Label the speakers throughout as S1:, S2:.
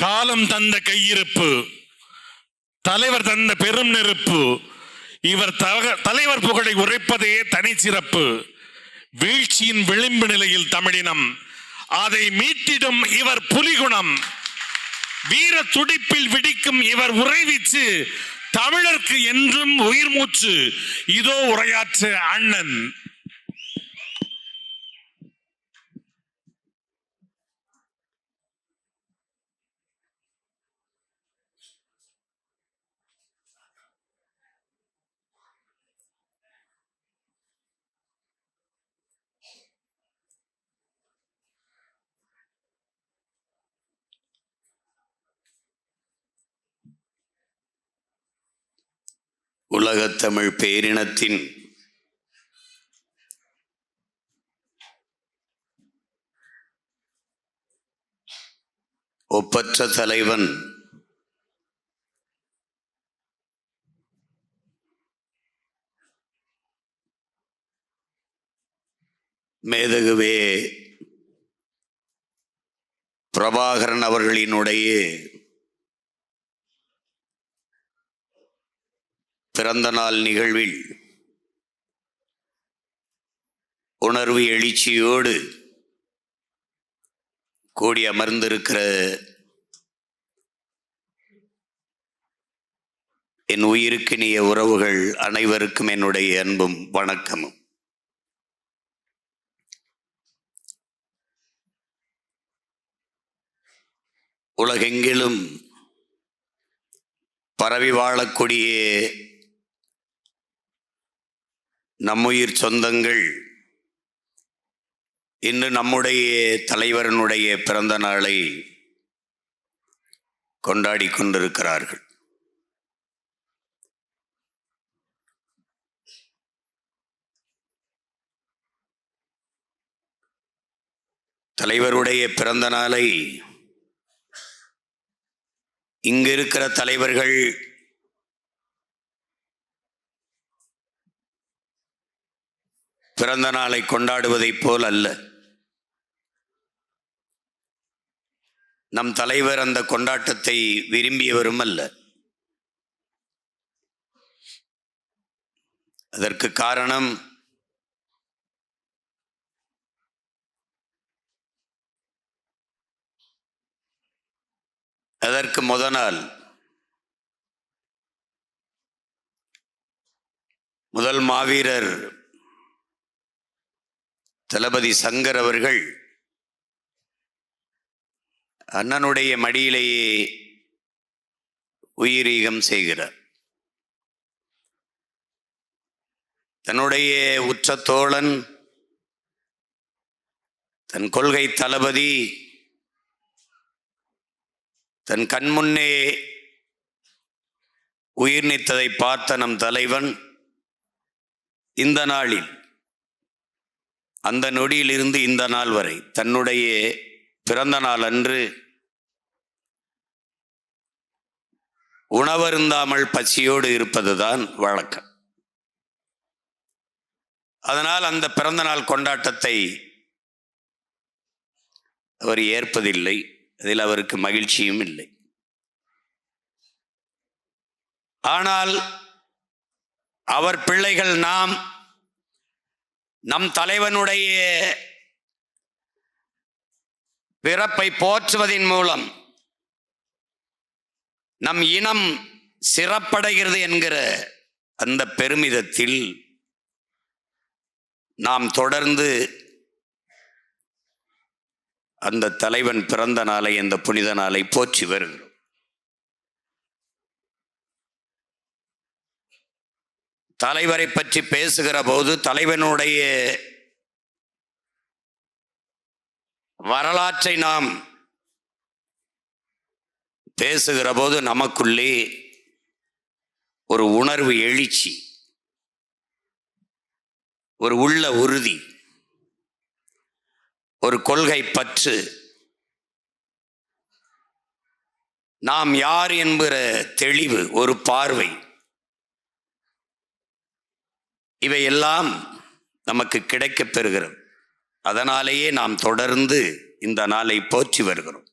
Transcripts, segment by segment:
S1: காலம் தந்த கையிருப்பு, தலைவர் தந்த பெரும் நெருப்பு, இவர் தலைவர் புகழை உரைப்பதே தனி சிறப்பு. வீழ்ச்சியின் விளிம்பு நிலையில் தமிழினம், அதை மீட்டிடும் இவர் புலிகுணம். வீர துடிப்பில் விடிக்கும் இவர் உறைவீச்சு, தமிழருக்கு என்றும் உயிர் மூச்சு. இதோ உரையாற்ற அண்ணன்.
S2: உலகத்தமிழ் பேரினத்தின் ஒப்பற்ற தலைவன் மேதகுவே பிரபாகரன் அவர்களினுடைய பிறந்த நாள் நிகழ்வில் உணர்வு எழுச்சியோடு கூடி அமர்ந்திருக்கிற என் உயிருக்கினிய உறவுகள் அனைவருக்கும் என்னுடைய அன்பும் வணக்கமும். உலகெங்கிலும் பரவி வாழக்கூடிய நம்முயிர் சொந்தங்கள் இன்று நம்முடைய தலைவரனுடைய பிறந்த நாளை கொண்டாடி கொண்டிருக்கிறார்கள். தலைவருடைய பிறந்த நாளை இங்கிருக்கிற தலைவர்கள் பிறந்த நாளை கொண்டாடுவதைப் போல் அல்ல. நம் தலைவர் அந்த கொண்டாட்டத்தை விரும்பியவரும் அல்ல. அதற்கு காரணம் அதற்கு முதல் மாவீரர் தளபதி சங்கர் அவர்கள் அண்ணனுடைய மடியிலேயே உயிரீகம் செய்கிறார். தன்னுடைய உற்ற தோழன், தன் கொள்கை தளபதி, தன் கண்முன்னே உயிர் நீத்ததை பார்த்த நம் தலைவன் இந்த நாளில், அந்த நொடியிலிருந்து இந்த நாள் வரை தன்னுடைய பிறந்த நாள் அன்று உணவருந்தாமல் பசியோடு இருப்பதுதான் வழக்கம். அதனால் அந்த பிறந்த நாள் கொண்டாட்டத்தை அவர் ஏற்பதில்லை. அதில் அவருக்கு மகிழ்ச்சியும் இல்லை. ஆனால் அவர் பிள்ளைகள் நாம் நம் தலைவனுடைய பிறப்பை போற்றுவதன் மூலம் நம் இனம் சிறப்படைகிறது என்கிற அந்த பெருமிதத்தில் நாம் தொடர்ந்து அந்த தலைவன் பிறந்த நாளை, அந்த புனித நாளை போற்றி வருகிறோம். தலைவரை பற்றி பேசுகிற போது, தலைவனுடைய வரலாற்றை நாம் பேசுகிற போது நமக்குள்ளே ஒரு உணர்வு எழுச்சி, ஒரு உள்ள உறுதி, ஒரு கொள்கை பற்று, நாம் யார் என்கிற தெளிவு, ஒரு பார்வை, இவையெல்லாம் நமக்கு கிடைக்கப் பெறுகிறது. அதனாலேயே நாம் தொடர்ந்து இந்த நாளை போற்றி வருகிறோம்.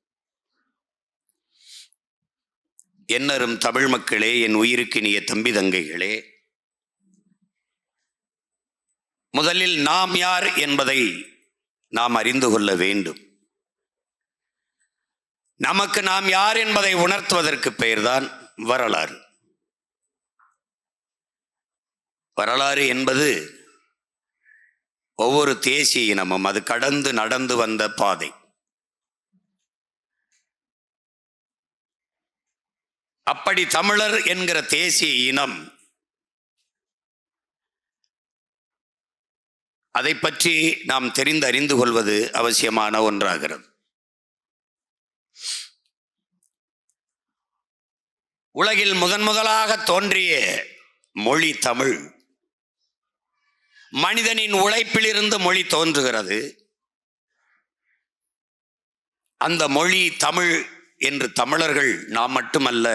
S2: என்னரும் தமிழ் மக்களே, என் உயிருக்கினிய தம்பி தங்கைகளே, முதலில் நாம் யார் என்பதை நாம் அறிந்து கொள்ள வேண்டும். நமக்கு நாம் யார் என்பதை உணர்த்துவதற்கு பெயர்தான் வரலாறு. வரலாறு என்பது ஒவ்வொரு தேசிய இனமும் அது கடந்து நடந்து வந்த பாதை. அப்படி தமிழர் என்கிற தேசிய இனம் அதை பற்றி நாம் அறிந்து கொள்வது அவசியமான ஒன்றாகிறது. உலகில் முதலாக தோன்றிய மொழி தமிழ். மனிதனின் உழைப்பிலிருந்து மொழி தோன்றுகிறது. அந்த மொழி தமிழ் என்று தமிழர்கள் நாம் மட்டுமல்ல,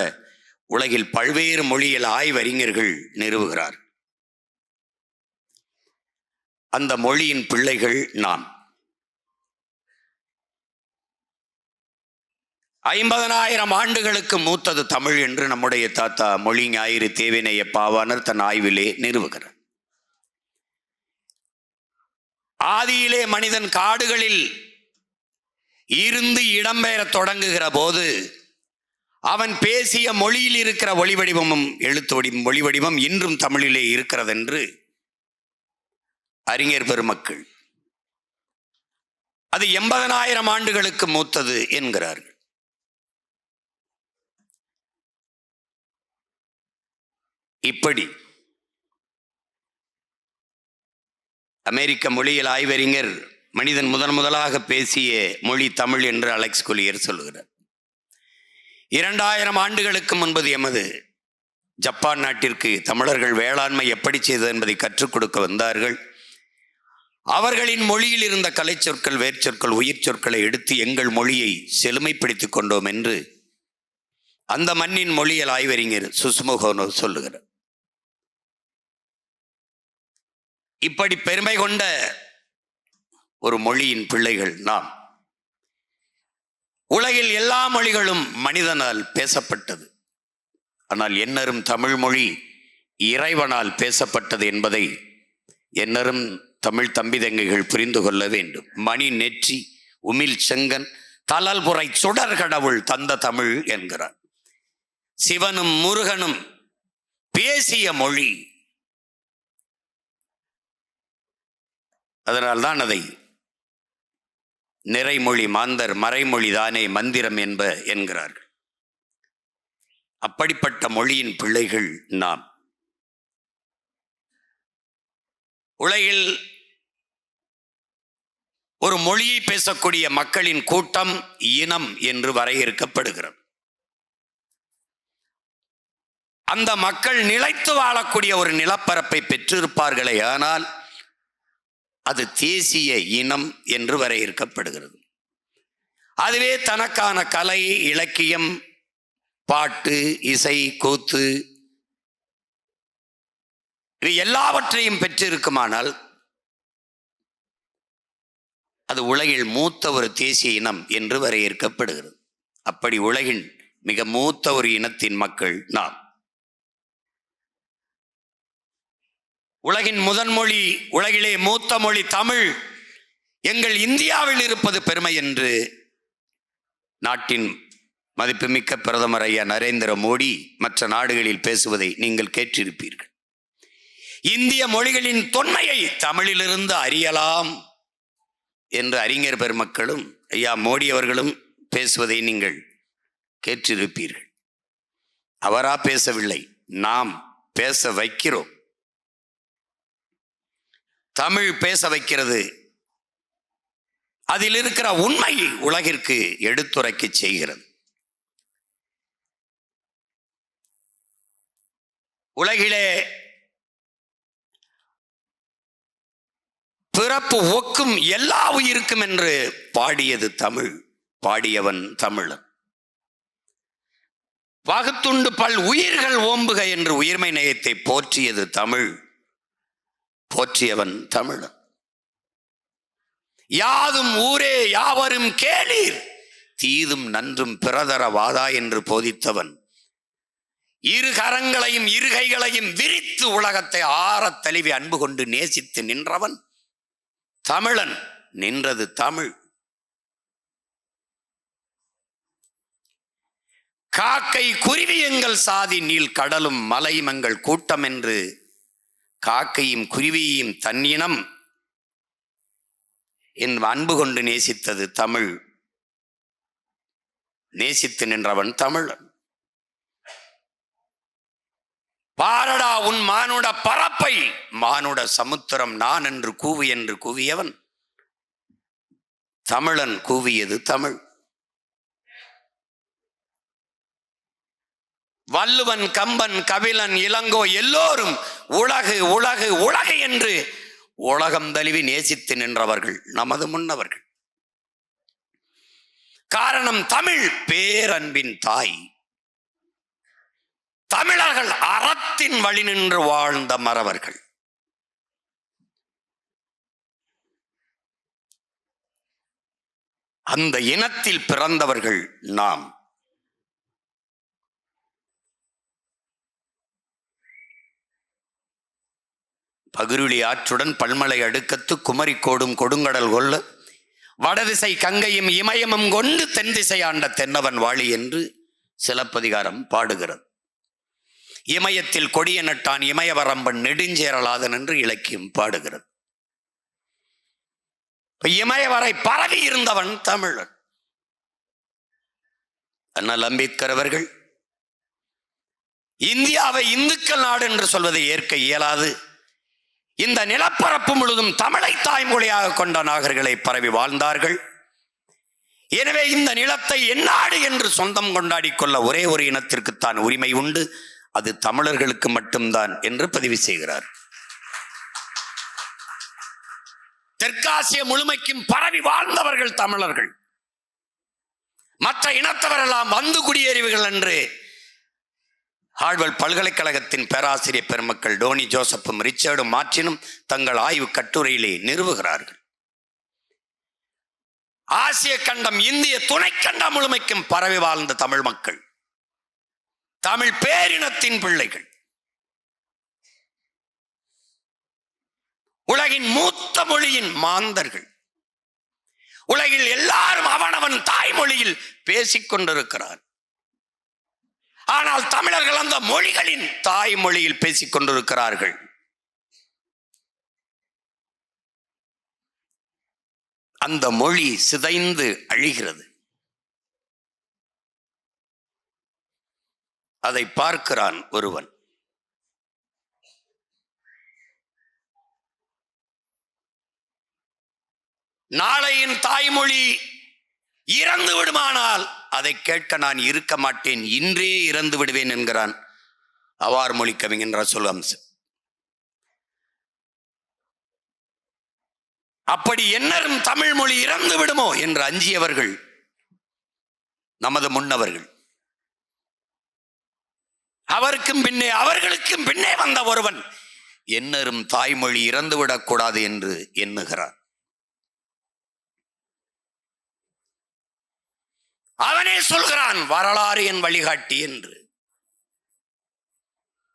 S2: உலகில் பல்வேறு மொழியியல் ஆய்வறிஞர்கள் நிறுவுகிறார். அந்த மொழியின் பிள்ளைகள் நாம். 50,000 ஆண்டுகளுக்கு மூத்தது தமிழ் என்று நம்முடைய தாத்தா மொழி ஞாயிறு தேவினைய பாவாணர் தன் ஆய்விலே நிறுவுகிறார். ஆதியிலே மனிதன் காடுகளில் இருந்து இடம்பெயர தொடங்குகிற போது அவன் பேசிய மொழியில் இருக்கிற ஒளி வடிவமும் எழுத்து வடிவம் மொழி வடிவம் இன்றும் தமிழிலே இருக்கிறது என்று அறிஞர் பெருமக்கள் அது 80,000 ஆண்டுகளுக்கு மூத்தது என்கிறார்கள். இப்படி அமெரிக்க மொழியியல் ஆய்வறிஞர் மனிதன் முதலாக பேசிய மொழி தமிழ் என்று அலெக்ஸ் கொலியர் சொல்லுகிறார். 2000 ஆண்டுகளுக்கு முன்பது எமது ஜப்பான் நாட்டிற்கு தமிழர்கள் வேளாண்மை எப்படி செய்தது என்பதை கற்றுக் கொடுக்க வந்தார்கள். அவர்களின் மொழியில் இருந்த கலை சொற்கள், வேர்ச்சொற்கள், உயிர் சொற்களை எடுத்து எங்கள் மொழியை செழுமைப்படுத்திக் கொண்டோம் என்று அந்த மண்ணின் மொழியியல் ஆய்வறிஞர் சுசுமுகோனோ சொல்லுகிறார். இப்படி பெருமை கொண்ட ஒரு மொழியின் பிள்ளைகள் நாம். உலகில் எல்லா மொழிகளும் மனிதனால் பேசப்பட்டது. ஆனால் என்னரும் தமிழ் மொழி இறைவனால் பேசப்பட்டது என்பதை என்னரும் தமிழ் தம்பி தங்கைகள் புரிந்து கொள்ள வேண்டும். மணி நெற்றி உமிழ் செங்கன் தலல்புரை சுடர் கடவுள் தந்த தமிழ் என்கிறார். சிவனும் முருகனும் பேசிய மொழி. அதனால்தான் அதை நிறைமொழி மாந்தர் மறைமொழி தானே மந்திரம் என்கிறார்கள். அப்படிப்பட்ட மொழியின் பிள்ளைகள் நாம். உலகில் ஒரு மொழியை பேசக்கூடிய மக்களின் கூட்டம் இனம் என்று வரையறுக்கப்படுகிறது. அந்த மக்கள் நிலைத்து வாழக்கூடிய ஒரு நிலப்பரப்பை பெற்றிருப்பார்களே, ஆனால் அது தேசிய இனம் என்று வரையறுக்கப்படுகிறது. அதுவே தனக்கான கலை, இலக்கியம், பாட்டு, இசை, கூத்து இது எல்லாவற்றையும் பெற்றிருக்குமானால் அது உலகில் மூத்த ஒரு தேசிய இனம் என்று வரையறுக்கப்படுகிறது. அப்படி உலகின் மிக மூத்த ஒரு இனத்தின் மக்கள் நாம். உலகின் முதன்மொழி, உலகிலே மூத்த மொழி தமிழ் எங்கள் இந்தியாவில் இருப்பது பெருமை என்று நாட்டின் மதிப்புமிக்க பிரதமர் ஐயா நரேந்திர மோடி மற்ற நாடுகளில் பேசுவதை நீங்கள் கேட்டிருப்பீர்கள். இந்திய மொழிகளின் தொன்மையை தமிழிலிருந்து அறியலாம் என்று அறிஞர் பெருமக்களும் ஐயா மோடி அவர்களும் பேசுவதை நீங்கள் கேட்டிருப்பீர்கள். அவரா பேசவில்லை, நாம் பேச வைக்கிறோம். தமிழ் பேச வைக்கிறது. அதில் இருக்கிற உண்மை உலகிற்கு எடுத்துரைக்க செய்கிறது. உலகிலே பிறப்பு ஒக்கும் எல்லா உயிருக்கும் என்று பாடியது தமிழ். பாடியவன் தமிழன். வகுத்துண்டு பல் உயிர்கள் ஓம்புக என்று உயிர்மை நேயத்தை போற்றியது தமிழ். போற்றியவன் தமிழன். யாதும் ஊரே யாவரும் கேளீர், தீதும் நன்றும் பிறதர வாதா என்று போதித்தவன் இரு கரங்களையும் இருகைகளையும் விரித்து உலகத்தை ஆறத் தழுவி அன்பு கொண்டு நேசித்து நின்றவன் தமிழன். நின்றது தமிழ். காக்கை குருவி எங்கள் சாதி நீள் கடலும் மலையும் எங்கள் கூட்டம் என்று காக்கையும் குருவியையும் தன்னினம் என் அன்பு கொண்டு நேசித்தது தமிழ். நேசித்து நின்றவன் தமிழன். பாரடா உன் மானுட பரப்பை, மானுட சமுத்திரம் நான் என்று கூவு என்று கூவியவன் தமிழன். கூவியது தமிழ். வள்ளுவன், கம்பன், கபிலன், இளங்கோ எல்லோரும் உலகு உலகு உலகு என்று உலகம் தழுவி நேசித்து நின்றவர்கள் நமது முன்னவர்கள். காரணம் தமிழ் பேரன்பின் தாய். தமிழர்கள் அறத்தின் வழி நின்று வாழ்ந்த மறவர்கள். அந்த இனத்தில் பிறந்தவர்கள் நாம். பகிருளி ஆற்றுடன் பல்மலை அடுக்கத்து குமரி கோடும் கொடுங்கடல் கொள்ள வடதிசை கங்கையும் இமயமும் கொண்டு தென் திசை ஆண்ட தென்னவன் வாழி என்று சிலப்பதிகாரம் பாடுகிறது. இமயத்தில் கொடிய நட்டான் இமயவரம்பன் நெடுஞ்சேரலாதன் என்று இலக்கியம் பாடுகிறது. இமயவரை பரவி இருந்தவன் தமிழன். அண்ணல் அம்பேத்கர் அவர்கள் இந்தியாவை இந்துக்கள் நாடு என்று சொல்வதை ஏற்க இயலாது, இந்த நிலப்பரப்பு முழுதும் தமிழை தாய்மொழியாக கொண்ட நாகர்களை பரவி வாழ்ந்தார்கள். எனவே இந்த நிலத்தை எந்நாடு என்று சொந்தம் கொண்டாடி கொள்ள ஒரே ஒரு இனத்திற்குத்தான் உரிமை உண்டு, அது தமிழர்களுக்கு மட்டும்தான் என்று பதிவு செய்கிறார். தெற்காசிய முழுமைக்கும் பரவி வாழ்ந்தவர்கள் தமிழர்கள். மற்ற இனத்தவரெல்லாம் வந்து குடியேறியவர்கள் என்று ஹார்வர்ட் பல்கலைக்கழகத்தின் பேராசிரியர் பெருமக்கள் டோனி ஜோசப்பும் ரிச்சர்டும் மார்டினும் தங்கள் ஆய்வு கட்டுரையிலே நிறுவுகிறார்கள். ஆசிய கண்டம், இந்திய துணைக்கண்டம் முழுமைக்கும் பரவி வாழ்ந்த தமிழ் மக்கள், தமிழ் பேரினத்தின் பிள்ளைகள், உலகின் மூத்த மொழியின் மாந்தர்கள். உலகில் எல்லாரும் அவனவன் தாய்மொழியில் பேசிக் கொண்டிருக்கிறார். ஆனால் தமிழர்கள் அந்த மொழிகளின் தாய்மொழியில் பேசிக் கொண்டிருக்கிறார்கள். அந்த மொழி சிதைந்து அழிகிறது. அதை பார்க்கிறான் ஒருவன். நாளையின் தாய்மொழி இறந்து விடுமானால் அதை கேட்க நான் இருக்க மாட்டேன், இன்றே இறந்து விடுவேன் என்கிறான் அவார் மொழி கவிஞன் ரசூல் அம்சன். அப்படி என்னரும் தமிழ் மொழி இறந்து விடுமோ என்று அஞ்சியவர்கள் நமது முன்னவர்கள். அவருக்கும் பின்னே அவர்களுக்கும் பின்னே வந்த ஒருவன் என்னரும் தாய்மொழி இறந்துவிடக் கூடாது என்று எண்ணுகிறான். அவனே சொல்கிறான் வரலாறு என் வழிகாட்டி என்று.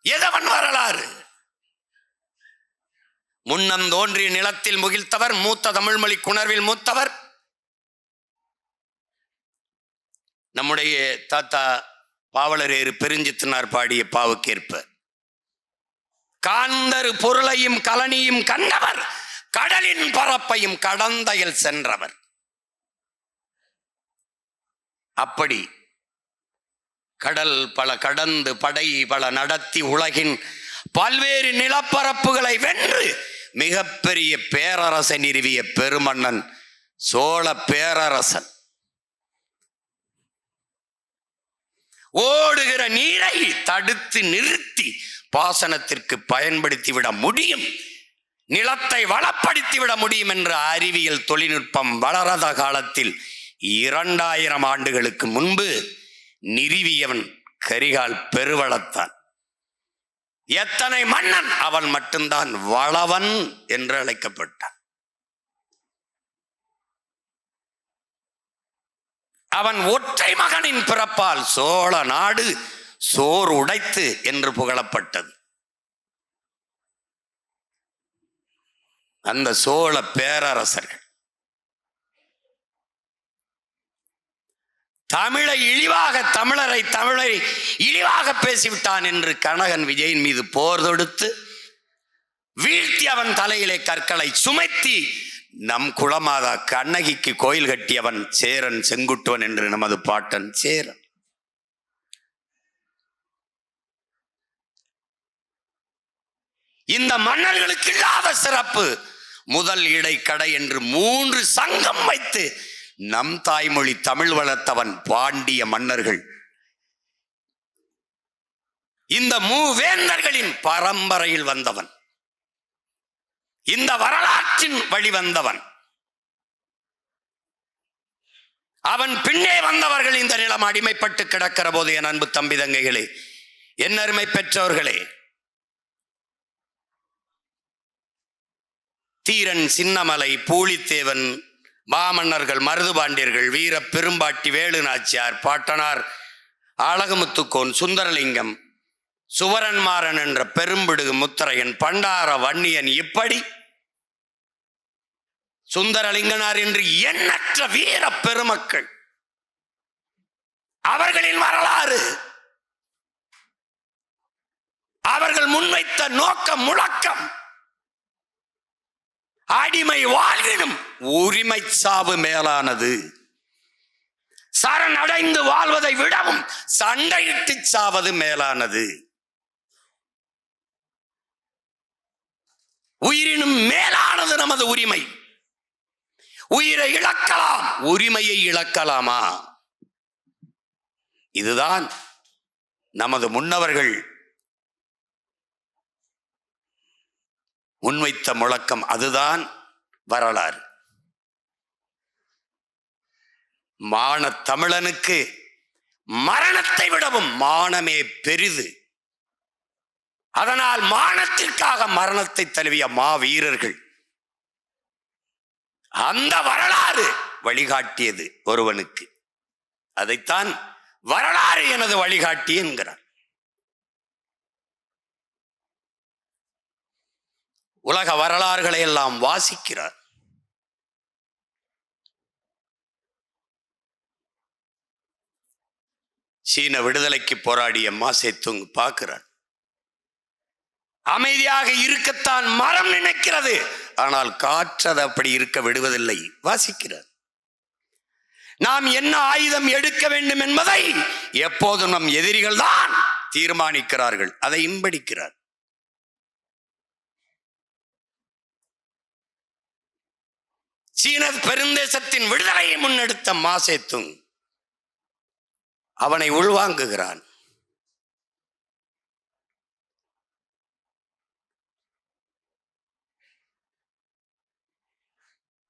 S2: எதவன் வரலாறு? முன்னம் தோன்றிய நிலத்தில் முகிழ்த்தவர், மூத்த தமிழ் மொழி குணர்வில் மூத்தவர் நம்முடைய தாத்தா பாவலரேறு பெருஞ்சித்தனார் பாடிய பாவுக்கேற்ப காந்தரு பொருளையும் கலனியும் கண்டவர், கடலின் பரப்பையும் கடந்தையில் சென்றவர். அப்படி கடல் பல கடந்து படை பல நடத்தி உலகின் பல்வேறு நிலப்பரப்புகளை வென்று மிகப்பெரிய பேரரசை நிறுவிய பெருமன்னன் சோழ பேரரசன். ஓடுகிற நீரை தடுத்து நிறுத்தி பாசனத்திற்கு பயன்படுத்திவிட முடியும், நிலத்தை வளப்படுத்திவிட முடியும் என்ற அறிவியல் தொழில்நுட்பம் வளராத காலத்தில் 2000 ஆண்டுகளுக்கு முன்பு நிறுவியவன் கரிகால் பெருவளத்தான். எத்தனை மன்னன், அவன் மட்டும்தான் வளவன் என்று அழைக்கப்பட்டான். அவன் ஒற்றை மகனின் பிறப்பால் சோழ நாடு சோறு உடைத்து என்று புகழப்பட்டது. அந்த சோழ பேரரசர்கள் தமிழரை இழிவாக பேசிவிட்டான் என்று கனகன் விஜயன் மீது போர் தொடுத்து வீழ்த்தி அவன் தலையிலே கற்களை சுமைத்தி நம் குலமாதா கண்ணகிக்கு கோயில் கட்டியவன் சேரன் செங்குட்டுவன் என்று நமது பாட்டன் சேரன். இந்த மன்னர்களுக்கு இல்லாத சிறப்பு முதல் இடை கடை என்று 3 சங்கம் வைத்து நம் தாய்மொழி தமிழ் வளர்த்தவன் பாண்டிய மன்னர்கள். இந்த மூவேந்தர்களின் பரம்பரையில் வந்தவன், இந்த வரலாற்றின் வழி வந்தவன். அவன் பின்னே வந்தவர்கள் இந்த நிலம் அடிமைப்பட்டு கிடக்கிற போது என் அன்பு தம்பி தங்கைகளே, என் அருமை பெற்றோர்களே, தீரன் சின்னமலை, பூலித்தேவன், மாமன்னர்கள், மருதுபாண்டியர்கள், வீர பெரும்பாட்டி, வேலு நாச்சியார், பாட்டனார் அழகுமுத்துக்கோன், சுந்தரலிங்கம், சுவரன்மாறன் என்ற பெரும்பிடுகு முத்தரையன், பண்டார வன்னியன், இப்படி சுந்தரலிங்கனார் என்று எண்ணற்ற வீர பெருமக்கள். அவர்களின் வரலாறு, அவர்கள் முன்வைத்த நோக்கம், முழக்கம், அடிமை வாழ்வினும் உரிமை சாவு மேலானது. சரணடைந்து வாழ்வதை விடவும் சண்டையிட்டு சாவது மேலானது. உயிரினும் மேலானது நமது உரிமை. உயிரை இழக்கலாம், உரிமையை இழக்கலாமா? இதுதான் நமது முன்னவர்கள் முன்வைத்த முழக்கம். அதுதான் வரலாறு. மான தமிழனுக்கு மரணத்தை விடவும் மானமே பெரிது. அதனால் மானத்திற்காக மரணத்தை தழுவிய மாவீரர்கள். அந்த வரலாறு வழிகாட்டியது ஒருவனுக்கு. அதைத்தான் வரலாறு எனது வழிகாட்டி என்கிறார். உலக வரலாறுகளை எல்லாம் வாசிக்கிறார். சீன விடுதலைக்கு போராடிய மாசேத்துங் பார்க்கிறார். அமைதியாக இருக்கத்தான் மரம் நினைக்கிறது, ஆனால் காற்றது அப்படி இருக்க விடுவதில்லை. வாசிக்கிறார். நாம் என்ன ஆயுதம் எடுக்க வேண்டும் என்பதை எப்போதும் நம் எதிரிகள் தான் தீர்மானிக்கிறார்கள். அதை இன்படிக்கிறார். சீன பெருந்தேசத்தின் விடுதலையை முன்னெடுத்த மாசேத்துங் அவனை உள்வாங்குகிறான்.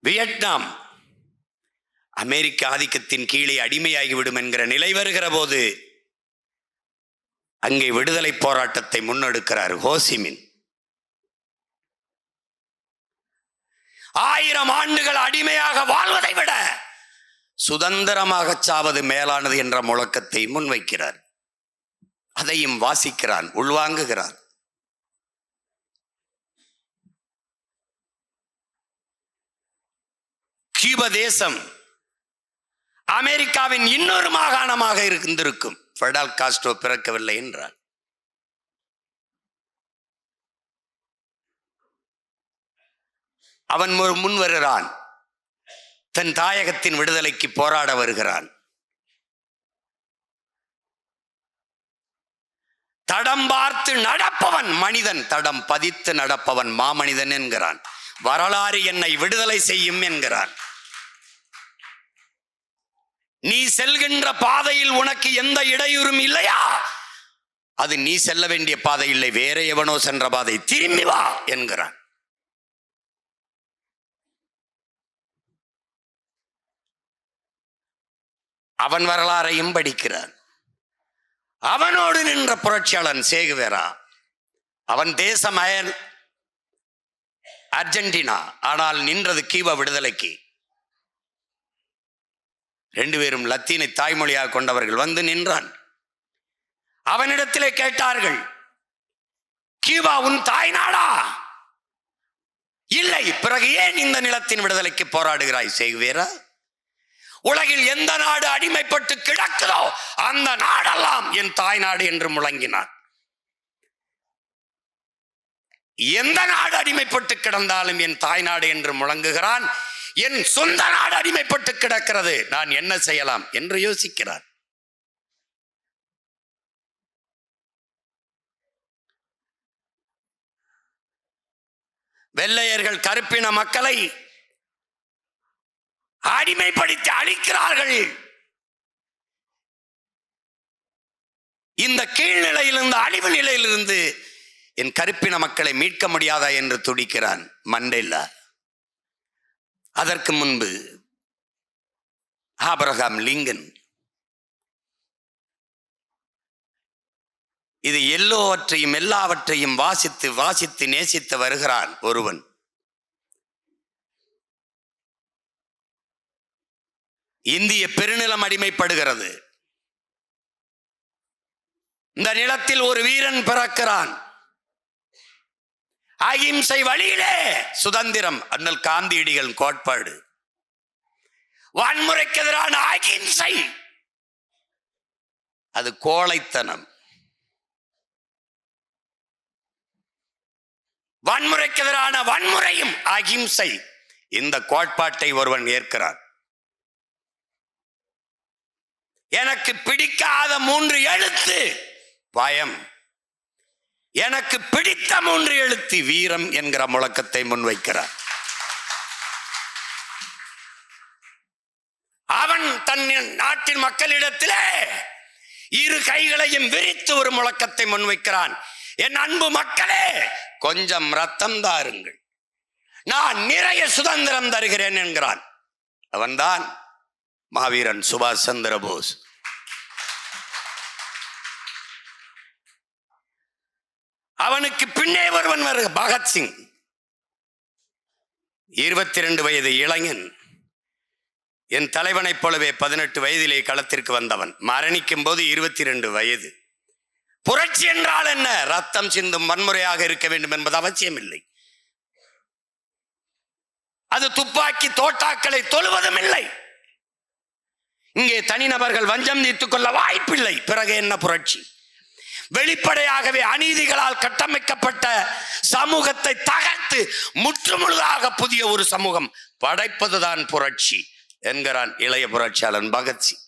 S2: வியட்நாம் அமெரிக்க ஆதிக்கத்தின் கீழே அடிமையாகிவிடும் என்கிற நிலை வருகிற போது அங்கே விடுதலை போராட்டத்தை முன்னெடுக்கிறார் ஹோசிமின். 1000 ஆண்டுகள் அடிமையாக வாழ்வதை விட சுதந்திரமாக சாவது மேலானது என்ற முழக்கத்தை முன்வைக்கிறார். அதையும் வாசிக்கிறான், உள்வாங்குகிறான். கியூபா தேசம் அமெரிக்காவின் இன்னொரு மாகாணமாக இருந்திருக்கும். ஃபெடல் காஸ்ட்ரோ பிறக்கவில்லை என்றார். அவன் முன் வருகிறான். தன் தாயகத்தின் விடுதலைக்கு போராட வருகிறான். தடம் பார்த்து நடப்பவன் மனிதன், தடம் பதித்து நடப்பவன் மாமனிதன் என்கிறான். வரலாறு என்னை விடுதலை செய்யும் என்கிறான். நீ செல்கின்ற பாதையில் உனக்கு எந்த இடையூறும் இல்லையா? அது நீ செல்ல வேண்டிய பாதை இல்லை, வேற எவனோ சென்ற பாதை, திரும்பி வா என்கிறான். அவன் வரலாறையும் படிக்கிறான். அவனோடு நின்ற புரட்சியாளன் சேகுவேரா. அவன் தேசம் அர்ஜென்டினா, ஆனால் நின்றது கியூபா விடுதலைக்கு. 2 பேரும் லத்தீனை தாய்மொழியாக கொண்டவர்கள். வந்து நின்றான். அவனிடத்திலே கேட்டார்கள், கியூபா உன் தாய் நாடா? இல்லை. பிறகு ஏன் இந்த நிலத்தின் விடுதலைக்கு போராடுகிறாய் சேகுவேரா? உலகில் எந்த நாடு அடிமைப்பட்டு கிடக்குதோ அந்த நாடெல்லாம் என் தாய் நாடு என்று முழங்கினார். எந்த நாடு அடிமைப்பட்டு கிடந்தாலும் என் தாய் நாடு என்று முழங்குகிறான். என் சொந்த நாடு அடிமைப்பட்டு கிடக்கிறது, நான் என்ன செய்யலாம் என்று யோசிக்கிறார். வெள்ளையர்கள் கருப்பின மக்களை அடிமைப்படுத்தி அழிக்கிறார்கள். இந்த கீழ்நிலையிலிருந்து, அழிவு நிலையிலிருந்து என் கருப்பின மக்களை மீட்க முடியாதா என்று துடிக்கிறான் மண்டேலா. அதற்கு முன்பு ஆபிரகாம் லிங்கன். இது எல்லாவற்றையும் வாசித்து வாசித்து நேசித்து வருகிறான் ஒருவன். இந்திய பெருநிலம் அடிமைப்படுகிறது. இந்த நிலத்தில் ஒரு வீரன் பிறக்கிறான். அகிம்சை வழியிலே சுதந்திரம், அண்ணல் காந்தியடிகள் கோட்பாடு. வன்முறைக்கு எதிரான அகிம்சை அது கோழைத்தனம். வன்முறைக்கு எதிரான வன்முறையும் அகிம்சை. இந்த கோட்பாட்டை ஒருவன் ஏற்கிறான். எனக்கு பிடிக்காத 3 எழுத்து பயம், எனக்கு பிடித்த 3 எழுத்து வீரம் என்கிற முழக்கத்தை முன்வைக்கிறார். அவன் தன் நாட்டின் மக்களிடத்திலே 2 கைகளையும் விரித்து ஒரு முழக்கத்தை முன்வைக்கிறான். என் அன்பு மக்களே, கொஞ்சம் ரத்தம் தாருங்கள், நான் நிறைய சுதந்திரம் தருகிறேன் என்கிறான். அவன்தான் மாவீரன் சுபாஷ் சந்திர போஸ். அவனுக்கு பின்னே ஒருவன் பகத்சிங், 22 வயது இளைஞன். என் தலைவனைப் போலவே 18 வயதிலே களத்திற்கு வந்தவன். மரணிக்கும் போது 22 வயது. புரட்சி என்றால் என்ன? ரத்தம் சிந்தும் வன்முறையாக இருக்க வேண்டும் என்பது அவசியம் இல்லை. அது துப்பாக்கி தோட்டாக்களை தொழுவதும் இல்லை. இங்கே தனிநபர்கள் வஞ்சம் தீர்த்துக் கொள்ள வாய்ப்பில்லை. பிறகு என்ன புரட்சி? வெளிப்படையாகவே அநீதிகளால் கட்டமைக்கப்பட்ட சமூகத்தை தகர்த்து முற்றுமுழுதாக புதிய ஒரு சமூகம் படைப்பதுதான் புரட்சி என்கிறான் இளைய புரட்சியாளன் பகத்சிங்.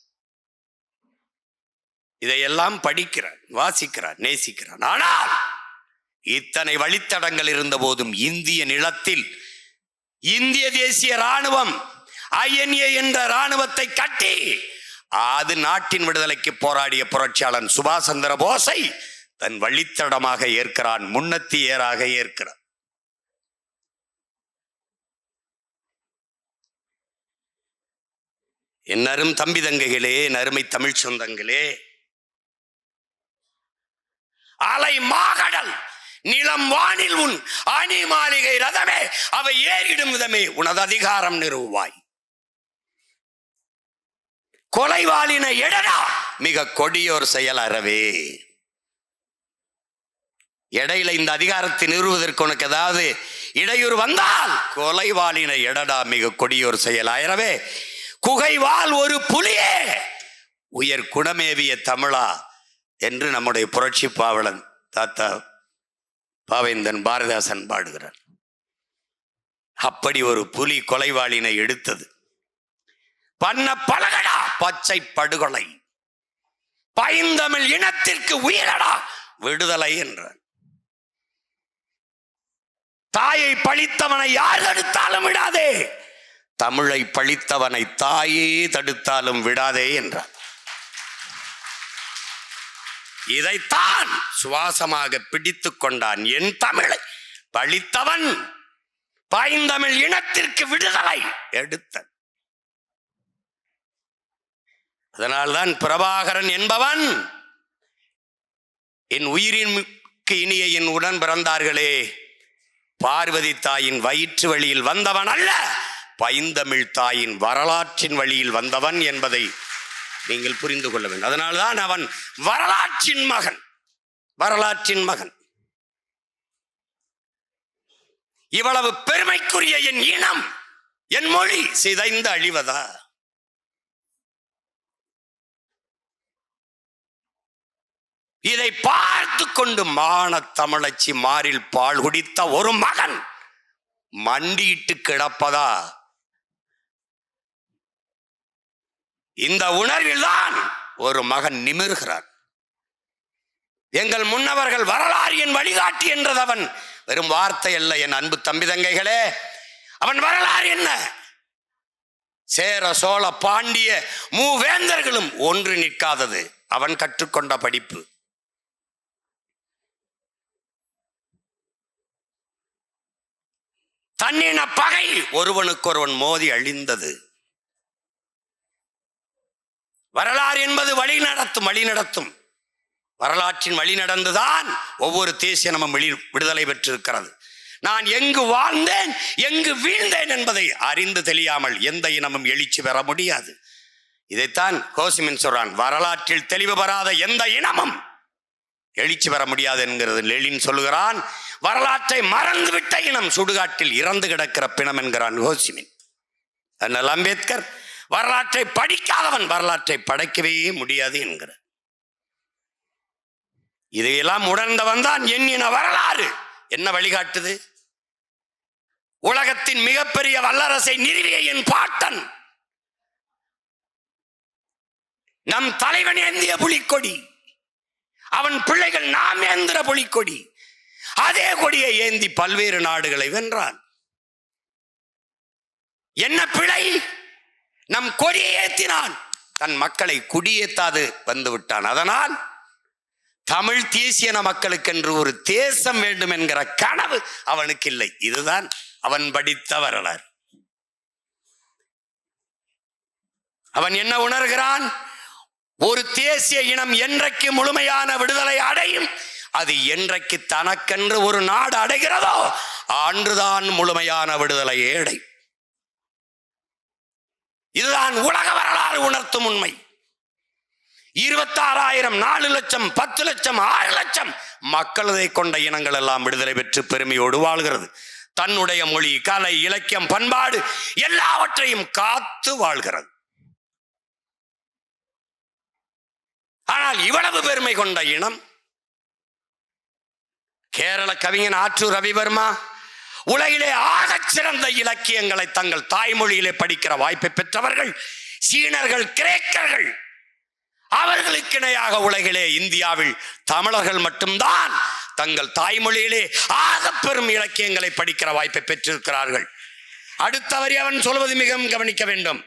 S2: இதையெல்லாம் படிக்கிறான், வாசிக்கிறான், நேசிக்கிறான். ஆனால் இத்தனை வழித்தடங்கள் இருந்த போதும் இந்திய நிலத்தில் இந்திய தேசிய ராணுவம் INA என்ற ராணுவத்தை கட்டி அது நாட்டின் விடுதலைக்கு போராடிய புரட்சியாளன் சுபாஷ் சந்திர போஸை தன் வழித்தடமாக ஏற்கிறான், முன்னத்தியராக ஏற்கிறான். என் அரும் தம்பி தங்கைகளே, அருமை தமிழ் சொந்தங்களே, அலை மாகடல் நிலம் வானில் உன் அணி மாளிகை ரதமே, அவை ஏறிடும் விதமே உனது அதிகாரம் நிறுவாய். கொலைவாளின எடடா மிக கொடியோர் செயல் அறவே. இடையில இந்த அதிகாரத்தை நிறுவுவதற்கு உனக்கு ஏதாவது இடையூறு வந்தால் கொலைவாளின எடடா மிக கொடியோர் செயல் அறவே. குகைவால் ஒரு புலியே உயர் குணமேவிய தமிழா என்று நம்முடைய புரட்சி பாவலன் தாத்தா பாவேந்தன் பாரதிதாசன் பாடுகிறார். அப்படி ஒரு புலி கொலைவாளினை எடுத்தது. பண்ண பழகடா பச்சை படுகொலை, பைந்தமிழ் இனத்திற்கு உயிரடா விடுதலை என்றார். தாயை பழித்தவனை யார் தடுத்தாலும் விடாதே, தமிழை பழித்தவனை தாயே தடுத்தாலும் விடாதே என்றார். இதைத்தான் சுவாசமாக பிடித்துக் கொண்டான். என் தமிழை பழித்தவன் பைந்தமிழ் இனத்திற்கு விடுதலை எடுத்த. அதனால்தான் பிரபாகரன் என்பவன் என் உயிரினுக்கு இனிய என் உடன் பிறந்தார்களே, பார்வதி தாயின் வயிற்று வழியில் வந்தவன் அல்ல, பைந்தமிழ் தாயின் வரலாற்றின் வழியில் வந்தவன் என்பதை நீங்கள் புரிந்து கொள்ள வேண்டும். அதனால்தான் அவன் வரலாற்றின் மகன். வரலாற்றின் மகன். இவ்வளவு பெருமைக்குரிய என் இனம், என் மொழி சிதைந்து அழிவதா? இதை பார்த்து கொண்டு மான தமிழச்சி மாறில் பால் குடித்த ஒரு மகன் மண்டியிட்டு கிடப்பதா? இந்த உணர்வில்தான் ஒரு மகன் நிமிர்கிறான். எங்கள் முன்னவர்கள் வரலாறு என் வழிகாட்டி என்றது அவன் வெறும் வார்த்தை அல்ல. என் அன்பு தம்பி தங்கைகளே, அவன் வரலாறு என்ன? சேர சோழ பாண்டிய மூவேந்தர்களும் ஒன்று நிற்காதது அவன் கற்றுக்கொண்ட படிப்பு. தன்னின பகை ஒருவனுக்கொருவன் மோதி அழிந்தது. வரலாறு என்பது வழி நடத்தும். வரலாற்றின் வழி நடந்துதான் ஒவ்வொரு தேசியனமும் விடுதலை பெற்றிருக்கிறது. நான் எங்கு வாழ்ந்தேன், எங்கு வீழ்ந்தேன் என்பதை அறிந்து தெரியாமல் எந்த இனமும் எழுச்சி பெற முடியாது. இதைத்தான் ஹோசிமின் சொல்றான், வரலாற்றில் தெளிவு பெறாத எந்த இனமும் எழுச்சி பெற முடியாது என்கிறது. லெனின் சொல்லுகிறான், வரலாற்றை மறந்துவிட்ட இனம் சுடுகாட்டில் இறந்து கிடக்கிற பிணம் என்கிறான் ஹோசிமின். அதனால் அம்பேத்கர் வரலாற்றை படிக்காதவன் வரலாற்றை படைக்கவே முடியாது என்கிறார். இதையெல்லாம் உணர்ந்தவன் தான் எண்ணின வரலாறு என்ன வழிகாட்டுது? உலகத்தின் மிகப்பெரிய வல்லரசை நிறுவிய என் பாட்டன், நம் தலைவன் ஏந்திய புலிக்கொடி, அவன் பிள்ளைகள் நாம் ஏந்திர புலிக்கொடி, அதே கொடியை ஏந்தி பல்வேறு நாடுகளை வென்றான். என்ன பிழை? நம் கொடியை ஏற்றினான், தன் மக்களை குடியேற்றாது வந்து விட்டான். அதனால் தமிழ் தேசியன மக்களுக்கென்று ஒரு தேசம் வேண்டும் என்கிற கனவு அவனுக்கு இல்லை. இதுதான் அவன் படித்த வரலாறு. அவன் என்ன உணர்கிறான்? ஒரு தேசிய இனம் என்றைக்கு முழுமையான விடுதலை அடையும், அது என்றைக்கு தனக்கென்று ஒரு நாடு அடைகிறதோ அன்றுதான் முழுமையான விடுதலை அடையும். இதுதான் உலக வரலாறு உணர்த்தும் உண்மை. 26,000, 4 லட்சம், 10 லட்சம், 6 லட்சம் மக்களதை கொண்ட இனங்கள் எல்லாம் விடுதலை பெற்று பெருமையோடு வாழ்கிறது. தன்னுடைய மொழி, கலை, இலக்கியம், பண்பாடு எல்லாவற்றையும் காத்து வாழ்கிறது. ஆனால் இவ்வளவு பெருமை கொண்ட இனம் கேரள கவிஞன் ஆற்றூர் ரவிவர்மா உலகிலே ஆகச் சிறந்த இலக்கியங்களை தங்கள் தாய்மொழியிலே படிக்கிற வாய்ப்பை பெற்றவர்கள் சீனர்கள், கிரேக்கர்கள். அவர்களுக்கு இணையாக உலகிலே இந்தியாவில் தமிழர்கள் மட்டும்தான் தங்கள் தாய்மொழியிலே ஆக பெரும் இலக்கியங்களை படிக்கிற வாய்ப்பை பெற்றிருக்கிறார்கள். அடுத்தவரை அவன் சொல்வது மிகவும் கவனிக்க வேண்டும்.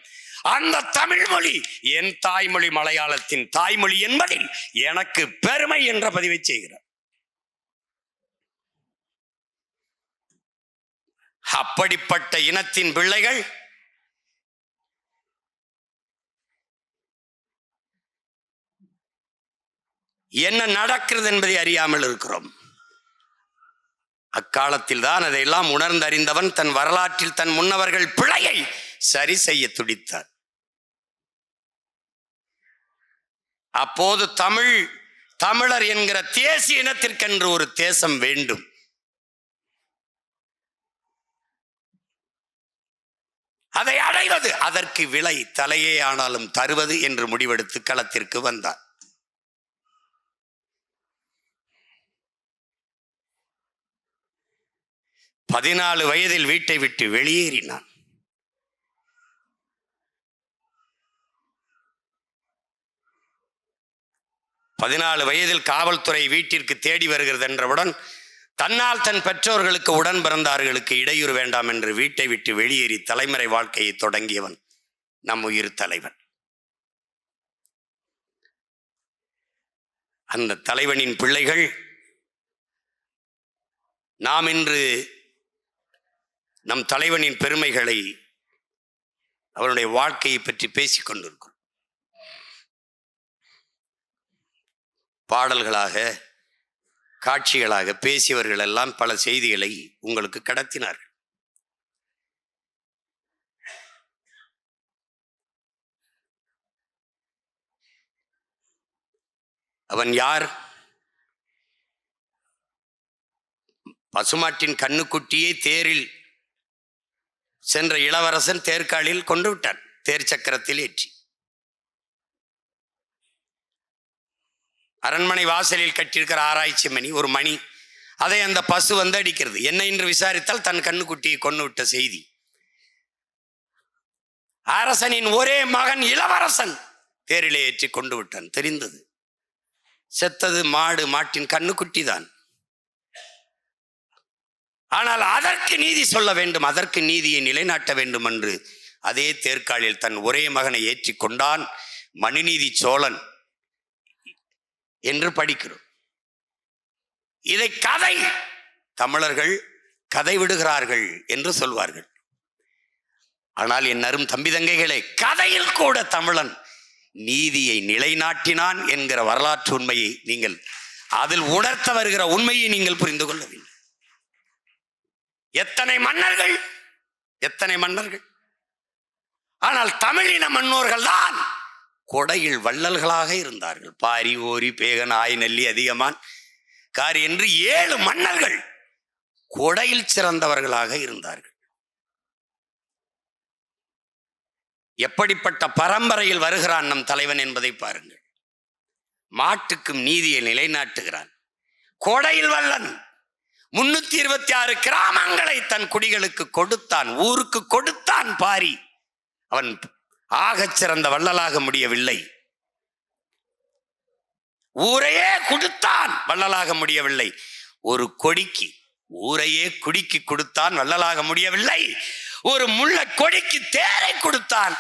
S2: அந்த தமிழ் மொழி என் தாய்மொழி மலையாளத்தின் தாய்மொழி என்பதில் எனக்கு பெருமை என்ற பதிவை செய்கிறார். அப்படிப்பட்ட இனத்தின் பிள்ளைகள் என்ன நடக்கிறது என்பதை அறியாமல் இருக்கிறோம். அக்காலத்தில் தான் அதையெல்லாம் உணர்ந்தறிந்தவன் தன் வரலாற்றில் தன் முன்னவர்கள் பிழையை சரி செய்ய துடித்தார். அப்போது தமிழர் என்கிற தேசிய இனத்திற்கென்று ஒரு தேசம் வேண்டும். அதை அடைவது, அதற்கு விலை தலையே ஆனாலும் தருவது என்று முடிவெடுத்து களத்திற்கு வந்தார். பதினாலு வயதில் வீட்டை விட்டு வெளியேறினான். வயதில் காவல்துறை வீட்டிற்கு தேடி வருகிறது என்றவுடன் தன்னால் தன் பெற்றோர்களுக்கு உடன் பிறந்தார்களுக்கு இடையூறு வேண்டாம் என்று வீட்டை விட்டு வெளியேறி தலைமறை வாழ்க்கையை தொடங்கியவன் நம் உயிர் தலைவன். அந்த தலைவனின் பிள்ளைகள் நாம் இன்று நம் தலைவனின் பெருமைகளை, அவருடைய வாழ்க்கையை பற்றி பேசிக் கொண்டிருக்கிறோம். பாடல்களாக, காட்சிகளாக பேசியவர்கள் எல்லாம் பல செய்திகளை உங்களுக்கு கடத்தினார்கள். அவன் யார்? பசுமாட்டின் கண்ணுக்குட்டியை தேரில் சென்ற இளவரசன் தேர்காலில் கொண்டு விட்டான், தேர் சக்கரத்தில் ஏற்றி. அரண்மனை வாசலில் கட்டியிருக்கிற ஆராய்ச்சி மணி, ஒரு மணி, அதை அந்த பசு வந்து அடிக்கிறது. என்ன என்று விசாரித்தால் தன் கண்ணுக்குட்டியை கொண்டு விட்ட செய்தி. அரசனின் ஒரே மகன் இளவரசன் தேரிலே ஏற்றி கொண்டு விட்டான். தெரிந்தது, செத்தது மாடு, மாட்டின் கண்ணுக்குட்டி தான். ஆனால் அதற்கு நீதி சொல்ல வேண்டும், அதற்கு நீதியை நிலைநாட்ட வேண்டும் என்று அதே தேர்காலில் தன் ஒரே மகனை ஏற்றி கொண்டான் மனுநீதி சோழன் என்று படிக்கிறோம். இதை கதை, தமிழர்கள் கதை விடுகிறார்கள் என்று சொல்வார்கள். ஆனால் என் அரும் தம்பி தங்கைகளே, கதையில் கூட தமிழன் நீதியை நிலைநாட்டினான் என்கிற வரலாற்று உண்மையை நீங்கள், அதில் உணர்த்த வருகிற உண்மையை நீங்கள் புரிந்து கொள்ள வேண்டும். எத்தனை மன்னர்கள், எத்தனை மன்னர்கள், ஆனால் தமிழின மன்னோர்கள் தான் கொடையில் வள்ளல்களாக இருந்தார்கள். பாரி, ஓரி, பேகன், ஆய்நல்லி, அதிகமான், காரி என்று 7 மன்னர்கள் கொடையில் சிறந்தவர்களாக இருந்தார்கள். எப்படிப்பட்ட பரம்பரையில் வருகிறான் நம் தலைவன் என்பதை பாருங்கள். மாட்டுக்கும் நீதியை நிலைநாட்டுகிறான். கொடையில் வல்லன். 326 கிராமங்களை தன் குடிகளுக்கு கொடுத்தான், ஊருக்கு கொடுத்தான். பாரி அவன் ஆகச் சிறந்த வள்ளலாக முடியவில்லை. ஊரையே கொடுத்தான், வள்ளலாக முடியவில்லை. ஒரு கொடிக்கு, ஊரையே குடிக்கு கொடுத்தான், வள்ளலாக முடியவில்லை. ஒரு முள்ள கொடிக்கு தேரை கொடுத்தான்,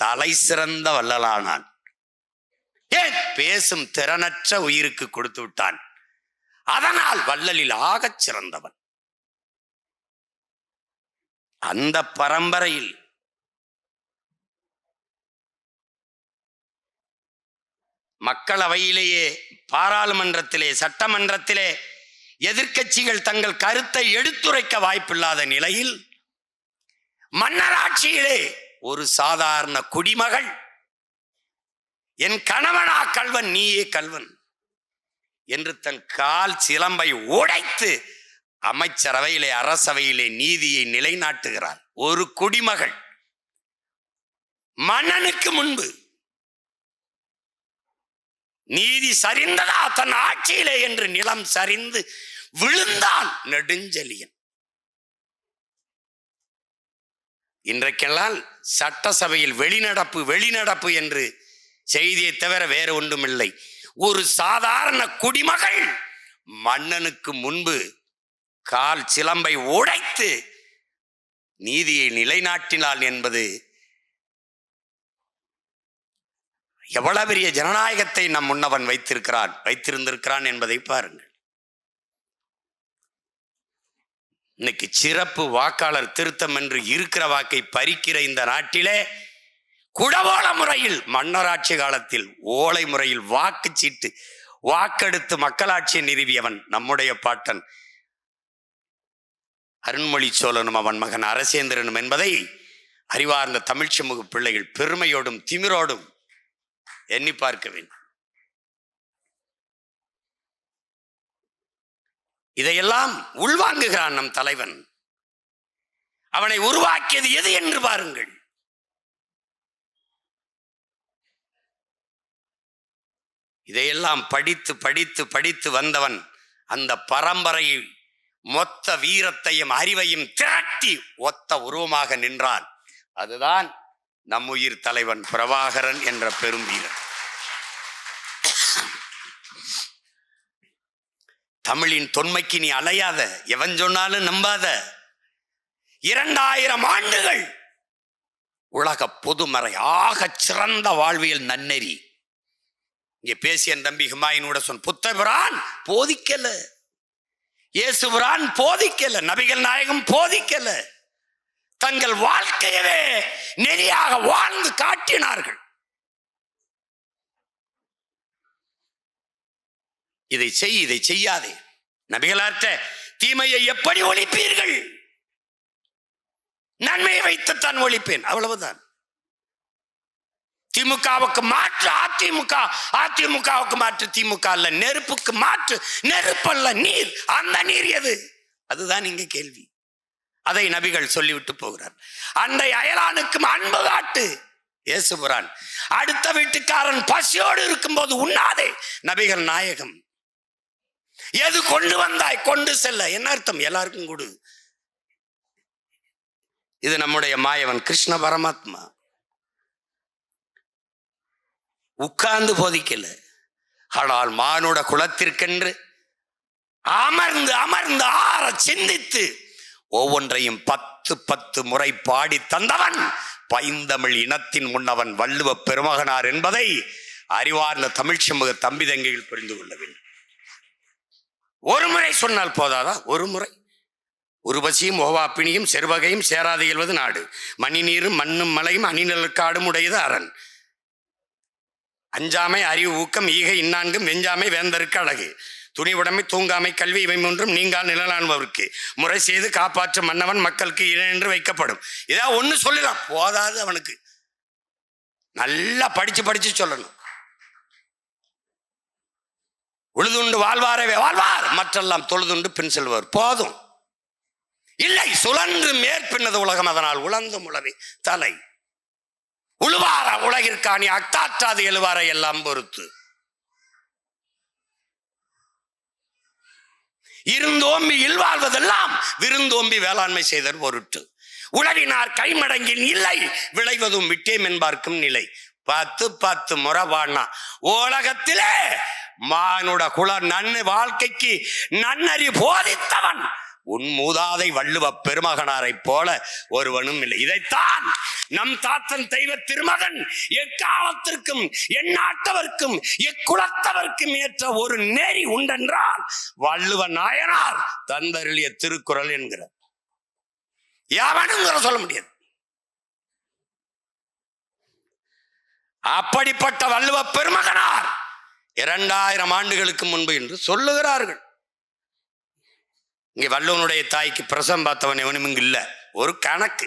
S2: தலை சிறந்த வள்ளலானான். ஏன்? பேசும் திறனற்ற உயிருக்கு கொடுத்து விட்டான். அதனால் வள்ளலில் ஆகச் சிறந்தவன். அந்த பரம்பரையில் மக்களவையிலேயே, பாராளுமன்றத்திலே, சட்டமன்றத்திலே எதிர்க்கட்சிகள் தங்கள் கருத்தை எடுத்துரைக்க வாய்ப்பில்லாத நிலையில் மன்னராட்சியிலே ஒரு சாதாரண குடிமகள், என் கணவனா கல்வன், நீயே கல்வன் என்று தன் கால் சிலம்பை உடைத்து அமைச்சரவையிலே, அரசவையிலே நீதியை நிலைநாட்டுகிறார். ஒரு குடிமகள் மன்னனுக்கு முன்பு நீதி சரிந்ததா தன் ஆட்சியிலே என்று நிலம் சரிந்து விழுந்தான் நெடுஞ்செழியன். இன்றைக்கெல்லாம் சட்டசபையில் வெளிநடப்பு வெளிநடப்பு என்று செய்தியை தவிர வேறு ஒன்றுமில்லை. ஒரு சாதாரண குடிமகள் மன்னனுக்கு முன்பு கால் சிலம்பை உடைத்து நீதியை நிலைநாட்டினாள் என்பது எவ்வளவு பெரிய ஜனநாயகத்தை நம் முன்னவன் வைத்திருந்திருக்கிறான் என்பதை பாருங்கள். இன்னைக்கு சிறப்பு வாக்காளர் திருத்தம் என்று இருக்கிற வாக்கை பறிக்கிற இந்த நாட்டிலே குடவோல முறையில், மன்னராட்சி காலத்தில் ஓலை முறையில் வாக்குச்சீட்டு வாக்கெடுத்து மக்களாட்சியை நிறுவியவன் நம்முடைய பாட்டன் அருண்மொழி சோழனும் அவன் மகன் அரசேந்திரனும் என்பதை அறிவார்ந்த தமிழ் சமூக பிள்ளைகள் பெருமையோடும் திமிரோடும் எண்ணி பார்க்க வேண்டும். இதையெல்லாம் உள்வாங்குகிறான் நம் தலைவன். அவனை உருவாக்கியது எது என்று பாருங்கள். இதையெல்லாம் படித்து படித்து படித்து வந்தவன் அந்த பரம்பரையை மொத்த வீரத்தையும் அறிவையும் திரட்டி ஒத்த உருவமாக நின்றான். அதுதான் நம்முயிர் தலைவன் பிரபாகரன் என்ற பெரும் வீரன். தமிழின் தொன்மைக்கு நீ அலையாத, எவன் சொன்னாலும் நம்பாத. 2000 ஆண்டுகள் உலக பொதுமறை, ஆகச் சிறந்த வாழ்வியல் நன்னெறி. இங்கே பேசிய தம்பி ஹுமாயூனோட புத்தபிரான் போதிக்கல, இயேசுபிரான் போதிக்கல, நபிகள் நாயகம் போதிக்கல. தங்கள் வாழ்க்கையவே நெறியாக வாழ்ந்து காட்டினார்கள். இதை செய், இதை செய்யாதே. நபிகளார்ட்ட தீமையை எப்படி ஒழிப்பீர்கள்? நன்மையை வைத்துத்தான் ஒழிப்பேன், அவ்வளவுதான். திமுகவுக்கு மாற்று அதிமுக, அதிமுகவுக்கு மாற்று திமுக அல்ல. நெருப்புக்கு மாற்று நெருப்பு அல்ல, நீர். அந்த நீர் எது? அதுதான் இங்க கேள்வி. அதை நபிகள் சொல்லிவிட்டு போகிறார். அன்றை அயலானுக்கும் அன்பு காட்டு இயேசுபுரான். அடுத்த வீட்டுக்காரன் பசியோடு இருக்கும்போது உண்ணாதே நபிகள் நாயகம். எது கொண்டு வந்தாய் கொண்டு செல்ல. என்ன அர்த்தம்? எல்லாருக்கும் கொடு. இது நம்முடைய மாயவன் கிருஷ்ண பரமாத்மா. உட்கார்ந்து போதிக்கல, ஆனால் மானுட குலத்திற்கென்று அமர்ந்து அமர்ந்து ஆற சிந்தித்து ஒவ்வொன்றையும் 10 முறை பாடி தந்தவன் பைந்தமிழ் இனத்தின் முன்னவன் வள்ளுவ பெருமகனார் என்பதை அறிவார்ந்த தமிழ் சமூக தம்பி தங்கைகள் புரிந்து கொள்ள வேண்டும். ஒரு முறை சொன்னால் போதாதா? ஒரு முறை. உருவசியும் ஓவாப்பினியும் செருவகையும் சேராது இயல்வது நாடு. மணி நீரும் மண்ணும் மலையும் அணிநிலக்காடும் உடையது அரண். அஞ்சாமை அறிவு ஊக்கம் ஈகை இந்நான்கும் வெஞ்சாமை வேந்தருக்கு அழகு. துணிவுடைமை தூங்காமை கல்வி இவை மூன்றும் நீங்கள் நிழலான்பவருக்கு முறை செய்து காப்பாற்ற மன்னவன் மக்களுக்கு இணைன்று வைக்கப்படும். ஏதாவது ஒண்ணு சொல்லலாம், போதாது. அவனுக்கு நல்லா படிச்சு சொல்லணும். உழுதுண்டு வாழ்வாரவே வாழ்வார், மற்றெல்லாம் தொழுதுண்டு பின் செல்வார். போதும். இல்லை, சுழன்று மேற்பின்னது உலகம், அதனால் உழந்து முழவி தலை. உழுவார உலகிற்காணி அக்தாற்றாது எழுவார எல்லாம் பொறுத்து. இருந்தோம்பி இல்வாழ்வதெல்லாம் விருந்தோம்பி வேளாண்மை செய்தல் பொருட்டு. உழவினார் கைமடங்கின் இல்லை விளைவதும் விட்டேம் என்பார்க்கும் நிலை. 10 முறை பாடினா உலகத்திலே மானுட குல நன்னு வாழ்க்கைக்கு நன்னறி போதித்தவன் உன் மூதாதை வள்ளுவ பெருமகனாரை போல ஒருவனும் இல்லை. இதைத்தான் நம் தாத்தன் தெய்வ திருமகன் எக்காலத்திற்கும் எந்நாட்டவர்க்கும் எக்குலத்தவர்க்கும் ஏற்ற ஒரு நெறி உண்டென்றால் வள்ளுவ நாயனார் தந்தருளிய திருக்குறள் என்கிறார். எவனும் சொல்ல முடியாது. அப்படிப்பட்ட வள்ளுவ பெருமகனார் 2000 ஆண்டுகளுக்கு முன்பு என்று சொல்லுகிறார்கள். இங்கே வள்ளுவனுடைய தாய்க்கு பிரசவம் பார்த்தவன் எவனும் இங்கு இல்லை. ஒரு கணக்கு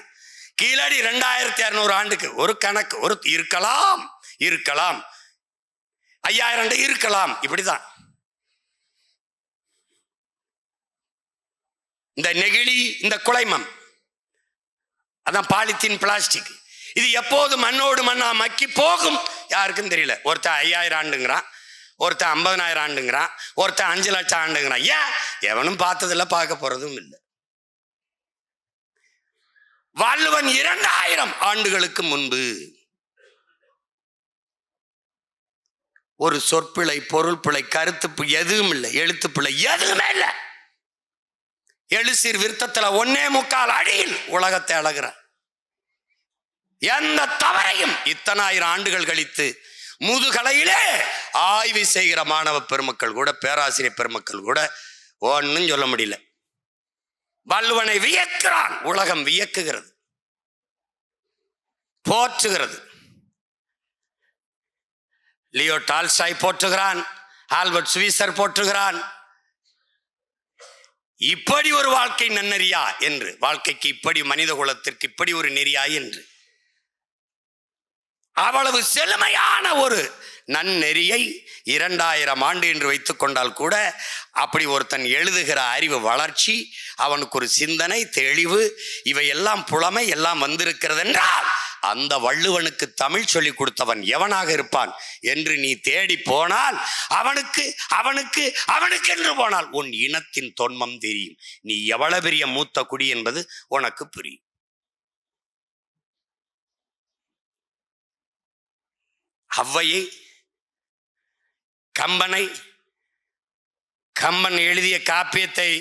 S2: கீழடி 2600 ஆண்டுக்கு ஒரு கணக்கு. ஒரு இருக்கலாம் 5000 இருக்கலாம். இப்படிதான் இந்த நெகிழி, இந்த குலைமம், அதான் பாலித்தீன் பிளாஸ்டிக். இது எப்போது மண்ணோடு மண்ணா மக்கி போகும் யாருக்கும் தெரியல. ஒருத்தன் 5000 ஆண்டுங்கிறான், ஒருத்தன் 50000 ஆண்டுங்கிறான், ஒருத்தன் 5 லட்சம் ஆண்டுங்கிறான். ஏன்? எவனும் பார்த்ததில்ல, பார்க்க போறதும் இல்லை. வள்ளுவன் 2000 ஆண்டுகளுக்கு முன்பு ஒரு சொற்பிழை, பொருள் பிழை, கருத்து எதுவும் இல்லை, எழுத்து பிழை எதுவுமே இல்லை. எழுசீர் விருத்தத்துல 1.25 அடியில் உலகத்தை அழகிறான். எந்த தவறையும் இத்தனாயிரம் ஆண்டுகள் கழித்து முதுகலையிலே ஆய்வு செய்கிற மாணவ பெருமக்கள் கூட, பேராசிரியர் பெருமக்கள் கூட ஒன்னும் சொல்ல முடியல. வள்ளுவனை வியக்கிறான், உலகம் வியக்குகிறது, போற்றுகிறது. லியோ டால்ஸ்டாய் போற்றுகிறான், ஆல்பர்ட் சுவிசர் போற்றுகிறான். இப்படி ஒரு வாழ்க்கை நன்னெறியா என்று, வாழ்க்கைக்கு இப்படி மனித குலத்திற்கு இப்படி ஒரு நெறியா என்று, அவ்வளவு செழுமையான ஒரு நன்னெறியை 2000 ஆண்டு என்று வைத்துக் கொண்டால் கூட அப்படி ஒருத்தன் எழுதுகிற அறிவு வளர்ச்சி, அவனுக்கு ஒரு சிந்தனை தெளிவு, இவையெல்லாம் புலமை எல்லாம் வந்திருக்கிறது என்றால் அந்த வள்ளுவனுக்கு தமிழ் சொல்லிக் கொடுத்தவன் எவனாக இருப்பான் என்று நீ தேடி போனால் அவனுக்கு அவனுக்கு அவனுக்கு என்று போனால் உன் இனத்தின் தொன்மம் தெரியும். நீ எவ்வளவு பெரிய மூத்த குடி என்பது உனக்கு புரியும். அவ்வையை, கம்பனை, கம்பன் எழுதிய காப்பியத்தை,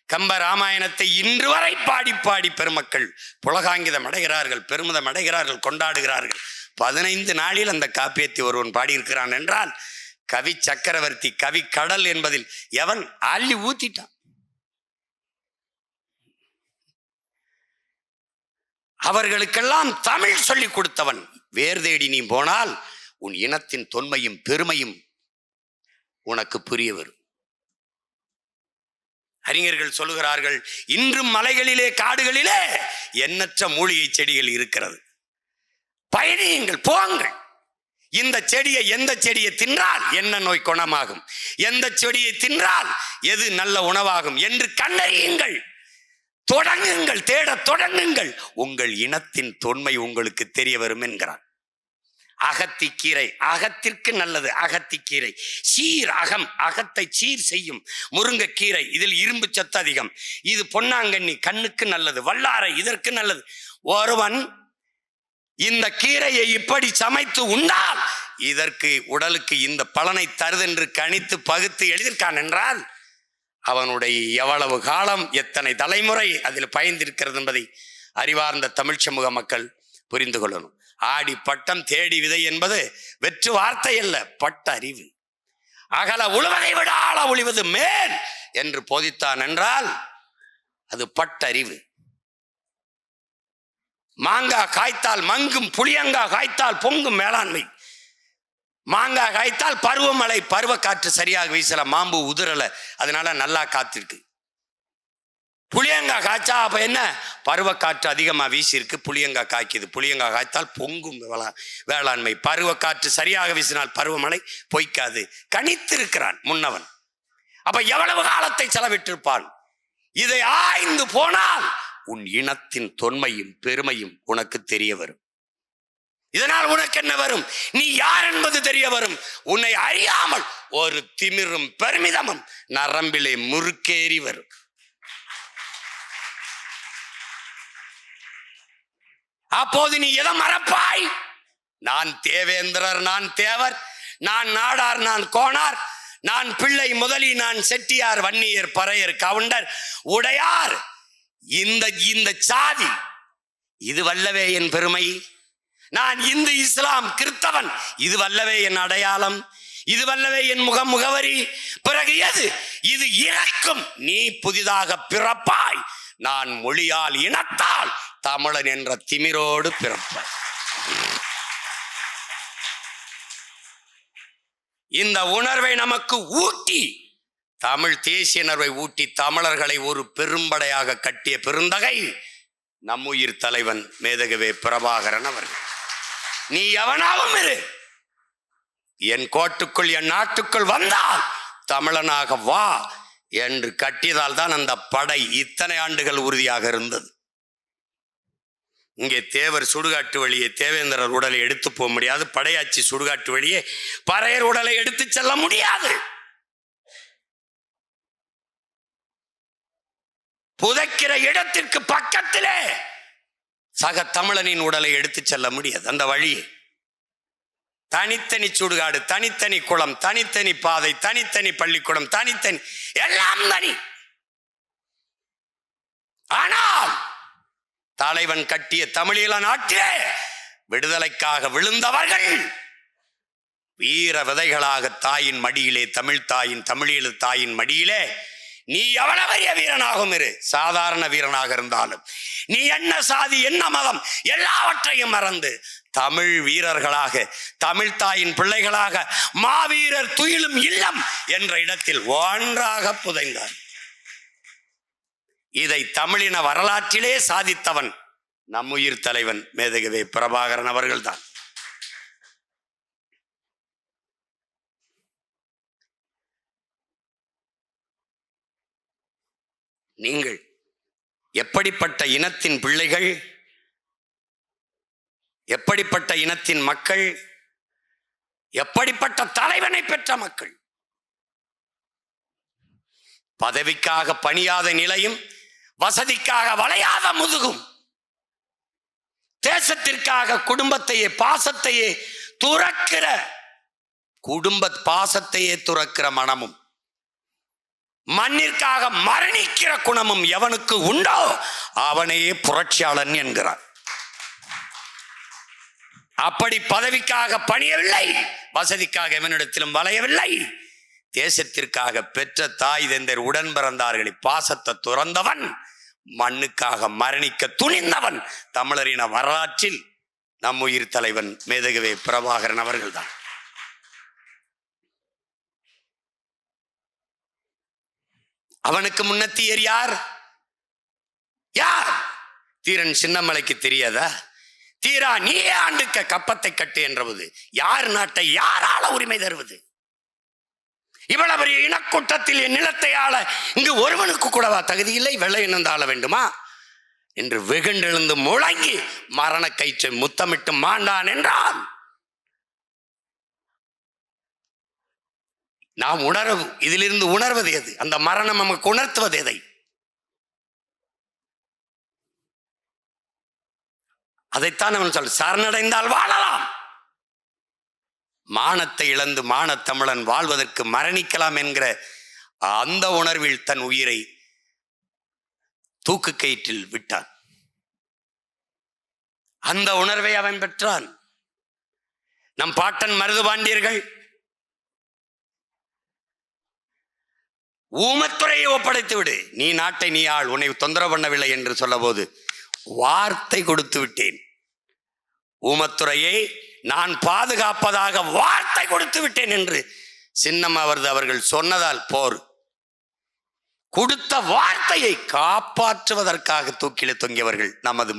S2: கம்ப ராமாயணத்தை இன்று வரை பாடி பாடி பெருமக்கள் புலகாங்கிதம் அடைகிறார்கள், பெருமிதம் அடைகிறார்கள், கொண்டாடுகிறார்கள். 15 நாளில் அந்த காப்பியத்தை ஒருவன் பாடியிருக்கிறான் என்றால் கவி சக்கரவர்த்தி, கவி கடல் என்பதில் எவன் அள்ளி ஊத்திட்டான். அவர்களுக்கெல்லாம் தமிழ் சொல்லிக் கொடுத்தவன். வேர் தேடி நீ போனால் உன் இனத்தின் தொன்மையும் பெருமையும் உனக்கு புரிய வரும். அறிஞர்கள் சொல்லுகிறார்கள், இன்றும் மலைகளிலே காடுகளிலே எண்ணற்ற மூலிகை செடிகள் இருக்கிறது. பயணியுங்கள், போங்கள். இந்த செடியை எந்த செடியை தின்றால் என்ன நோய் குணமாகும், எந்த செடியை தின்றால் எது நல்ல உணவாகும் என்று கண்டறியுங்கள். தொடங்குங்கள், தேட தொடங்குங்கள். உங்கள் இனத்தின் தொன்மை உங்களுக்கு தெரிய வரும் என்கிறான். அகத்திக்கீரை அகத்திற்கு நல்லது. அகத்திக்கீரை சீர் அகம், அகத்தை சீர் செய்யும். முருங்கைக்கீரை இதில் இரும்பு சத்து அதிகம். இது பொன்னாங்கண்ணி கண்ணுக்கு நல்லது. வல்லாரை இதற்கு நல்லது. ஒருவன் இந்த கீரையை இப்படி சமைத்து உண்டால் இதற்கு உடலுக்கு இந்த பலனை தருதென்று கணித்து பகுத்து எழுதியிருக்கான் என்றால் அவனுடைய எவ்வளவு காலம் எத்தனை தலைமுறை அதில் பயந்திருக்கிறது என்பதை அறிவார்ந்த தமிழ் சமூக மக்கள் புரிந்து கொள்ளணும். ஆடி பட்டம் தேடி விதை என்பது வெற்று வார்த்தை அல்ல, பட்ட அறிவு. அகல உழுவதை விட ஆழ ஒளிவது மேல் என்று போதித்தான் என்றால் அது பட்டறிவு. மாங்காய் காய்த்தால் மங்கும், புளியங்காய் காய்த்தால் பொங்கும் மேலாண்மை. மாங்காய் காய்த்தால் பருவமழை, பருவ காற்று சரியாக வீசல, மாம்பு உதிரல, அதனால நல்லா காத்திருக்கு. புளியங்காய் காய்ச்சா அப்ப என்ன, பருவ காற்று அதிகமா வீசி இருக்கு, புளியங்காய் காய்க்குது. புளியங்காய் காய்த்தால் பொங்கும் வேளாண்மை. பருவ காற்று சரியாக வீசினால் பருவமழை பொய்க்காது. கணித்திருக்கிறான் முன்னவன். அப்ப எவ்வளவு காலத்தை செலவிட்டிருப்பான். இதை ஆய்ந்து போனால் உன் இனத்தின் தொன்மையும் பெருமையும் உனக்கு தெரிய வரும். இதனால் உனக்கு என்ன வரும், நீ யார் என்பது தெரிய வரும். உன்னை அறியாமல் ஒரு திமிரும் பெருமிதமும் நரம்பிலே முறுக்கேறி வரும். அப்போது நீ எதை மறப்பாய்? நான் தேவேந்திரர், நான் தேவர், நான் நாடார், நான் கோணார், நான் பிள்ளை முதலி, நான் செட்டியார், வன்னியர், பறையர், கவுண்டர், உடையார், இந்த சாதி இது வல்லவே என் பெருமை. நான் இந்து, இஸ்லாம், கிறிஸ்தவன், இது வல்லவே என் அடையாளம், இது வல்லவே என் முகவரி. பிறகு எது? இது இறக்கும். நீ புதிதாக பிறப்பாய். நான் மொழியால் இனத்தால் தமிழன் என்ற திமிரோடு பிறப்பாய். இந்த உணர்வை நமக்கு ஊட்டி, தமிழ் தேசிய உணர்வை ஊட்டி தமிழர்களை ஒரு பெரும்படையாக கட்டிய பெருந்தகை நம்முயிர் தலைவன் மேதகவே பிரபாகரன் அவர்கள். நீ எவனாவும் இரு, என் கோட்டுக்குள் என் நாட்டுக்குள் வந்தால் தமிழனாக வா என்று கட்டியதால் தான் அந்த படை இத்தனை ஆண்டுகள் உறுதியாக இருந்தது. இங்கே தேவர் சுடுகாட்டு வழியே தேவேந்திரர் உடலை எடுத்து போக முடியாது. படையாச்சி சுடுகாட்டு வழியே பறையர் உடலை எடுத்து செல்ல முடியாது. புதைக்கிற இடத்திற்கு பக்கத்திலே சக தமிழனின் உடலை எடுத்து செல்ல முடியாது. அந்த வழியே தனித்தனி சுடுகாடு, தனித்தனி குளம், தனித்தனி பாதை, தனித்தனி பள்ளிக்கூடம், தனித்தனி எல்லாம் தனி. ஆனால் தலைவன் கட்டிய தமிழீழ நாட்டிலே விடுதலைக்காக விழுந்தவர்கள் வீர விதைகளாக தாயின் மடியிலே, தமிழ் தாயின், தமிழீழ தாயின் மடியிலே நீ எவ்வளவு பெரிய வீரனாகவும் இரு, சாதாரண வீரனாக இருந்தாலும் நீ என்ன சாதி என்ன மதம் எல்லாவற்றையும் மறந்து தமிழ் வீரர்களாக, தமிழ் தாயின் பிள்ளைகளாக மாவீரர் துயிலும் இல்லம் என்ற இடத்தில் ஒன்றாக புதைந்தார். இதை தமிழின வரலாற்றிலே சாதித்தவன் நம்முயிர் தலைவன் மேதகவே பிரபாகரன் அவர்கள்தான். நீங்கள் எப்படிப்பட்ட இனத்தின் பிள்ளைகள், எப்படிப்பட்ட இனத்தின் மக்கள், எப்படிப்பட்ட தலைவனை பெற்ற மக்கள். பதவிக்காக பணியாத நிலையும், வசதிக்காக வளையாத முதுகும், தேசத்திற்காக குடும்பத்தையே பாசத்தையே துறக்கிற, குடும்ப பாசத்தையே துறக்கிற மனமும், மண்ணிற்காக மரணிக்கிற குணமும் எவனுக்கு உண்டோ அவனையே புரட்சியாளன் என்கிறார். அப்படி பதவிக்காக பணியவில்லை, வசதிக்காக எவனிடத்திலும் வளையவில்லை, தேசத்திற்காக பெற்ற தாய் தந்தர் உடன் பிறந்தார்களை பாசத்தை துறந்தவன், மண்ணுக்காக மரணிக்க துணிந்தவன் தமிழரின வரலாற்றில் நம்முயிர் தலைவன் மேதகவே பிரபாகரன் அவர்கள்தான். அவனுக்கு முன்னத்தியர் யார்? யார்? தீரன் சின்னமலைக்கு தெரியாதா? தீரா நீயே ஆண்டுக்க கப்பத்தை கட்டு என்றவது யார் நாட்டை யாரால உரிமை தருவது? இவ்வளவு பெரிய இனக்கூட்டத்தில் என் நிலத்தை ஆள இங்கு ஒருவனுக்கு கூடவா தகுதி இல்லை? வெள்ளை இனந்து ஆள வேண்டுமா என்று வெகுண்டெழுந்து முழங்கி மரண கயிற்றை முத்தமிட்டு மாண்டான் என்றால் நாம் இதிலிருந்து உணர்வது எது? அந்த மரணம் நமக்கு உணர்த்துவது எதை? அதைத்தான் அவன் சொல், சரணடைந்தால் வாழலாம். மானத்தை இழந்து மானத்தமிழன் வாழ்வதற்கு மரணிக்கலாம் என்கிற அந்த உணர்வில் தன் உயிரை தூக்கு கயிற்றில் விட்டான். அந்த உணர்வை அவன் பெற்றான். நம் பாட்டன் மருதுபாண்டியர்கள் ஊமத்துறையை ஒப்படைத்து விடு, நீ நாட்டை நீ ஆள், உன்னை தொந்தரவு பண்ணவில்லை என்று சொல்ல போது வார்த்தை கொடுத்து விட்டேன். ஊமத்துறையை நான் பாதுகாப்பதாக வார்த்தை கொடுத்து விட்டேன் என்று சின்னம் அவர்கள் சொன்னதால் போர். கொடுத்த வார்த்தையை காப்பாற்றுவதற்காக தூக்கில தொங்கியவர்கள் நமது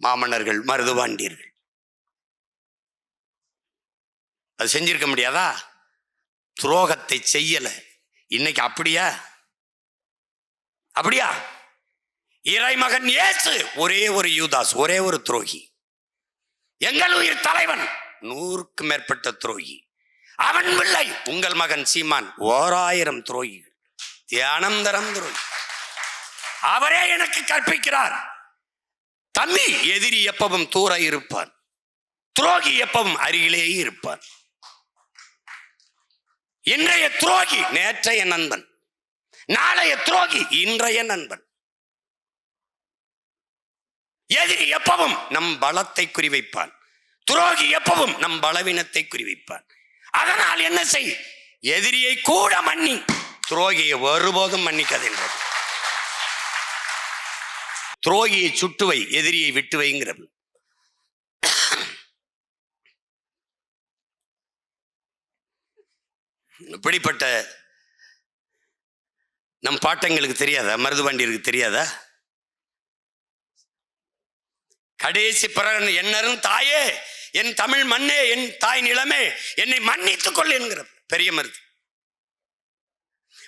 S2: மாமன்னர்கள் மருதுபாண்டியர்கள். அது செஞ்சிருக்க முடியாதா? துரோகத்தை செய்யல. இன்னைக்கு அப்படியா? இறைமகன் இயேசு ஒரே ஒரு யூதாஸ், ஒரே ஒரு துரோகி. எங்கள் உயிர் தலைவன் 100க்கும் மேற்பட்ட துரோகி. அவன் பிள்ளை உங்கள் மகன் சீமான் 1000 துரோகிகள், தியானந்தரம் துரோகி. அவரே எனக்கு கற்பிக்கிறார், தம்பி எதிரி எப்பவும் தூர இருப்பான், துரோகி எப்பவும் அருகிலேயே இருப்பான். இன்றைய துரோகி நேற்றைய நண்பன், நாளைய துரோகி இன்றைய நண்பன். எதிரி எப்பவும் நம் பலத்தை குறிவைப்பான், துரோகி எப்பவும் நம் பலவீனத்தை குறிவைப்பான். அதனால் என்ன செய்? எதிரியை கூட மன்னி, துரோகியை ஒருபோதும் மன்னிக்காதென்றது. துரோகியை சுட்டுவை, எதிரியை விட்டு வைங்கிறது. இப்படிப்பட்ட நம் பாட்டங்களுக்கு தெரியாதா? மருதுபாண்டியருக்கு தெரியாதா? கடைசி பிறகு என்னரும் தாயே, என் தமிழ் மண்ணே, என் தாய் நிலமே, என்னை மன்னித்துக் கொள் என்கிற பெரிய மருது.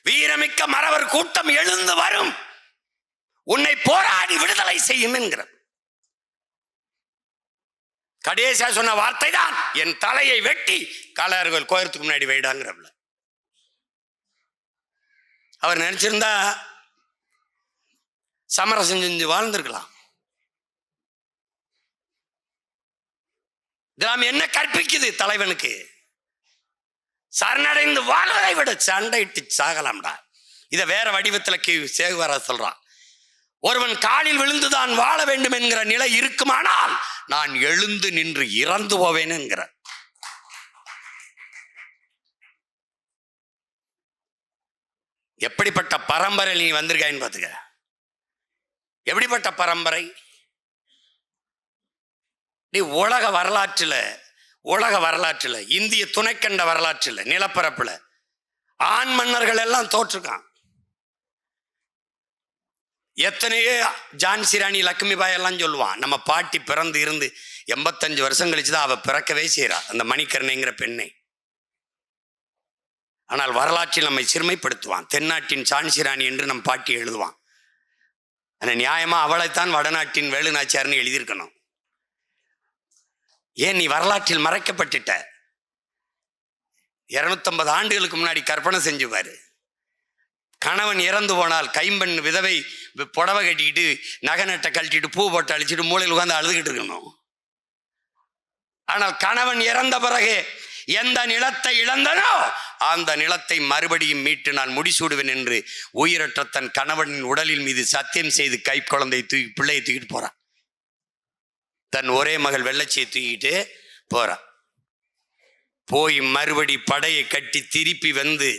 S2: வீரமிக்க மறவர் கூட்டம் எழுந்து வரும், உன்னை போராடி விடுதலை செய்யும் என்கிற கடைசியா சொன்ன வார்த்தை தான், என் தலையை வெட்டி காளையார்கள் கோயிலுக்கு முன்னாடி வைடாங்கிறவள. அவர் நினைச்சிருந்தா சமரசம் செஞ்சு வாழ்ந்திருக்கலாம். இதெல்லாம் என்ன கற்பிக்குது தலைவனுக்கு? சரணடைந்து வாழ்வதை விட சண்டையிட்டு சாகலாம்டா. இதை வேற வடிவத்தில் சேகுவாரா சொல்றான். ஒருவன் காலில் விழுந்துதான் வாழ வேண்டும் என்கிற நிலை இருக்குமானால் நான் எழுந்து நின்று இறந்து போவேன் என்கிற. எப்படிப்பட்ட பரம்பரை நீ வந்திருக்காயின்னு பாத்துக்க. எப்படிப்பட்ட பரம்பரை நீ? உலக வரலாற்றுல இந்திய துணைக்கண்ட வரலாற்றுல நிலப்பரப்புல ஆண் மன்னர்கள் எல்லாம் தோற்றுக்கான். எத்தனையோ ஜான்சி ராணி லட்சுமிபாய் எல்லாம் சொல்லுவான். நம்ம பாட்டி பிறந்து இருந்து 85 வருஷம் கழிச்சுதான் அவ பிறக்கவே செய்யறா, அந்த மணிக்கர்ணைங்கிற பெண்ணை. ஆனால் வரலாற்றில் நம்மை சிறுமைப்படுத்துவான். தென்னாட்டின் ஜான்சி ராணி என்று நம் பாட்டி எழுதுவான். ஆனால் நியாயமா அவளைத்தான் வடநாட்டின் வேலுநாச்சியார்னு எழுதியிருக்கணும். ஏன் நீ வரலாற்றில் மறைக்கப்பட்டுட்ட? 250 ஆண்டுகளுக்கு முன்னாடி கற்பனை செஞ்சுவாரு. கணவன் இறந்து போனால் கைம்பெண் விதவை புடவை கட்டிக்கிட்டு நகை நட்டை கழட்டிட்டு பூ போட்டு அழிச்சிட்டு மூலையில் உட்கார்ந்து அழுதுகிட்டு இருக்கணும். ஆனால் கணவன் இறந்த பிறகு எந்த நிலத்தை இழந்தனோ அந்த நிலத்தை மறுபடியும் மீட்டு நான் முடிசூடுவேன் என்று உயிரற்ற தன் கணவனின் உடலின் மீது சத்தியம் செய்து கை குழந்தை பிள்ளையை தூக்கிட்டு போறான். தன் ஒரே மகள் வெள்ளச்சியை தூக்கிட்டு போறான். போய் மறுபடி படையை கட்டி திருப்பி வந்து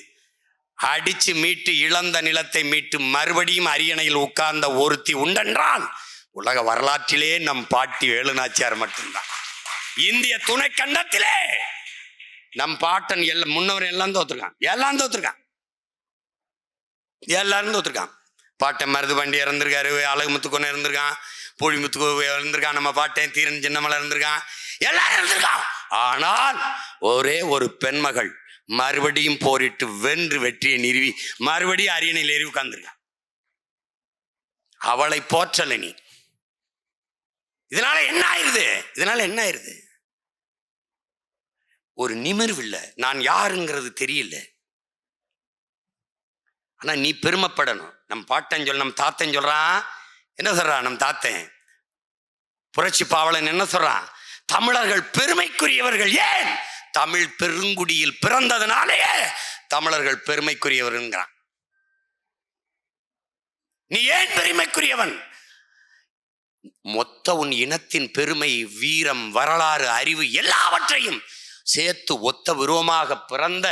S2: அடிச்சு மீட்டு இழந்த நிலத்தை மீட்டு மறுபடியும் அரியணையில் உட்கார்ந்த ஒருத்தி உண்டென்றால் உலக வரலாற்றிலே நம் பாட்டி வேலுநாச்சியார் மட்டும்தான். இந்திய துணை கண்டத்திலே நம் பாட்டன் முன்னவர் எல்லாம் தோத்துருக்கான். எல்லாரும் தோத்துருக்கான். பாட்டன் மருதுபாண்டி இறந்திருக்காரு, அழகு முத்துக்கொன்னு இருந்திருக்கான், பூழி முத்துக்கோ இருந்திருக்கான், நம்ம பாட்டன் தீரன் சின்னமலை இருந்திருக்கான், எல்லாரும் இருந்திருக்கான். ஆனால் ஒரே ஒரு பெண்மகள் மறுபடியும் போரிட்டு வென்று வெற்றியை நிறுவி மறுபடியும் அரியணையில் ஏறி உட்கார்ந்துருக்கான். அவளை போற்றல நீ. இதனால என்ன ஆயிருது? ஒரு நிமிர்வு இல்லை, நான் யாருங்கிறது தெரியல. ஆனா நீ பெருமைப்படணும். நம் பாட்டன் நம் தாத்தன் சொல்றான், என்ன சொல்றான் நம் தாத்தன் புரட்சி பாவலன் என்ன சொல்றான்? தமிழர்கள் பெருமைக்குரியவர்கள். ஏன்? தமிழ் பெருங்குடியில் பிறந்ததுனாலேயே தமிழர்கள் பெருமைக்குரியவர்கள். நீ ஏன் பெருமைக்குரியவன்? மொத்த உன் இனத்தின் பெருமை, வீரம், வரலாறு, அறிவு எல்லாவற்றையும் சேர்த்து ஒத்த விருவமாக பிறந்த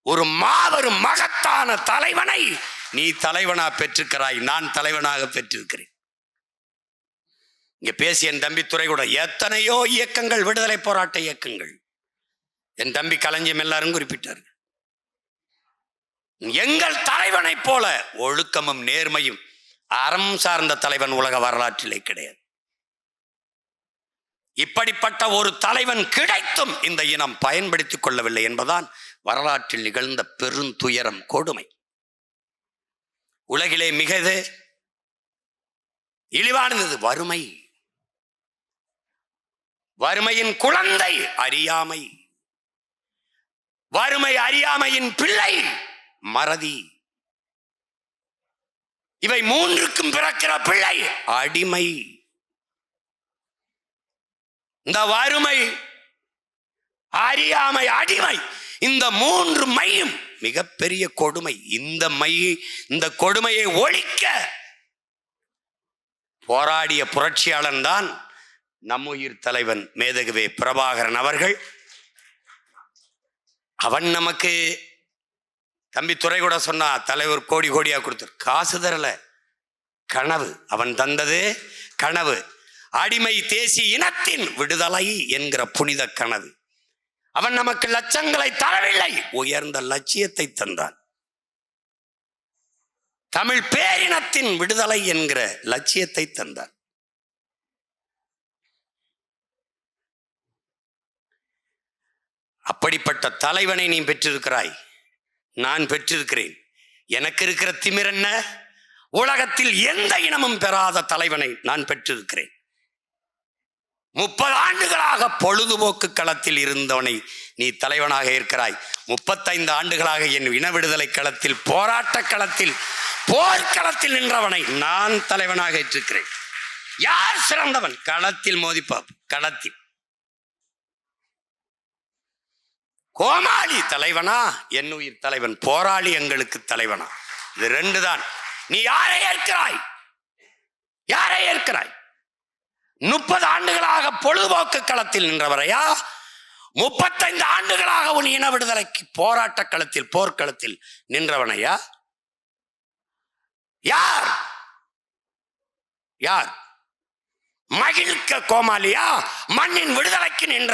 S2: ஒரு மாபெரும் மகத்தான தலைவனை நீ தலைவனா பெற்றிருக்கிறாய், நான் தலைவனாக பெற்றிருக்கிறேன். இங்க பேசிய என் தம்பி துரைக்கூட எத்தனையோ இயக்கங்கள், விடுதலை போராட்ட இயக்கங்கள், என் தம்பி களஞ்சியம் எல்லாரும் குறிப்பிட்டார். எங்கள் தலைவனை போல ஒழுக்கமும் நேர்மையும் அறம் சார்ந்த தலைவன் உலக வரலாற்றிலே கிடையாது. இப்படிப்பட்ட ஒரு தலைவன் கிடைத்தும் இந்த இனம் பயன்படுத்திக் கொள்ளவில்லை என்பதான் வரலாற்றில் நிகழ்ந்த பெருந்துயரம், கொடுமை. உலகிலே மிக இழிவானது வறுமை. வறுமையின் குழந்தை அறியாமை, வறுமை அறியாமையின் பிள்ளை மறதி. இவை மூன்றுக்கும் பிறக்கிற பிள்ளை அடிமை. இந்த வறுமை, அறியாமை, அடிமை, இந்த மூன்று மையும் மிகப்பெரிய கொடுமை. இந்த கொடுமையை ஒழிக்க போராடிய புரட்சியாளன் தான் நம்முயிர் தலைவன் மேதகுவே பிரபாகரன் அவர்கள். அவன் நமக்கு தம்பி துரை கூட சொன்னா, தலைவர் கோடி கோடியா கொடுத்தார், காசு தரல, கனவு. அவன் தந்தது கனவு, அடிமை தேசிய இனத்தின் விடுதலை என்கிற புனித கனவு. அவன் நமக்கு லட்சங்களை தரவில்லை, உயர்ந்த லட்சியத்தை தந்தான். தமிழ் பேரினத்தின் விடுதலை என்கிற லட்சியத்தை தந்தான். அப்படிப்பட்ட தலைவனை நீ பெற்றிருக்கிறாய், நான் பெற்றிருக்கிறேன். எனக்கு இருக்கிற திமிர் என்ன? உலகத்தில் எந்த இனமும் பெறாத தலைவனை நான் பெற்றிருக்கிறேன். 30 ஆண்டுகளாக பொழுதுபோக்கு களத்தில் இருந்தவனை நீ தலைவனாக இருக்கிறாய். 35 ஆண்டுகளாக என் இன விடுதலை களத்தில், போராட்ட களத்தில், போர்க்களத்தில் நின்றவனை நான் தலைவனாக ஏற்றிருக்கிறேன். யார் சிறந்தவன்? களத்தில் மோதிப்பாப். களத்தில் கோமாளி தலைவனா, என் உயிர் தலைவன் போராளி எங்களுக்கு தலைவனா? இது 2 தான். நீ யாரை ஏற்கிறாய்? 30 ஆண்டுகளாக பொழுதுபோக்கு களத்தில் நின்றவரையா? 35 ஆண்டுகளாக உன் இன விடுதலைக்கு போராட்ட களத்தில், போர்க்களத்தில் நின்றவனையா? யார்? மகிழ்க்க கோமாளியா? மண்ணின் விடுதலைக்கு நின்ற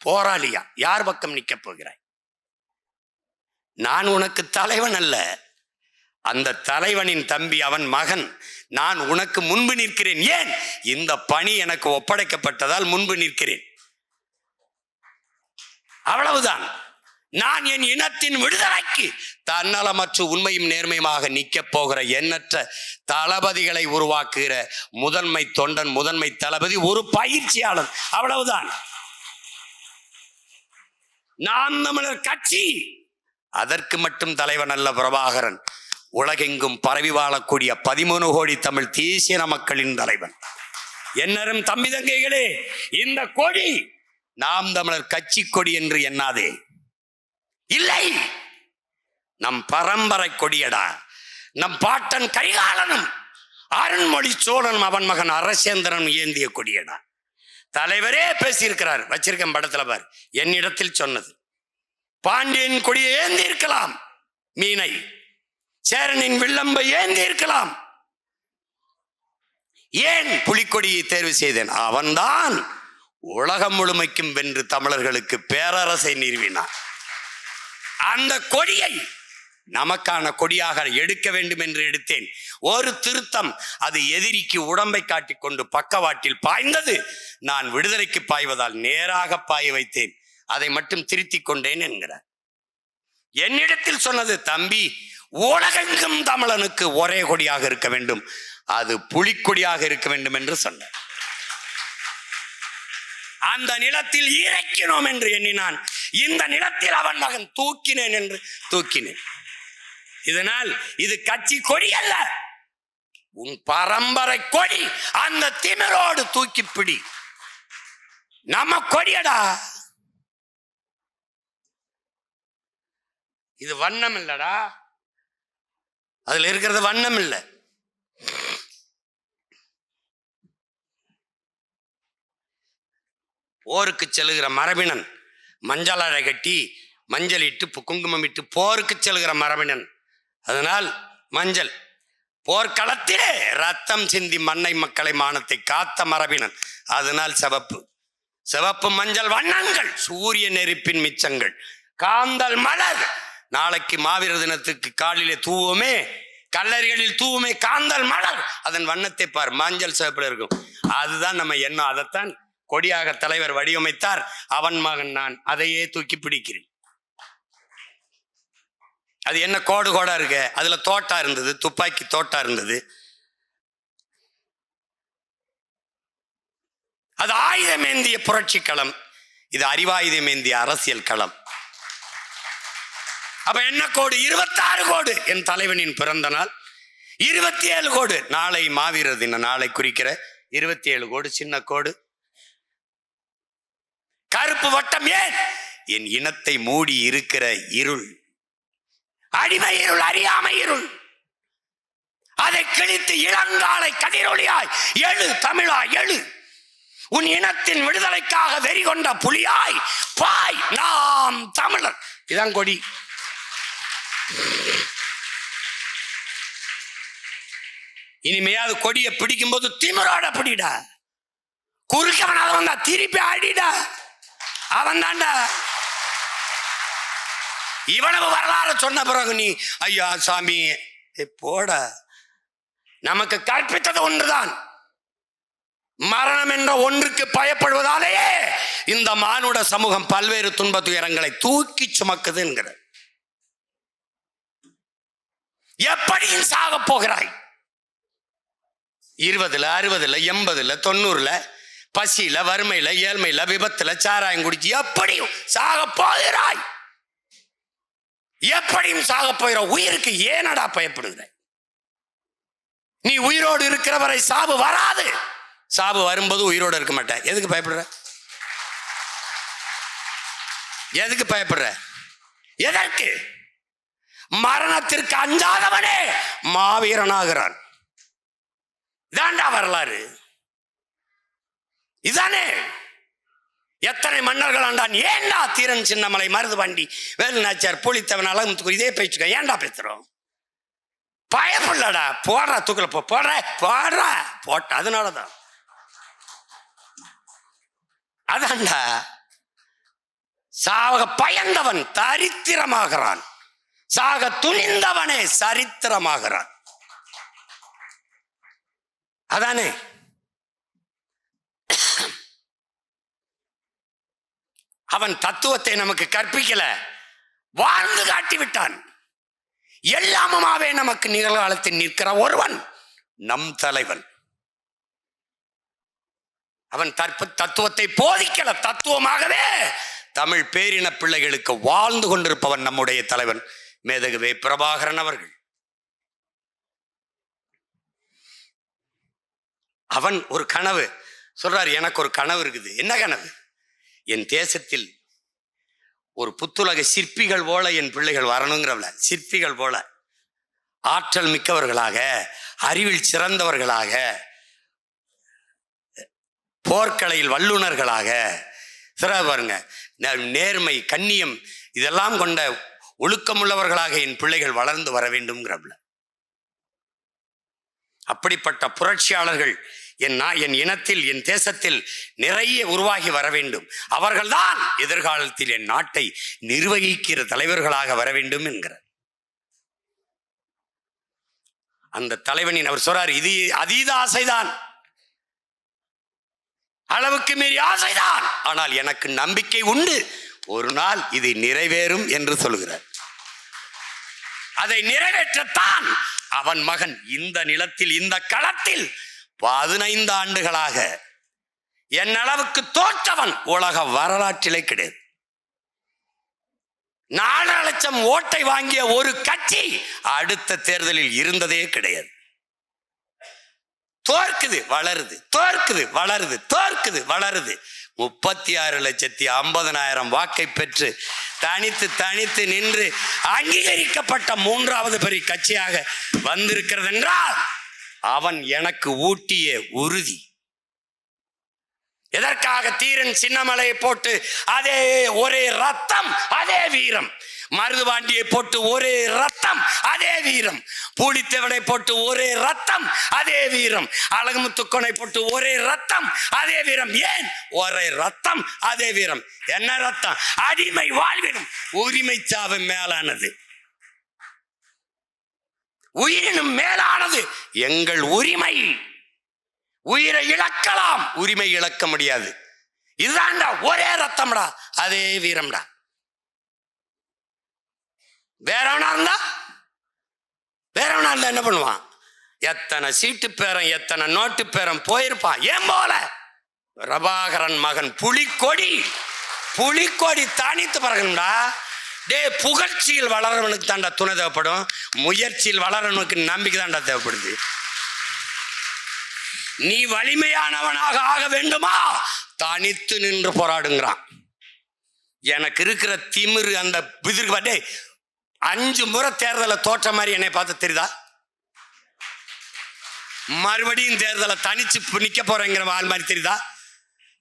S2: போராளியா? யார் பக்கம் நிற்க போகிறாய்? நான் உனக்கு தலைவன் அல்ல, அந்த தலைவனின் தம்பி, அவன் மகன். நான் உனக்கு முன்பு நிற்கிறேன். ஏன்? இந்த பணி எனக்கு ஒப்படைக்கப்பட்டதால் முன்பு நிற்கிறேன், அவ்வளவுதான். நான் என் இனத்தின் விடுதலைக்கு தன்னலமற்ற உண்மையும் நேர்மையுமாக நிற்க போகிற எண்ணற்ற தளபதிகளை உருவாக்குகிற முதன்மை தொண்டன், முதன்மை தளபதி, ஒரு பயிற்சியாளன், அவ்வளவுதான். நாம் தமிழர் கட்சி அதற்கு மட்டும் தலைவன் அல்ல பிரபாகரன். உலகெங்கும் பரவி வாழக்கூடிய 13 கோடி தமிழ் தேசிய மக்களின் தலைவன். என்னரும் தம்பி தங்கைகளே, இந்த கொடி நாம் தமிழர் கட்சி கொடி என்று எண்ணாதே. இல்லை, நம் பரம்பரை கொடியடா. நம் பாட்டன் கரிகாலனும் அருண்மொழி சோழனும் அவன் மகன் அரசேந்திரன் ஏந்திய கொடியடா. தலைவரே பேசியிருக்கிறார், வச்சிருக்கேன் படத்துல பார். என்னிடத்தில் சொன்னது, பாண்டியன் கொடியை ஏந்தி இருக்கலாம், மீனை, சேரனின் வில்லம்பை ஏந்தி இருக்கலாம், ஏன் புலிக்கொடியை தேர்வு செய்தேன்? அவன்தான் உலகம் முழுமைக்கும் வென்று தமிழர்களுக்கு பேரரசை நிறுவினான். அந்த கொடியை நமக்கான கொடியாக எடுக்க வேண்டும் என்று எடுத்தேன். ஒரு திருத்தம், அது எதிரிக்கு உடம்பை காட்டிக் கொண்டு பக்கவாட்டில் பாய்ந்தது. நான் விடுதலைக்கு பாய்வதால் நேராக பாய வைத்தேன். அதை மட்டும் திருத்திக் கொண்டேன் என்கிறார். என்னிடத்தில் சொன்னது, தம்பி, உலகெங்கும் தமிழனுக்கு ஒரே கொடியாக இருக்க வேண்டும், அது புலிக்கொடியாக இருக்க வேண்டும் என்று சொன்னார். அந்த நிலத்தில் இறக்கினோம் என்று எண்ணினான். இந்த நிலத்தில் அவன் மகன் தூக்கினேன் என்று தூக்கினேன். இதனால் இது கட்சி கொடி அல்ல, உன் பரம்பரை கொடி. அந்த திமிரோடு தூக்கி பிடி. நம்ம கொடியடா. இது வண்ணம் இல்லடா, அதுல இருக்கிறது வண்ணம் இல்லை. போருக்கு செல்லுகிற மரபினன் மஞ்சள் அழை கட்டி மஞ்சள் இட்டு குங்குமம் இட்டு போருக்கு செல்லுகிற மரபினன். அதனால் மஞ்சள். போர்க்களத்திலே ரத்தம் சிந்தி மண்ணை மக்களை மானத்தை காத்த மரபினன். அதனால் சிவப்பு. சிவப்பு மஞ்சள் வண்ணங்கள் சூரிய நெருப்பின் மிச்சங்கள். காந்தல் மலர். நாளைக்கு மாவீரர் தினத்துக்கு காலிலே தூவுமே, கல்லறைகளில் தூவுமே காந்தல் மலர். அதன் வண்ணத்தை பார், மஞ்சள் சிவப்பில் இருக்கும். அதுதான் நம்ம எண்ணம். அதைத்தான் கொடியாக தலைவர் வடிவமைத்தார். அவன் மகன் நான் அதையே தூக்கி பிடிக்கிறேன். அது என்ன கோடு கோடா இருக்கு, அதுல தோட்டா இருந்தது, துப்பாக்கி தோட்டா இருந்தது. அது ஆயுதமேந்திய புரட்சி களம், இது அறிவாயுதமேந்திய அரசியல் களம். அப்ப என்ன கோடு? 26 கோடு என் தலைவனின் பிறந்த நாள். 27 கோடு நாளை மாவீரர் தின நாளை குறிக்கிற 27 கோடு சின்ன கோடு. கருப்பு வட்டம் ஏன்? என் இனத்தை மூடி இருக்கிற இருள், அடிமை இருள், அறியாமை இருள். அதை கிழித்து இளங்காலை கதிரொளியாய் எழு தமிழா எழு. உன் இனத்தின் விடுதலைக்காக வெறி கொண்ட புலியாய் பாய், நாம் தமிழர். இதான் கொடி. இனிமையாவது கொடியை பிடிக்கும் போது திமிரோட பிடிடா. குறுக்கவன் அதை வந்தா திருப்பி ஆடிடா. அவன் தாண்டா. இவ்வளவு வரலாறு சொன்ன பிறகு நீ ஐயா சாமி போட. நமக்கு கற்பித்தது ஒன்றுதான், மரணம் என்ற ஒன்றுக்கு பயப்படுவதாலேயே இந்த மானுட சமூகம் பல்வேறு துன்ப துயரங்களை தூக்கி சுமக்குது என்கிற. எப்படியும் சாக போகிறாய். 20, 60, 80, 90 பசியில, வறுமையில, ஏழ்மையில, விபத்துல, சாராயம் குடிச்சு எப்படியும் சாக போகிறாய். எப்படியும் சாக போகிற உயிருக்கு ஏனடா பயப்படுகிற? நீ உயிரோடு இருக்கிற வரை சாவு வராது. சாவு வரும்போது உயிரோடு இருக்க மாட்டேன். எதுக்கு பயப்படுற? எதுக்கு பயப்படுற? எதற்கு? மரணத்திற்கு அஞ்சாதவனே மாவீரனாகிறான். இதாண்டா வரலாறு. இதானே. எத்தனை மன்னர்கள் ஆண்டான். ஏண்டா தீரன் சின்னமலை, மருதுபாண்டி, வேலுநாச்சியார், புலித்தேவன், அழகுமுத்துக்குரி இதே பேச்சுக்க ஏண்டா பேசுறோம்? பயப்படலடா. போடுற தூக்கல போடுற போட்ட. அதனாலதான் அதான்டா. சாக பயந்தவன் தரித்திரமாகிறான், சாக துணிந்தவனே சரித்திரமாகிறான். அதானே. அவன் தத்துவத்தை நமக்கு கற்பிக்கல, வாழ்ந்து காட்டி விட்டான். எல்லாமுமாவே நமக்கு நிகழ்காலத்தில் நிற்கிற ஒருவன் நம் தலைவன். அவன் தத்துவத்தை போதிக்கல, தத்துவமாகவே தமிழ் பேரின பிள்ளைகளுக்கு வாழ்ந்து கொண்டிருப்பவன் நம்முடைய தலைவன் மேதகுவே பிரபாகரன் அவர்கள். அவன் ஒரு கனவு சொல்றாரு. எனக்கு ஒரு கனவு இருக்குது. என்ன கனவு? என் தேசத்தில் ஒரு புத்துலக சிற்பிகள் போல என் பிள்ளைகள் வரணுங்கிறவள. சிற்பிகள் போல ஆற்றல் மிக்கவர்களாக, அறிவில் சிறந்தவர்களாக, போர்க்கலையில் வல்லுநர்களாக, பாருங்க, நேர்மை, கண்ணியம் இதெல்லாம் கொண்ட ஒழுக்கமுள்ளவர்களாக என் பிள்ளைகள் வளர்ந்து வர வேண்டும்ங்கிறவள. அப்படிப்பட்ட புரட்சியாளர்கள் என் இனத்தில், என் தேசத்தில் நிறைய உருவாகி வர வேண்டும். அவர்கள்தான் எதிர்காலத்தில் என் நாட்டை நிர்வகிக்கிற தலைவர்களாக வர வேண்டும் என்கிறார். அந்த தலைவனின் அவர் சொல்றாரு, இது அதீத ஆசைதான், அளவுக்கு மீறி ஆசைதான், ஆனால் எனக்கு நம்பிக்கை உண்டு, ஒரு நாள் இது நிறைவேறும் என்று சொல்கிறார். அதை நிறைவேற்றத்தான் அவன் மகன் இந்த நிலத்தில், இந்த களத்தில் 15 ஆண்டுகளாக என் அளவுக்கு தோற்றவன் உலக வரலாற்றிலே கிடையாது. 4 லட்சம் ஓட்டை வாங்கிய ஒரு கட்சி அடுத்த தேர்தலில் இருந்ததே கிடையாது. தோற்குது வளருது, தோற்குது வளருது, தோற்குது வளருது. 36,50,000 வாக்கை பெற்று தனித்து தனித்து நின்று அங்கீகரிக்கப்பட்ட 3வது பெரிய கட்சியாக வந்திருக்கிறது என்றால் அவன் எனக்கு ஊட்டிய உறுதி. எதற்காக தீரன் சின்னமலையை போட்டு அதே ஒரே ரத்தம் அதே வீரம், மருதுபாண்டியை போட்டு ஒரே ரத்தம் அதே வீரம், பூலித்தேவனை போட்டு ஒரே ரத்தம் அதே வீரம், அழகுமுத்துக்கோனை போட்டு ஒரே ரத்தம் அதே வீரம். ஏன் ஒரே ரத்தம் அதே வீரம்? என்ன ரத்தம்? அடிமை வாழ்வினும் உரிமை சாவு மேலானது, உயிரினும் மேலானது எங்கள் உரிமை. உயிரை இழக்கலாம், உரிமை இழக்க முடியாது. இதுதான்டா ஒரே ரத்தம்டா, அதே வீரம்டா. வேறவனா இருந்தா என்ன பண்ணுவான்? எத்தனை சீட்டு பேரம், எத்தனை நோட்டு பேரம் போயிருப்பான். ஏன் போல? பிரபாகரன் மகன் புலிக்கொடி தனித்து பறக்கணும்டா. புகழ்ச்சியில் வளரவனுக்கு தாண்டா துணை தேவைப்படும், முயற்சியில் வளரவனுக்கு நம்பிக்கை தாண்டா தேவைப்படுது. நீ வலிமையானவனாக ஆக வேண்டுமா? தனித்து நின்று போராடுங்கிறான். எனக்கு இருக்கிற திமிரு அந்த பிதிர்க்கு 5 முறை தேர்தலை தோற்ற மாதிரி என்னை பார்த்து தெரியுதா? மறுபடியும் தேர்தலை தனிச்சு நிக்க போறேங்கிற ஆள் மாதிரி தெரியுதா?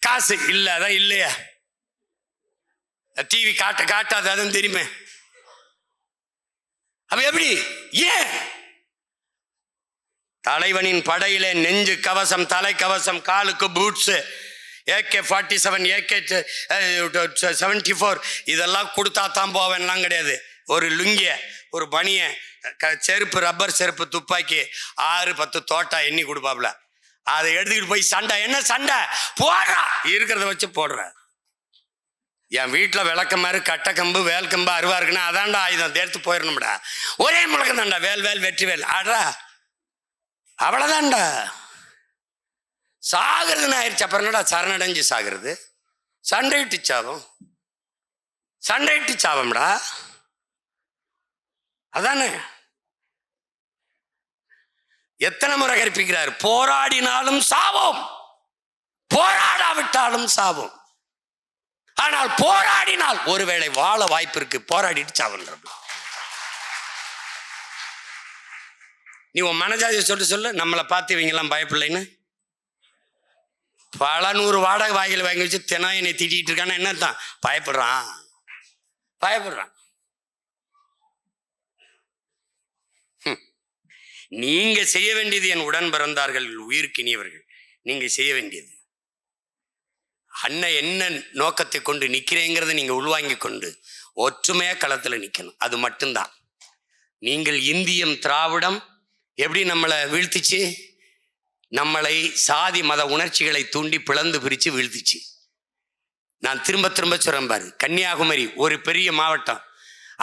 S2: காசு இல்ல, அதான் இல்லையா, டிவி காட்டாது, அதுவும் தெரியுமே. அப்ப எப்படி? ஏன்? தலைவனின் படையிலே நெஞ்சு கவசம், தலை கவசம், காலுக்கு பூட்ஸ், AK-47, AK-74 இதெல்லாம் கொடுத்தா தான் போவேன்லாம் கிடையாது. ஒரு லுங்கிய, ஒரு பனிய, செருப்பு, ரப்பர் செருப்பு, துப்பாக்கி, 6-10 தோட்டா எண்ணி கொடுப்பாப்ல. அதை எடுத்துக்கிட்டு போய் சண்டை. என்ன சண்டை? போடுறா, இருக்கிறத வச்சு போடுற. என் வீட்டில் விளக்கமாறு, கட்டக்கம்பு, வேல்கம்பு, அருவா இருக்குன்னா அதான்டா ஆயுதம், தேர்த்து போயிடணும்டா. ஒரே முழக்கம் தான்டா, வேல் வேல் வெற்றி வேல், ஆடுறா, அவ்வளவுதான்டா. சாகிறதுன்னு ஆயிடுச்சு. அப்புறம் என்னடா சரணடைஞ்சு சாகிறது? சண்டையிட்டு சாவம், சண்டையிட்டு சாவம்டா, அதானே. எத்தனை முறை கற்பிக்கிறார்? போராடினாலும் சாவோம், போராடாவிட்டாலும் சாவோம். ஆனால் போராடினால் ஒருவேளை வாழ வாய்ப்பு இருக்கு, போராடிட்டு சாவன்ற. நீ உன் மனஜாதியை சொல்லு, நம்மளை பார்த்து இவங்கெல்லாம் பயப்பில்லைன்னு. பல 100 வாடகை வாய்கள் வாங்கி வச்சு தினம் என்னை திட்டிகிட்டு இருக்கான்னு என்ன தான்? பயப்படுறான். நீங்க செய்ய வேண்டியது, என் உடன் பிறந்தார்கள், உயிர்க்கினியவர்கள், நீங்க செய்ய வேண்டியது அண்ணன் என்ன நோக்கத்தை கொண்டு நிற்கிறேங்கிறத நீங்க உள்வாங்கி கொண்டு ஒற்றுமையா களத்தில் நிற்கணும். அது மட்டும்தான். நீங்கள் இந்தியம் திராவிடம் எப்படி நம்மளை வீழ்த்திச்சு? நம்மளை சாதி மத உணர்ச்சிகளை தூண்டி பிளந்து பிரித்து வீழ்த்திச்சு. நான் திரும்ப சொல்றேன் பாரு, கன்னியாகுமரி ஒரு பெரிய மாவட்டம்,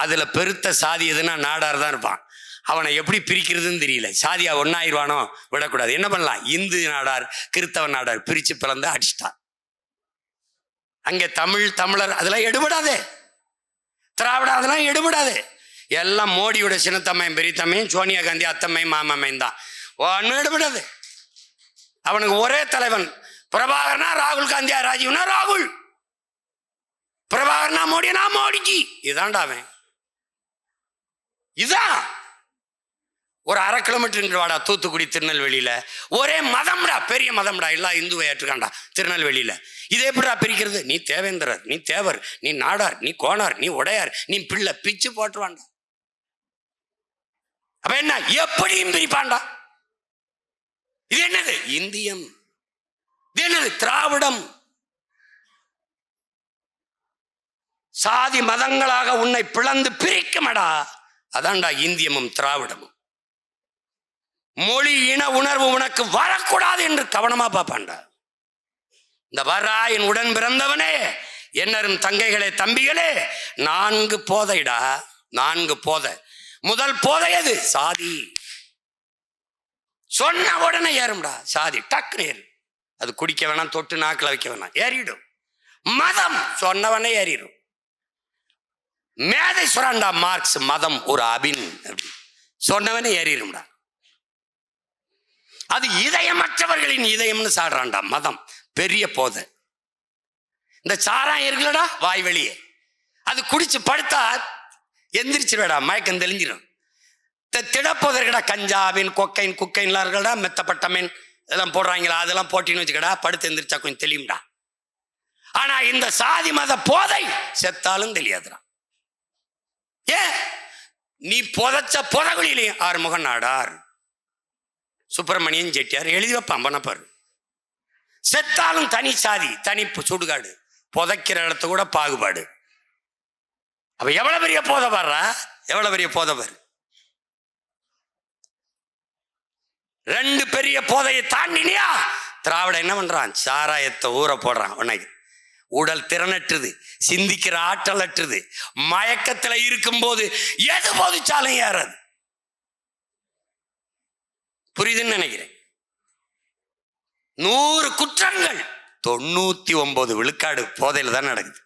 S2: அதுல பெருத்த சாதி எதுனா நாடார் தான் இருப்பான். அவனை எப்படி பிரிக்கிறதுன்னு தெரியல. சாதியா ஒன்னாயிருவானோ, விடக்கூடாது. என்ன பண்ணலாம்? இந்து நாடார், கிறித்தவ நாடார் பிரிச்சு பிளந்து அடிச்சிட்டான். அங்கே தமிழர் அதெல்லாம் எடுபடாது, திராவிட அதெல்லாம் எடுபடாது. எல்லாம் மோடியோட சின்னத்தம்மையும் பெரியத்தம்மையும், சோனியா காந்தி அத்தம்மையும் மாமம்மையும் தான். ஒன்றும் எடுபடாது. அவனுக்கு ஒரே தலைவன். பிரபாகரனா ராகுல் காந்தியா, ராஜீவ்னா ராகுல், பிரபாகரனா மோடினா மோடிஜி. இதான்டா அவன். இதான் ஒரு 1/2 கிலோமீட்டர் வாடா தூத்துக்குடி திருநெல்வேலியில ஒரே மதம்டா, பெரிய மதம்டா, எல்லாம் இந்துவை ஏற்றுக்காண்டா திருநெல்வேலியில. இதை எப்படிடா பிரிக்கிறது? நீ தேவேந்திரர், நீ தேவர், நீ நாடார், நீ கோனார், நீ உடையார், நீ பிள்ளை, பிச்சு போட்டுருவான்டா. அப்ப என்ன? எப்படியும் பிரிப்பான்டா. இது என்னது? இந்தியம். இது என்னது? திராவிடம். சாதி மதங்களாக உன்னை பிளந்து பிரிக்குமடா. அதான்டா இந்தியமும் திராவிடமும். மொழி இன உணர்வு உனக்கு வரக்கூடாது என்று கவனமா பார்ப்பான்டா. இந்த வரா என் உடன் பிறந்தவனே, என்னரும் தங்கைகளே தம்பிகளே, 4 போதைடா, 4 போதை. முதல் போதை எது? சாதி. சொன்ன உடனே ஏறும்டா சாதி, டக்குன்னு ஏறு. அது குடிக்க வேணாம், தொட்டு நாக்கில் வைக்க வேணாம், ஏறிடும். மதம் சொன்னவனே ஏறிடும். மேதை சொல்றான்டா மார்க்ஸ், மதம் ஒரு அபின் சொன்னவனே ஏறிடும்டா. அது இதயமற்றவர்களின் இதயம்னு சாடுறான்டா மதம், பெரிய போதை. இந்த சாராயம் இருக்குல்லடா வாய் வெளியே, அது குடிச்சு படுத்தா எந்திரிச்சிருவேடா, மயக்கம் தெளிஞ்சிடும். திடப்போதற்கடா கஞ்சாவின் கொக்கைன் குக்கைன்லாம் இருக்கடா, மெத்தப்பட்டமீன் இதெல்லாம் போடுறாங்களா, அதெல்லாம் போட்டின்னு வச்சுக்கடா, படுத்து எந்திரிச்சா கொஞ்சம் தெளியும்டா. ஆனா இந்த சாதி மத போதை செத்தாலும் தெரியாதுடா. ஏன்? நீ புதைச்ச புதகுலிலையும் ஆறுமுக நாடார், சுப்பிரமணியன் செட்டியார் எழுதி வைப்பான் பண்ணப்பாரு. செத்தாலும் தனி சாதி, தனி சுடுகாடு, புதைக்கிற இடத்த கூட பாகுபாடு. அப்ப எவ்வளவு பெரிய போதை பாடுறா, எவ்வளவு பெரிய போதை பாரு. 2 பெரிய போதையை தாண்டினியா, திராவிட என்ன பண்றான்? சாராயத்தை ஊற போடுறான். உனக்கு உடல் திறனற்றுது, சிந்திக்கிற ஆற்றல் அற்றுது, மயக்கத்துல இருக்கும் போது எது போதிச்சாலும் ஏறாது. புரியுதுன்னு நினைக்கிறேன். 100 குற்றங்கள் 99 விழுக்காடு போதையில தான் நடக்குது.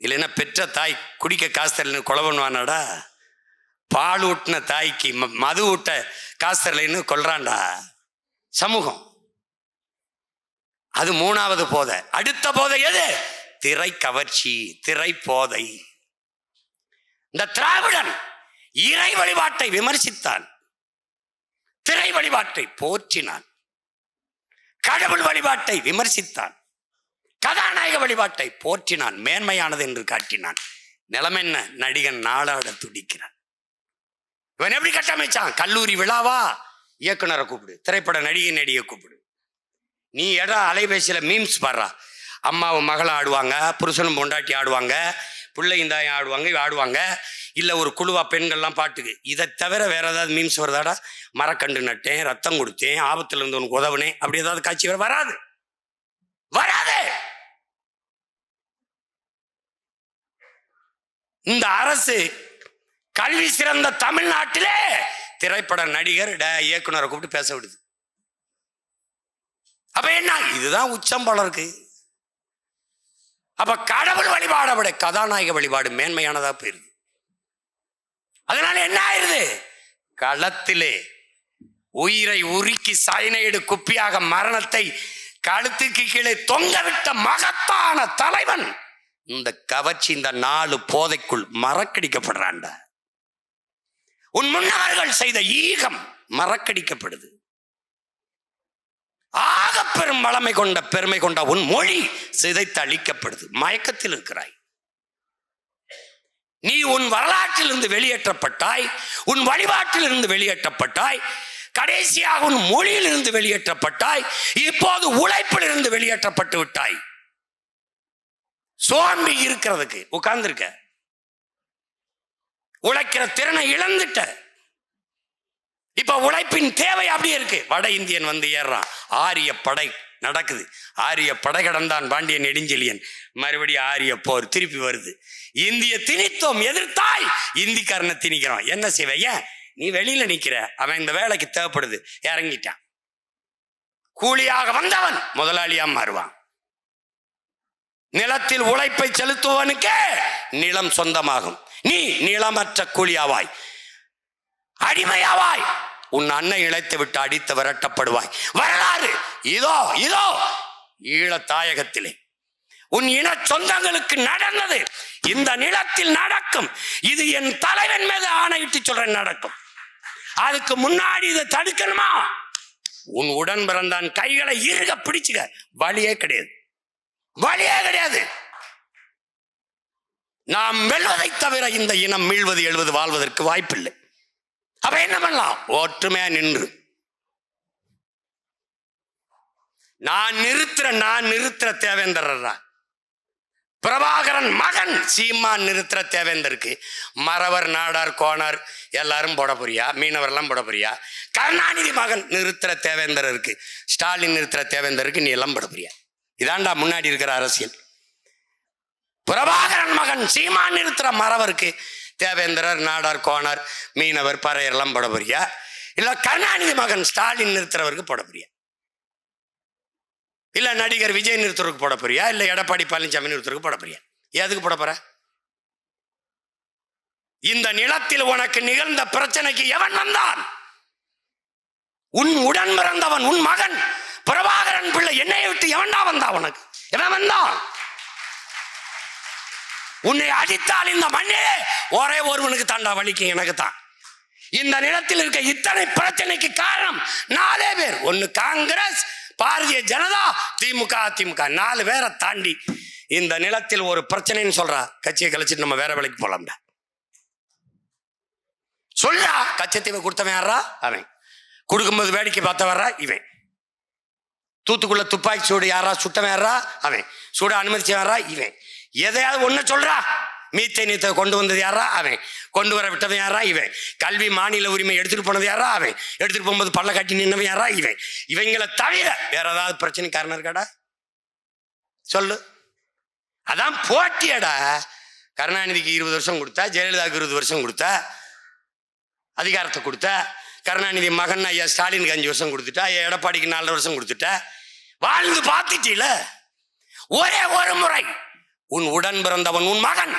S2: இல்லைன்னா பெற்ற தாய் குடிக்க காசு தரலன்னு கொலை பண்ணுவானாடா, பால் ஊட்டின தாய்க்கு மது ஊட்ட காசு தரலைன்னு கொல்றான்டா சமூகம். அது 3வது போதை. அடுத்த போதை எது? திரை கவர்ச்சி, திரை போதை. இந்த திராவிடன் இறை வழிபாட்டை விமர்சித்தான், திரை வழிபாட்டை போற்றினான், கடவுள் வழிபாட்டை விமர்சித்தான், கதாநாயக வழிபாட்டை போற்றினான், மேன்மையானது என்று காட்டினான். நிலைமை என்ன? நடிகன் நாளாட துடிக்கிறான். இவன் எப்படி கட்டமைச்சான்? கல்லூரி விழாவா, இயக்குனரை கூப்பிடு, திரைப்பட நடிகை கூப்பிடு. நீ அலைபேசியில மீம்ஸ் பாடுறா, அம்மாவும் மகளும் ஆடுவாங்க, புருஷனும் பொண்டாட்டி ஆடுவாங்க, பிள்ளையும் தாயும் ஆடுவாங்க, இல்லை ஒரு குழுவா பெண்கள்லாம் பாட்டுக்கு. இதை தவிர வேற ஏதாவது மீம்ஸ் வருதாடா? மரக்கண்டு நட்டேன், ரத்தம் கொடுத்தேன், ஆபத்துல இருந்து உனக்கு உதவுனேன், அப்படி ஏதாவது காட்சி வராது, வராது. இந்த அரசு கல்வி சிறந்த தமிழ்நாட்டிலே திரைப்பட நடிகர் இயக்குனரை கூப்பிட்டு பேச விடுது. அப்ப என்ன? இதுதான் உச்சம் போல இருக்கு. அப்ப கடவுள் வழிபாடை விட கதாநாயக வழிபாடு மேன்மையானதா போயிருது. அதனால என்ன ஆயிருது? களத்திலே உயிரை உருக்கி சயனைடு குப்பியாக மரணத்தை கழுத்துக்கு கீழே தொங்கவிட்ட மகத்தான தலைவன் இந்த கவர்ச்சி, இந்த 4 போதைக்குள் மறக்கடிக்கப்படுறான்டா. உன் முன்னவர்கள் செய்த ஈகம் மறக்கடிக்கப்படுது. ஆக பெரும் வளமை கொண்ட பெருமை கொண்ட உன் மொழி சிதைத்து அழிக்கப்படுது. மயக்கத்தில் இருக்கிறாய் நீ. உன் வரலாற்றில் இருந்து வெளியேற்றப்பட்டாய், உன் வழிபாட்டில் இருந்து வெளியேற்றப்பட்டாய், கடைசியாக உன் மொழியில் இருந்து வெளியேற்றப்பட்டாய், இப்போது உழைப்பில் இருந்து வெளியேற்றப்பட்டு விட்டாய். சோம்பி இருக்கிறதுக்கு உட்கார்ந்துருக்க, உழைக்கிற திறனை இழந்துட்ட. இப்ப உழைப்பின் தேவை அப்படியே இருக்கு. வட இந்தியன் வந்து ஏறான், ஆரிய படை நடக்குது, ஆரிய படை கடந்தான் பாண்டியன் நெடுஞ்செழியன், மறுபடியும் ஆரிய போர் திருப்பி வருது. இந்திய திணித்தோம், எதிர்த்தாய், இந்திக்காரனை திணிக்கிறான். என்ன செய்வைய? நீ வெளியில நிக்கிற, அவன் இந்த வேலைக்கு தேவைப்படுது, இறங்கிட்டான். கூலியாக வந்தவன் முதலாளியா மாறுவான். நிலத்தில் உழைப்பை செலுத்துவனுக்கே நிலம் சொந்தமாகும். நீ நிலமற்ற கூலியாவாய், அடிமையாவாய். உன் அன்னை இழைத்து விட்டு அடித்து விரட்டப்படுவாய். வரலாறு இதோ இதோ ஈழ தாயகத்திலே உன் இன சொந்தங்களுக்கு நடந்தது இந்த நிலத்தில் நடக்கும். இது என் தலைவன் மீது ஆணையிட்டு சொல்றேன், நடக்கும். அதுக்கு முன்னாடி இதை தடுக்கணுமா? உன் உடன் பிறந்தான் கைகளை இறுக பிடிச்சுக்க. வழியே கிடையாது, வழியே கிடையாது. நாம் வெல்வதை தவிர இந்த இனம் மீள்வது, எழுவது, வாழ்வதற்கு வாய்ப்பில்லை. அப்ப என்ன பண்ணலாம்? ஒற்றுமையா நின்று நான் நிறுத்துற தேவேந்திரா பிரபாகரன் மகன் சீமான் நிறுத்துற தேவேந்தருக்கு மறவர் நாடார் கோணார் எல்லாரும் போட போறியா? மீனவர்லாம் போட போறியா? கருணாநிதி மகன் நிறுத்துற தேவேந்தருக்கு, ஸ்டாலின் நிறுத்துற தேவேந்தருக்கு நீ எல்லாம் போட போறியா? இதாண்டா முன்னாடி இருக்கிற அரசியல். பிரபாகரன் மகன் சீமான் நிறுத்துற மறவருக்கு தேவேந்திரர் நாடார் கோணார் மீனவர் பறையர் எல்லாம் போட போறியா? இல்ல கருணாநிதி மகன் ஸ்டாலின் நிறுத்துறவருக்கு போட போறியா? இல்ல நடிகர் விஜய் நிறுத்துறதுக்கு போட போறியா? இல்ல எடப்பாடி பழனிசாமி நிறுத்துறதுக்கு போட போறியா? எதுக்கு போட போற? இந்த நிலத்தில் உனக்கு நிகழ்ந்த பிரச்சனைக்கு எவன் வந்தான்? உன் உடன் பிறந்தவன், உன் மகன் பிரபாகரன் பிள்ளை. என்னைய விட்டு எவன்டா வந்தா? உனக்கு எவன் வந்தான்? உன்னை அடித்தால் இந்த மண்ணிலே ஒரே ஒருவனுக்கு தாண்டா வலிக்கும், எனக்கு தான். இந்த நிலத்தில் இருக்க இத்தனை பிரச்சனைக்கு காரணம் 4 பேர். ஒன்னு காங்கிரஸ், பாரதிய ஜனதா, திமுக, அதிமுக. 4 பேரை தாண்டி இந்த நிலத்தில் ஒரு பிரச்சனைன்னு சொல்றா, கட்சியை கழிச்சிட்டு நம்ம வேற வேலைக்கு போலாம்டா. சொல்றா, கச்சத்தீவை கொடுத்தவன் யாரா? அவன். கொடுக்கும்போது வேடிக்கை பார்த்த வர்றா இவன். தூத்துக்குள்ள துப்பாக்கி சூடு யாரா சுட்டவன் யாரா? அவன். சூட அனுமதிச்சவன் யாரா? இவன். எதையாவது ஒண்ணு சொல்றா. மீத்தேனியத்தை கொண்டு வந்தது யாரா? அவன். கொண்டு வர விட்டவன் யாரா? இவன். கல்வி மாநில உரிமை எடுத்துட்டு போனது யாரா? அவன். எடுத்துட்டு போகும்போது பல்ல காட்டி நின்னவன் யாரா? இவன். இவங்களை தவிர வேற ஏதாவது பிரச்சனை காரணம் இருக்காடா? சொல்லு. அதான் போட்டியடா. கருணாநிதிக்கு 20 வருஷம் கொடுத்தா, ஜெயலலிதாவுக்கு 20 வருஷம் கொடுத்தா, அதிகாரத்தை கொடுத்த. கருணாநிதி மகன் ஐயா ஸ்டாலினுக்கு 5 வருஷம் கொடுத்துட்டா, ஐயா எடப்பாடிக்கு 4 வருஷம் கொடுத்துட்டா. வாழ்ந்து பார்த்துட்டீல. ஒரே ஒரு முறை உன் உடன் பிறந்தவன், உன் மகன்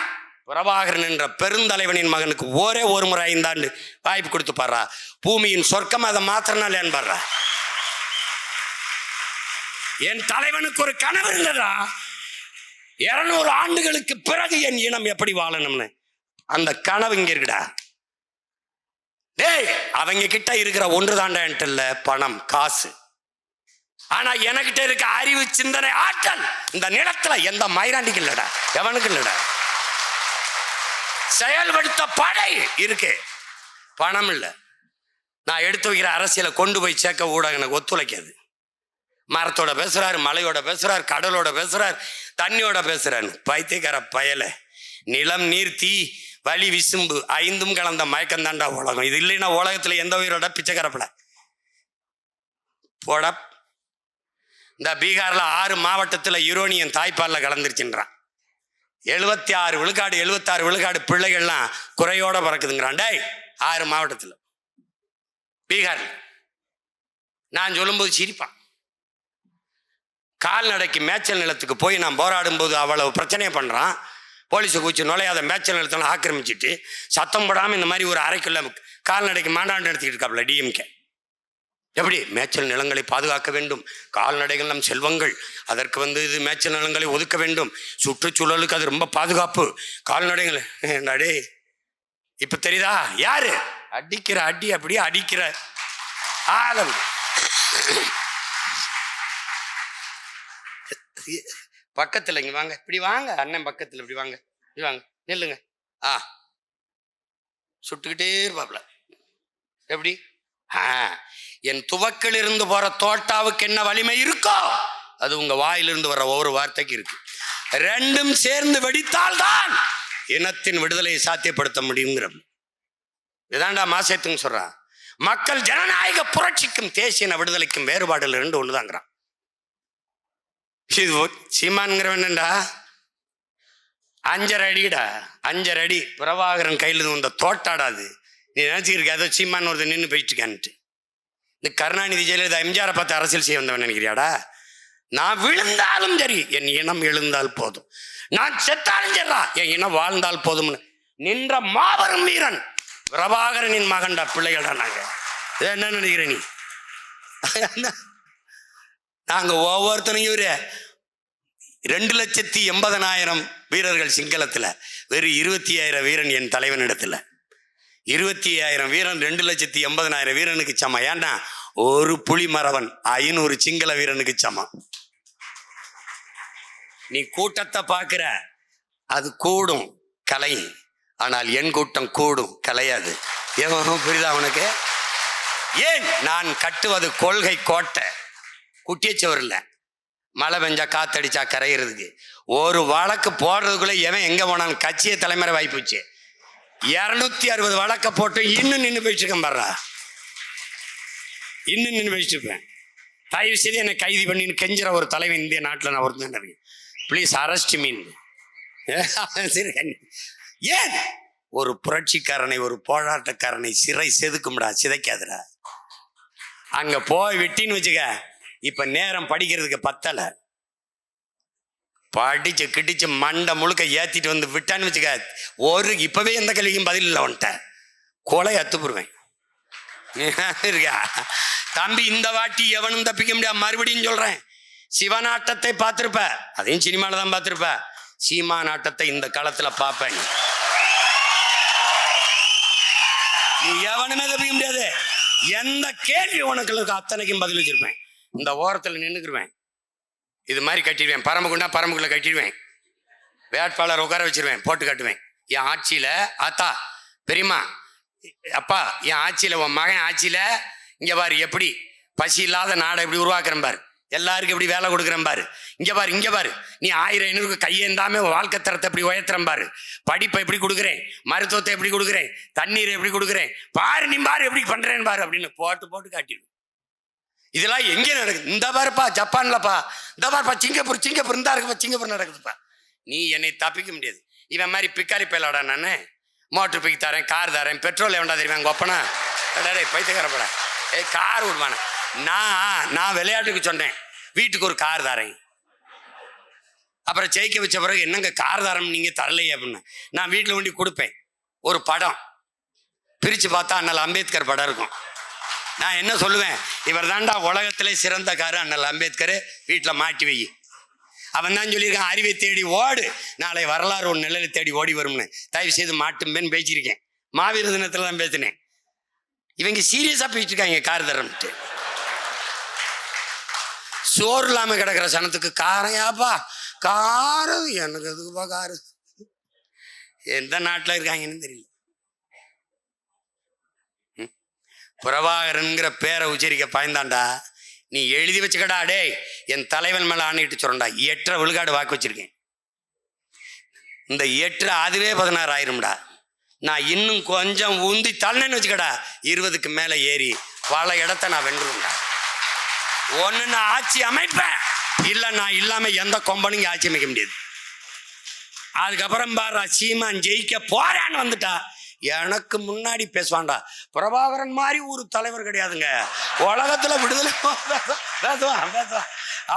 S2: பிரபாகரன் என்ற பெருந்தலைவனின் மகனுக்கு ஒரே ஒரு முறை 5 ஆண்டு வாய்ப்பு கொடுத்து பாடுறா. பூமியின் சொர்க்கம் அதை மாத்திரனால என்பாரா? என் தலைவனுக்கு ஒரு கனவு இருந்ததா, 200 ஆண்டுகளுக்கு பிறகு என் இனம் எப்படி வாழணும்னு. அந்த கனவு இங்க இருக்குடா. டேய், அவங்க கிட்ட இருக்கிற ஒன்று தாண்டா என்கிட்ட இல்ல பணம் காசு. ஆனா எனக்கிட்ட இருக்க அறிவு, சிந்தனை, ஆற்றல் இந்த நிலத்துல எந்த மயிராண்டிக்கு இல்லடா, எவனுக்கு இல்லடா. செயல்படுத்த படை இருக்கு, பணம் இல்ல. நான் எடுத்து வைக்கிற அரசியலை கொண்டு போய் சேர்க்க ஊடகம் எனக்கு ஒத்துழைக்காது. மரத்தோட பேசுறாரு, மலையோட பேசுறாரு, கடலோட பேசுறாரு, தண்ணியோட பேசுறாரு. பைத்தியக்கார பயல. நிலம், நீர், தீ, வலி, விசும்பு 5ம் கலந்த மயக்கம் தாண்டா உலகம். இது இல்லைன்னா உலகத்துல எந்த உயிரோட பிச்சைக்காரப்பட போட. இந்த பீகார்ல 6 மாவட்டத்துல யுரோனியம் தாய்ப்பால்ல கலந்துருச்சுன்றான். 76 விழுக்காடு 76 விழுக்காடு பிள்ளைகள்லாம் குறையோட பிறக்குதுங்கிறான். டேய், 6 மாவட்டத்துல பீகார்ல. நான் சொல்லும்போது சிரிப்பான். கால்நடைக்கு மேய்ச்சல் நிலத்துக்கு போய் நான் போராடும் போது அவ்வளவு பிரச்சனையை பண்றான். போலீஸை கூச்சி நுழையாத மேய்ச்சல் நிலத்தெல்லாம் ஆக்கிரமிச்சிட்டு சத்தம் போடாமல் இந்த மாதிரி ஒரு அறைக்குள்ள கால்நடைக்கு மாண்டாண்டு நடத்திக்கிட்டு இருக்காப்புல டிஎம்கே. எப்படி மேய்ச்சல் நிலங்களை பாதுகாக்க வேண்டும், கால்நடைகள் நம் செல்வங்கள், அதற்கு இது மேய்ச்சல் நிலங்களை ஒதுக்க வேண்டும், சுற்றுச்சூழலுக்கு அது ரொம்ப பாதுகாப்பு, கால்நடைகள். நடே இப்ப தெரியுதா யாரு அடிக்கிற அடி? அப்படியே அடிக்கிற ஆளம். பக்கத்துல இங்க வாங்க, இப்படி வாங்க அண்ணன், பக்கத்துல இப்படி வாங்க, இப்படி வாங்க, நில்லுங்க. சுட்டுக்கிட்டே இருப்பாப்ல. எப்படி? என் துவக்கில் இருந்து போற தோட்டாவுக்கு என்ன வலிமை இருக்கோ அது உங்க வாயிலிருந்து வர ஒவ்வொரு வார்த்தைக்கு இருக்கு. 2ம் சேர்ந்து வெடித்தால் தான் இனத்தின் விடுதலையை சாத்தியப்படுத்த முடியுங்கிற. இதாண்டா மாசேத்துங்க சொல்றான். மக்கள் ஜனநாயக புரட்சிக்கும் தேசிய விடுதலைக்கும் வேறுபாடுல 2 ஒண்ணுதாங்கிறான். சீமான்ங்கிறவன்டா 5.5 அடிடா, 5.5 அடி பிரபாகரன் கையில் வந்த தோட்டாடாது. நீ நினைச்சிருக்க ஏதோ சீமான் ஒருத்தர் நின்று போயிட்டு இருக்கான்ட்டு. இந்த கருணாநிதி ஜெயலலிதா எம்ஜிஆரை பார்த்து அரசியல் செய்ய வந்தவன் நினைக்கிறியாடா? நான் விழுந்தாலும் சரி என் இனம் எழுந்தால் போதும், நான் செத்தாலும் சரிடா என் இனம் வாழ்ந்தால் போதும்னு நின்ற மாபெரும் வீரன் பிரபாகரனின் மகன்டா பிள்ளைகள்டா. நாங்க என்ன நினைக்கிற நீ? நாங்க ஒவ்வொருத்தனையும் 2,80,000 வீரர்கள் சிங்களத்துல, வெறும் 25,000 வீரன் என் தலைவனிடத்துல. 25,000 வீரன் 2,80,000 வீரனுக்கு சமம். ஏன்னா ஒரு புலி மறவன் 500 சிங்கள வீரனுக்கு சமம். நீ கூட்டத்தை பார்க்கிற, அது கூடும் கலை, ஆனால் என் கூட்டம் கூடும் கலையாது. புரியுதா உனக்கு? ஏன் நான் கட்டுவது கொள்கை கோட்டை, குட்டியச்சவர் இல்லை,
S3: மழை பெஞ்சா காத்தடிச்சா கரையிறதுக்கு. ஒரு வழக்கு போடுறதுக்குள்ள எவன் எங்க போனாலும் கட்சியை தலைமுறை வாய்ப்புச்சு. 260 வழக்க போட்டு இன்னும் நின்று போயிட்டு பாடுறா, இன்னும் நின்று போயிட்டு இருப்பேன். தயவு செய்து என்னை கைது பண்ணின்னு கெஞ்சுற ஒரு தலைவன் இந்திய நாட்டில் நான் ஒருத்தன் இருக்கேன். ப்ளீஸ் அரெஸ்ட் மீன். ஏன் ஒரு புரட்சிக்காரனை, ஒரு போராட்டக்காரனை சிறை செதுக்கும்டா, சிதைக்காதுடா. அங்க போய் விட்டின்னு வச்சுக்க, இப்ப நேரம் படிக்கிறதுக்கு பத்தல, படிச்சு கிடிச்சு மண்டை முழுக்க ஏத்திட்டு வந்து விட்டான்னு வச்சுக்க, இப்பவே எந்த கேள்விக்கும் பதில் இல்லை வந்துட்ட, கொலை அத்துப்புருவேன். இருக்கா தம்பி, இந்த வாட்டி எவனும் தப்பிக்க முடியாது. மறுபடியும் சொல்றேன், சிவநாட்டத்தை பார்த்திருப்ப, அதையும் சினிமால தான் பார்த்திருப்ப, சீமா நாட்டத்தை இந்த காலத்துல பார்ப்பேன். நீ எவனுமே தப்பிக்க முடியாது. எந்த கேள்வி உனக்கு அத்தனைக்கும் பதில் வச்சிருப்பேன். இந்த ஓரத்தில் நின்றுக்குருவேன், இது மாதிரி கட்டிடுவேன், பரம்புக்குண்டா பரம்புக்குள்ள கட்டிடுவேன், வேட்பாளர் உட்கார வச்சிருவேன், போட்டு கட்டுவேன். என் ஆட்சியில ஆத்தா பெரியம்மா அப்பா, என் ஆட்சியில உன் மகன் ஆட்சியில இங்க பாரு எப்படி பசி இல்லாத நாடை எப்படி உருவாக்குறேன் பாரு, எல்லாருக்கும் எப்படி வேலை கொடுக்குறேன் பாரு, இங்க பாரு இங்க பாரு, நீ 1000-500 கையேந்தாம வாழ்க்கை தரத்தை எப்படி உயர்த்துறேன் பாரு, படிப்பை எப்படி கொடுக்குறேன், மருத்துவத்தை எப்படி கொடுக்குறேன், தண்ணீரை எப்படி கொடுக்குறேன் பாரு, நீ பாரு எப்படி பண்றேன்னு பாரு அப்படின்னு போட்டு போட்டு காட்டிடுவேன். இதெல்லாம் எங்கே நடக்குது? இந்த பாருப்பா ஜப்பான்லப்பா, இந்த பாருப்பா சிங்கப்பூர், சிங்கப்பூர் இந்த இருக்குப்பா, சிங்கப்பூர் நடக்குதுப்பா. நீ என்னை தப்பிக்க முடியாது. இவன் மாதிரி பிக்காரி பயலாடா நான், மோட்டர் பிக்கு தரேன், கார் தரேன், பெட்ரோல் எவன்டா தெரியுமா எங்கள் ஒப்பனா, பைத்தியக்காரப்படா, கார் விடுவானே. நான் விளையாட்டுக்கு சொன்னேன் வீட்டுக்கு ஒரு கார் தரேன், அப்புறம் ஜெயிக்க வச்ச பிறகு என்னங்க கார் தரம் நீங்க தரலையே அப்படின்னு நான் வீட்டில் கொண்டு கொடுப்பேன். ஒரு படம் பிரித்து பார்த்தா அண்ணல் அம்பேத்கர் படம் இருக்கும். நான் என்ன சொல்லுவேன், இவர் தாண்டா உலகத்திலே சிறந்த காரு அண்ணல் அம்பேத்கர், வீட்டில் மாட்டி வை. அவன் தான் சொல்லியிருக்கான், அறிவை தேடி ஓடு, நாளை வரலாறு ஒரு நிலையில தேடி ஓடி வரும்னு. தயவு செய்து மாட்டும்பேன்னு பேசியிருக்கேன். மாவீர தினத்தில் தான் பேசினேன். இவங்க சீரியஸாக பேசிருக்காங்க கார் தரம்ட்டு. சோறு இல்லாமல் கிடக்கிற சனத்துக்கு காரையாப்பா, காரு எனக்கு எதுக்குப்பா காரு, எந்த நாட்டில் இருக்காங்கன்னு தெரியல. பிரபாகரன்கிற பேரை உச்சரிக்க பயந்தாண்டா, நீ எழுதி வச்சுக்கடா டே, என் தலைவன் மேலே ஆணையிட்டு சொல்றா, 8 விழுக்காடு வாக்கு வச்சிருக்கேன். இந்த 8 அதுவே 16 ஆயிரும்டா. நான் இன்னும் கொஞ்சம் உந்தி தள்ளனேன்னு வச்சுக்கடா, 20க்கு மேலே ஏறி பல இடத்த நான் வென்றுவேன்டா. ஒன்று நான் ஆட்சி அமைப்பேன், இல்லை நான் இல்லாமல் எந்த கொம்பனுங்க ஆட்சி அமைக்க முடியாது. அதுக்கப்புறம் பாரு சீமான் ஜெயிக்க போறான்னு வந்துட்டா, எனக்கு முன்னாடி பேசுவான்டா, பிரபாகரன் மாதிரி ஒரு தலைவர் கிடையாதுங்க உலகத்துல, விடுதலை பேசுவான் பேசுவான்,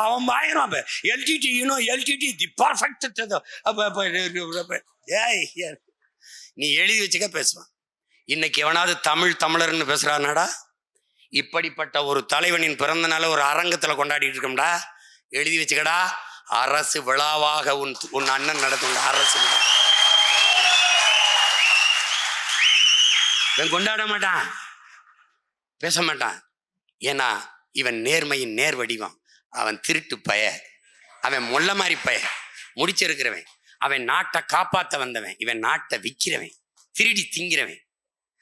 S3: அவன் பாயிரம் எல்டிடி எல்டிடி தி பர்ஃபெக்ட். நீ எழுதி வச்சுக்க பேசுவான். இன்னைக்கு எவனாவது தமிழர்னு பேசுறானாடா? இப்படிப்பட்ட ஒரு தலைவனின் பிறந்த நாளை ஒரு அரங்கத்துல கொண்டாடிட்டு இருக்கோம்டா, எழுதி வச்சுக்கடா. அரசு விழாவாக உன் அண்ணன் நடத்தும் அரசு விழா. இவன் கொண்டாட மாட்டான், பேச மாட்டான். ஏன்னா இவன் நேர்மையின் நேர் வடிவம். அவன் திருட்டு பய, அவன் முள்ள மாதிரி பய, முடிச்சிருக்கிறவன். அவன் நாட்டை காப்பாற்ற வந்தவன், இவன் நாட்டை விற்கிறவன், திருடி திங்கிறவன்.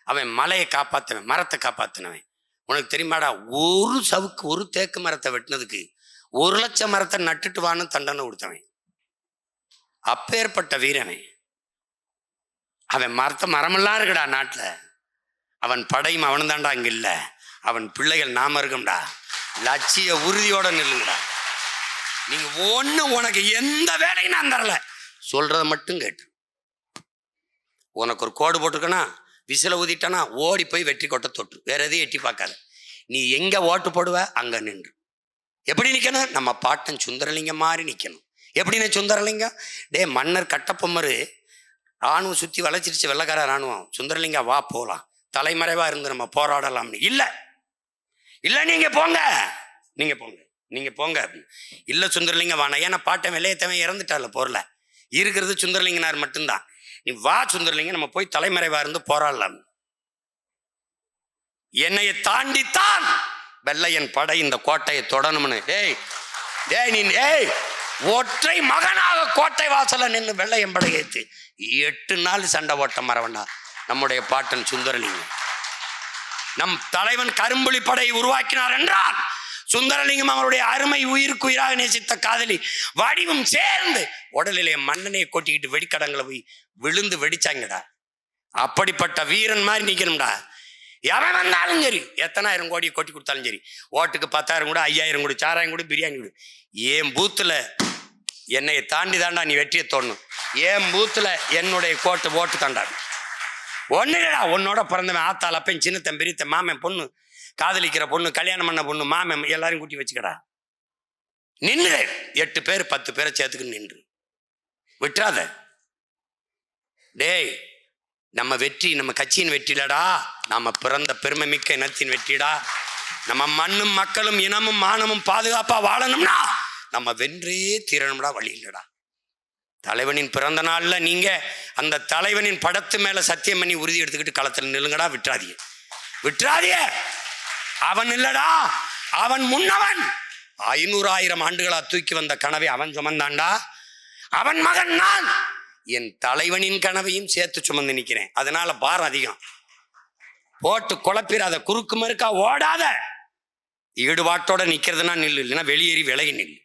S3: அவன் மலையை காப்பாற்றவன், மரத்தை காப்பாற்றினவன். உனக்கு தெரியுமாடா, ஒரு சவுக்கு ஒரு தேக்கு மரத்தை வெட்டினதுக்கு 1 லட்சம் மரத்தை நட்டுட்டு வான்னு தண்டனை கொடுத்தவன். அப்பேற்பட்ட வீரவன். அவன் மரமெல்லாம் இருக்குடா நாட்டில். அவன் படையும் அவனு தாண்டா அங்கே இல்லை, அவன் பிள்ளைகள் நாம இருக்கோம்டா. லட்சிய உறுதியோட நில்லுங்கடா. நீங்க ஒண்ணு, உனக்கு எந்த வேலையும் நான் தரல, சொல்றத மட்டும் கேட்டு. உனக்கு ஒரு கோடு போட்டிருக்கனா, விசில ஊதிட்டனா ஓடி போய் வெற்றி கொட்ட தொட்டு, வேற எதையும் எட்டி பார்க்காத. நீ எங்க ஓட்டு போடுவ அங்க நின்று. எப்படி நிக்கணும்? நம்ம பாட்டன் சுந்தரலிங்கம் மாதிரி நிக்கணும். எப்படின்னு சுந்தரலிங்கம்? டே மன்னர் கட்டப்பொம்மரு ராணுவம் சுத்தி வளைச்சிருச்சு, வெள்ளக்கார ராணுவம். சுந்தரலிங்கம் வா போலாம், தலைமறைவா இருந்து நம்ம போராடலாம்னு. இல்ல நீங்க போங்க, நீங்க போங்க, நீங்க போங்க. இல்ல சுந்தரலிங்கம் வானா, ஏன்னா பாட்டன் வெள்ளையத்தவன் இறந்துட்டால போர்ல, இருக்கிறது சுந்தரலிங்கனார் மட்டும்தான். நீ வா சுந்தரலிங்கம், நம்ம போய் தலைமறைவா இருந்து போராடலாம். என்னைய தாண்டித்தான் வெள்ளையன் படை இந்த கோட்டையை தொடணும்னு. நீ ஒற்றை மகனாக கோட்டை வாசல நின்று வெள்ளையன் படை ஏற்றி 8 நாள் சண்டை ஓட்ட மறவண்டா நம்முடைய பாட்டன் சுந்தரலிங்கம். நம் தலைவன் கரும்புலி படை உருவாக்கினார் என்றால் சுந்தரலிங்கம் அவருடைய அருமை உயிருக்கு நேசித்த காதலி வடிவும் சேர்ந்து உடலிலே மண்ணெண்ணையை கொட்டிக்கிட்டு வெடிக்கடங்களை போய் விழுந்து வெடிச்சாங்கடா. அப்படிப்பட்ட வீரன் மாதிரி நிக்கணும்டா. எவன் வந்தாலும் சரி, எத்தனாயிரம் கோடியை கொட்டி கொடுத்தாலும் சரி, ஓட்டுக்கு 10,000 கூட 5,000 கூட சாராயம் கூட பிரியாணி கூட, என் பூத்துல என்னையை தாண்டி தாண்டா நீ வெற்றியை தோணும். என் பூத்துல என்னுடைய ஓட்டு தாண்டா. ஒண்ணு இல்லடா, உன்னோட பிறந்தவன் ஆத்தாள் அப்பன் சின்னத்தன் பெரியத்தன் மாமன் பொண்ணு காதலிக்கிற பொண்ணு கல்யாணம் பண்ண பொண்ணு மாமன் எல்லாரும் கூட்டி வச்சுக்கடா. நின்று 8 பேர் 10 பேரை சேர்த்துக்கு நின்று விட்டுறாத. டேய், நம்ம வெற்றி நம்ம கட்சியின் வெற்றிலடா, நம்ம பிறந்த பெருமை மிக்க இனத்தின் வெற்றிடா. நம்ம மண்ணும் மக்களும் இனமும் மானமும் பாதுகாப்பா வாழணும்னா நம்ம வென்றே தீரணும்டா, வழி இல்லடா. தலைவனின் பிறந்த நாள்ல நீங்க அந்த தலைவனின் படத்து மேல சத்தியம் பண்ணி உறுதி எடுத்துக்கிட்டு களத்தில் நில்லுங்கடா. விட்டுறாதிய. அவன் இல்லடா, அவன் முன்னவன். 500,000 ஆண்டுகளா தூக்கி வந்த கனவை அவன் சுமந்தாண்டா. அவன் மகன் நான். என் தலைவனின் கனவையும் சேர்த்து சுமந்து நிற்கிறேன். அதனால பாரம் அதிகம். போட்டு குழப்பிடாத, குறுக்கு மறுக்கா ஓடாத. ஈடுபாட்டோட நிக்கிறதுனா நில்லு, இல்லைன்னா வெளியேறி விலகி நில்லு.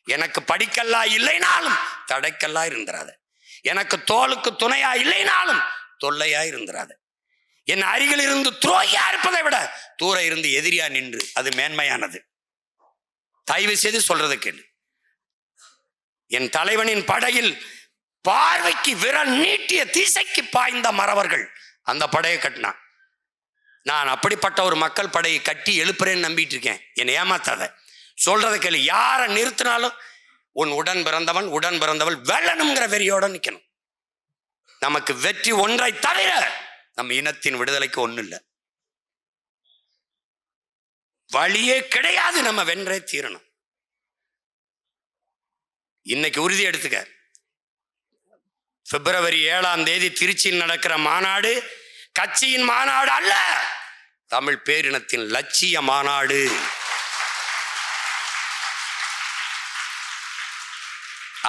S3: எனக்கு படிக்கல்லா இல்லைனாலும் தடைக்கல்லா இருந்துராத. எனக்கு தோளுக்கு துணையா இல்லைனாலும் தொல்லையா இருந்துராத. என் அருகில் இருந்து துரோகியா இருப்பதை விட தூர இருந்து எதிரியா நின்று அது மேன்மையானது. தயவு செய்து சொல்றது கேளு. என் தலைவனின் படையில் பார்வைக்கு விரல் நீட்டிய திசைக்கு பாய்ந்த மறவர்கள் அந்த படையை கட்டினான். நான் அப்படிப்பட்ட ஒரு மக்கள் படையை கட்டி எழுப்புறேன்னு நம்பிட்டு இருக்கேன். என்னை ஏமாத்தாத, சொல்றதை கேளு. யாரை நிறுத்தினாலும் உன் உடன் பிறந்தவள் வெல்லணுங்கிற வெறியோட நிக்கணும். நமக்கு வெற்றி ஒன்றை தவிர நம்ம இனத்தின் விடுதலைக்கு ஒண்ணு இல்லை, வழியே கிடையாது. நம்ம வென்றே தீரணும். இன்னைக்கு உறுதி எடுத்துக்க. பிப்ரவரி 7ஆம் தேதி திருச்சியில் நடக்கிற மாநாடு கட்சியின் மாநாடு அல்ல, தமிழ் பேரினத்தின் லட்சிய மாநாடு.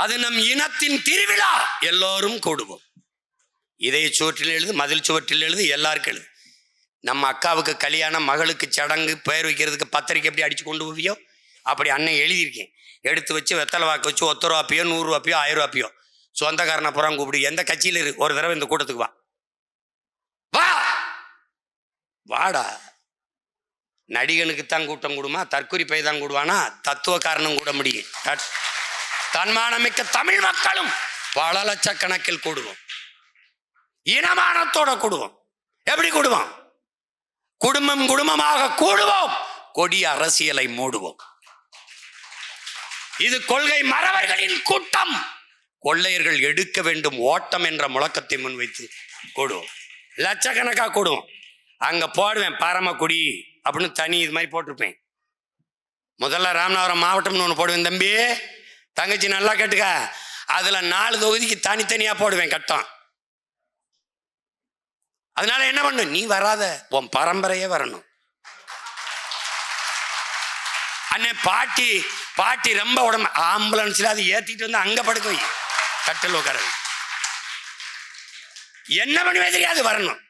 S3: அது நம் இனத்தின் திருவிழா. எல்லோரும் கூடுவோம். இதய சுவற்றில் எழுது, மதில் சுவற்றில் எழுது, எல்லாருக்கும் எழுது. நம்ம அக்காவுக்கு கல்யாணம், மகளுக்கு சடங்கு, பெயர் வைக்கிறதுக்கு பத்திரிக்கை எப்படி அடிச்சு கொண்டு போவியோ அப்படி அண்ணன் எழுதியிருக்கேன். எடுத்து வச்சு வெத்தலை வாக்கு வச்சு 10 ரூபாப்பியோ 100 ரூபாப்பியோ 1000 ரூபாப்பியோ சொந்தக்காரனை புறம் கூப்பிடு. எந்த கட்சியில் இரு, ஒரு தடவை இந்த கூட்டத்துக்கு வா. வாடா. நடிகனுக்குத்தான் கூட்டம் கூடுமா, தற்கொலை பை தான் கூடுவானா, தத்துவ காரணம் கூட முடியும். தன்மானமிக்க தமிழ் மக்களும் பல லட்சக்கணக்கில் கூடுவோம். இனமானத்தோட கூடுவோம். எப்படி கூடுவோம்? குடும்பம் குடும்பமாக கூடுவோம். கொடிய அரசியலை மூடுவோம். இது கொள்கை மறவர்களின் கூட்டம். கொள்ளையர்கள் எடுக்க வேண்டும் ஓட்டம் என்ற முழக்கத்தை முன்வைத்து கூடுவோம். லட்சக்கணக்கா கூடுவோம். அங்க போடுவேன் பரமக்குடி அப்படின்னு தனி இது மாதிரி போட்டிருப்பேன். முதல்ல ராமநாதபுரம் மாவட்டம்னு ஒன்று போடுவேன். தம்பி தங்கச்சி நல்லா கேட்டுக்க, அதுல 4 தொகுதிக்கு தனித்தனியா போடுவேன் கட்டம். அதனால என்ன பண்ணு, நீ வராத, உன் பரம்பரையே வரணும். அண்ணே பாட்டி ரொம்ப உடம்பு, ஆம்புலன்ஸ்ல அது ஏத்திட்டு வந்து அங்க படுக்க வை, கட்டில் உட்கார. என்ன பண்ணுவே தெரியாது, வரணும்.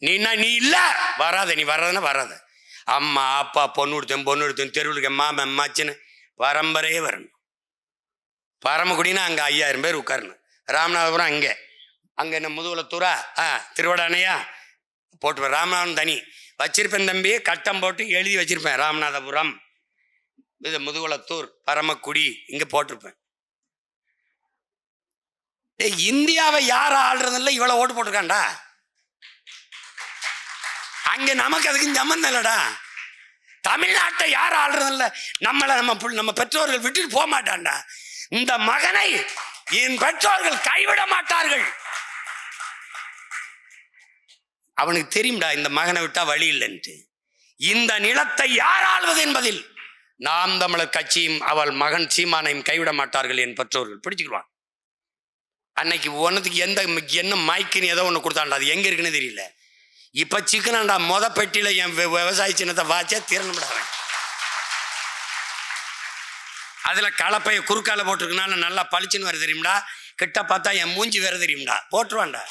S3: நீ இல்ல வராத, நீ வர்றதுன்னா வராத. அம்மா அப்பா பொண்ணு கொடுத்தேன் தெருவுக்கு மாமன் மாச்சின்னு பரம்பரையே வரணும். பரமக்குடினா அங்கே 5000 பேர் உட்காரணும். ராமநாதபுரம் அங்கே என்ன முதுகுலத்தூரா திருவடானையா போட்டு ராமநாதபுரம் தனி வச்சிருப்பேன் தம்பி. கட்டம் போட்டு எழுதி வச்சிருப்பேன். ராமநாதபுரம், இது முதுகுலத்தூர், பரமக்குடி இங்கே போட்டிருப்பேன். இந்தியாவை யார் ஆள்றதில்ல, இவ்வளோ ஓட்டு போட்டிருக்காண்டா. அங்கே நமக்கு அதுக்கு சம்மந்தம் இல்லடா. தமிழ்நாட்டை யார் ஆள்றதில்ல, நம்ம பெற்றோர்கள் விட்டுட்டு போக மாட்டான்டா. இந்த மகனை என் பெற்றோர்கள் கைவிட மாட்டார்கள். அவனுக்கு தெரியும்டா இந்த மகனை விட்டா வழி இல்லைன்ட்டு. இந்த நிலத்தை யார் ஆள்வது என்பதில் நாம் தமிழர் கட்சியும் அவள் மகன் சீமானையும் கைவிட மாட்டார்கள் என் பெற்றோர்கள். பிடிச்சுக்குவான். அன்னைக்கு ஒன்னதுக்கு என்ன மைக்குன்னு ஏதோ ஒன்று கொடுத்தாண்டா, அது எங்க இருக்குன்னு தெரியல. இப்ப சிக்கனாண்டா பெட்டியில என் விவசாய சின்னத்தை வாச்சா திறனுடாவேன். அதுல கலப்பைய குறுக்கால போட்டிருக்கனால நல்லா பளிச்சுன்னு வேற தெரியும்டா. கிட்ட பார்த்தா என் மூஞ்சி வேற தெரியும்டா. போட்டுருவான்டா.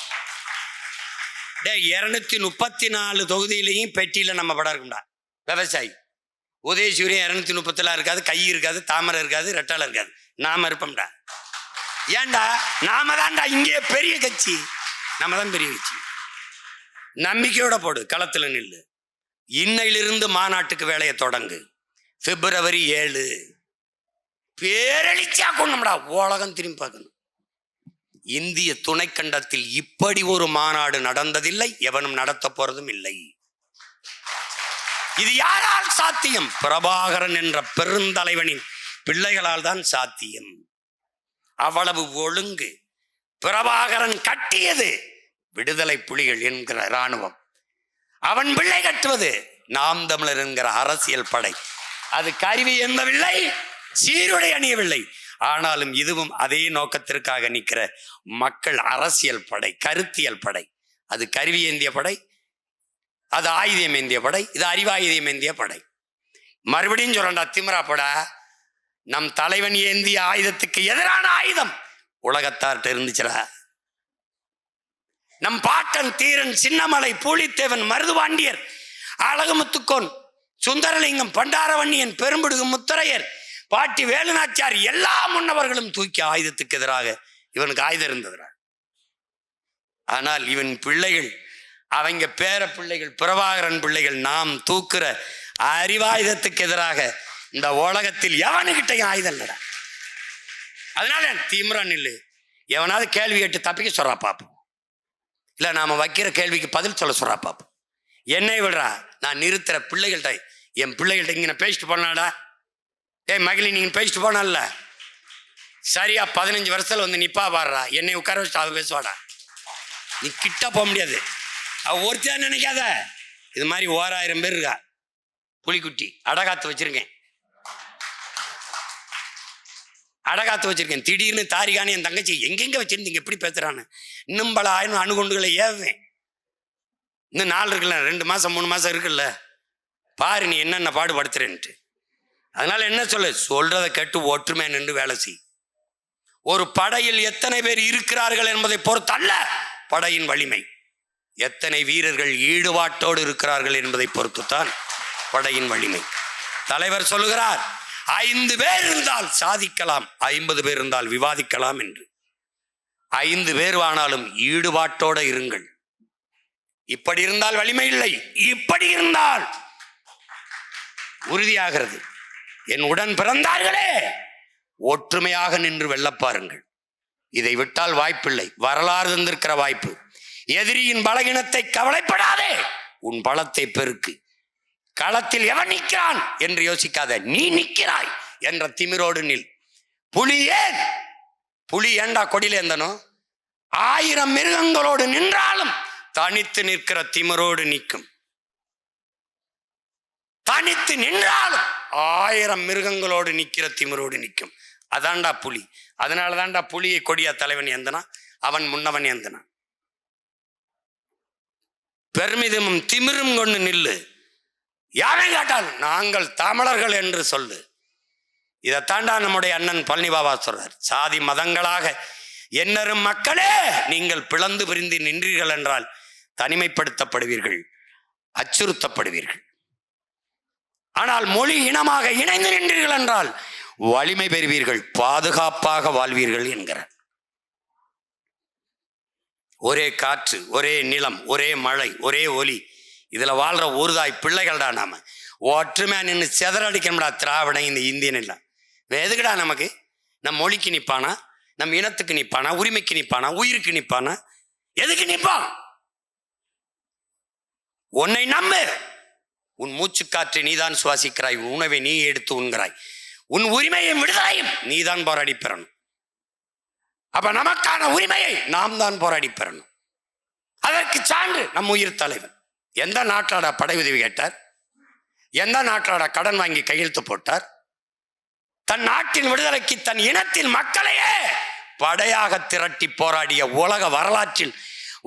S3: 234 தொகுதியிலையும் பெட்டியில நம்ம படம் இருக்கும்டா. விவசாயி உதயசூரியன் 230 இருக்காது, கை இருக்காது, தாமரை இருக்காது, ரெட்டால இருக்காது. நாம இருப்போம்டா. ஏன்டா? நாம தான்டா இங்கே பெரிய கட்சி. நம்ம தான் பெரிய கட்சி. நம்பிக்கையோட போடு, களத்துல நில்லு. இன்னையிலிருந்து மாநாட்டுக்கு வேலையை தொடங்கு. February 7 பேரழிச்சா கொண்டோம்டா. உலகம் திரும்பி பார்க்கணும். இந்திய துணைக்கண்டத்தில் இப்படி ஒரு மாநாடு நடந்ததில்லை, எவனும் நடத்த போறதும் இல்லை. இது யாரால் சாத்தியம்? பிரபாகரன் என்ற பெருந்தலைவனின் பிள்ளைகளால் தான் சாத்தியம். அவ்வளவு ஒழுங்கு. பிரபாகரன் கட்டியது விடுதலை புலிகள் என்கிற இராணுவம். அவன் பிள்ளை கட்டுவது நாம் தமிழர் என்கிற அரசியல் படை. அது கருவி எந்தவில்லை, சீருடை அணியவில்லை. ஆனாலும் இதுவும் அதே நோக்கத்திற்காக நிற்கிற மக்கள் அரசியல் படை, கருத்தியல் படை. அது கருவி ஏந்திய படை, அது ஆயுதம் ஏந்திய படை, இது அறிவாயுதம் ஏந்திய படை. மறுபடியும் சொல்லண்டா, திமிரா படா. நம் தலைவன் ஏந்திய ஆயுதத்துக்கு எதிரான ஆயுதம் உலகத்தார்கிட்ட இருந்துச்சுடா. நம் பாட்டன் தீரன் சின்னமலை, பூலித்தேவன், மருதுபாண்டியர், அழகுமுத்துக்கோன், சுந்தரலிங்கம், பண்டாரவன்னியன், பெரும்பிடுகு முத்தரையர், பாட்டி வேலுநாச்சியார் எல்லா முன்னவர்களும் தூக்கி ஆயுதத்துக்கு எதிராக இவனுக்கு ஆயுதம் இருந்ததுடா. ஆனால் இவன் பிள்ளைகள், அவங்க பேர பிள்ளைகள், பிரபாகரன் பிள்ளைகள், நாம் தூக்குற அறிவாயுதத்துக்கு எதிராக இந்த உலகத்தில் எவனுக்கிட்டையும் ஆயுதம் இல்லடா. அதனால தீவிரம் இல்லை. எவனாவது கேள்வி கேட்டு தப்பிக்க சொல்றா பார்ப்போம், இல்லை நாம வைக்கிற கேள்விக்கு பதில் சொல்ல சொல்றா பார்ப்போம். என்னை விடுறா, நான் நிறுத்துற பிள்ளைகள்கிட்ட, என் பிள்ளைகள்கிட்ட இங்கே நான் பேசிட்டு போனாடா. ஏய் மகிழி, நீங்கள் பேசிட்டு போனல்ல, சரியா 15 வருஷத்துல வந்து நிப்பா பாடுறா, என்னை உட்கார வச்சுட்டு அவ பேசுவாடா. நீ கிட்ட போக முடியாது. அவ ஒருத்தா நினைக்காத. இது மாதிரி 1000 பேர் இருக்கா. புலிக்குட்டி அடகாத்து வச்சிருக்கேன், அடகாத்து வச்சிருக்கேன். திடீர்னு தாரிகானி என் தங்கச்சி எங்கெங்க வச்சிருந்தீங்க எப்படி பேசுறான்னு இன்னும் பல 1000 அணுகுண்டுகளை ஏவுவேன். இன்னும் 4 இருக்குல்ல, 2 மாசம் 3 மாசம் இருக்குல்ல, பாரு நீ என்னென்ன பாடுபடுத்துறேன்ட்டு. அதனால என்ன சொல்றதை கேட்டு ஒற்றுமை நின்று வேலை செய். ஒரு படையில் எத்தனை பேர் இருக்கிறார்கள் என்பதை பொறுத்தல்ல படையின் வலிமை, எத்தனை வீரர்கள் ஈடுபாட்டோடு இருக்கிறார்கள் என்பதை பொறுத்துத்தான் படையின் வலிமை. தலைவர் சொல்லுகிறார், 5 பேர் இருந்தால் சாதிக்கலாம், 50 பேர் இருந்தால் விவாதிக்கலாம் என்று. 5 பேர் ஆனாலும் ஈடுபாட்டோடு இருங்கள். இப்படி இருந்தால் வலிமை இல்லை, இப்படி இருந்தால் உறுதியாகிறது. என் உடன் பிறந்தார்களே, ஒற்றுமையாக நின்று வெல்லப்பாருங்கள். இதை விட்டால் வாய்ப்பில்லை. வரலாறு தந்திருக்கிற வாய்ப்பு. எதிரியின் பலகீனத்தை கவலைப்படாதே, உன் பலத்தை பெருக்கு. களத்தில் எவன் நிற்கிறான் என்று யோசிக்காத, நீ நிற்கிறாய் என்ற திமிரோடு நில். புலி ஏன்? புலி ஏண்டா கொடியில இருந்தனோ? 1000 மிருகங்களோடு நின்றாலும் தனித்து நிற்கிற திமிரோடு நிற்கும். தனித்து நின்றாலும் 1000 மிருகங்களோடு நிற்கிற திமிரோடு நிற்கும். அதான்டா புலி. அதனால தான்டா புலியை கொடியா தலைவன் ஏந்தனா, அவன் முன்னவன் ஏந்தனா. பெருமிதமும் திமிரும் கொண்டு நில்லு. யாரை கேட்டாலும் நாங்கள் தமிழர்கள் என்று சொல்லு. இதைத்தாண்டா நம்முடைய அண்ணன் பழனி பாபா சொல்றார். சாதி மதங்களாக எண்ணரும் மக்களே, நீங்கள் பிளந்து பிரிந்து நின்றீர்கள் என்றால் தனிமைப்படுத்தப்படுவீர்கள், அச்சுறுத்தப்படுவீர்கள். ஆனால் மொழி இனமாக இணைந்து நின்றீர்கள் என்றால் வலிமை பெறுவீர்கள், பாதுகாப்பாக வாழ்வீர்கள் என்கிறார். ஒரே காற்று, ஒரே நிலம், ஒரே மழை, ஒரே ஒலி, இதுல வாழ்ற ஒருதாய் பிள்ளைகள்டா நாம. ஒற்றுமையா நின்று செதறடிக்கணும்டா திராவிடம் இந்த இந்தியன் எல்லாம். எதுக்குடா நமக்கு? நம் மொழிக்கு நிப்பானா, நம் இனத்துக்கு நிப்பானா, உரிமைக்கு நிப்பானா, உயிருக்கு நிப்பானா? எதுக்கு நிப்பான்? உன்னை நம்பு. உன் மூச்சுக்காற்றை நீதான் சுவாசிக்கிறாய், உன் உணவை நீ எடுத்து உண்கிறாய், உன் உரிமையும் விடுதலையும் நீதான் போராடி பெறணும். அப்ப நமக்கான உரிமையை நாம் தான் போராடி பெறணும். அதற்கு சான்று நம் உயிர் தலைவன். எந்த நாட்டாட படை உதவி கேட்டார்? எந்த நாட்டாட கடன் வாங்கி கையெழுத்து போட்டார்? தன் நாட்டின் விடுதலைக்கு தன் இனத்தின் மக்களையே படையாக திரட்டி போராடிய உலக வரலாற்றில்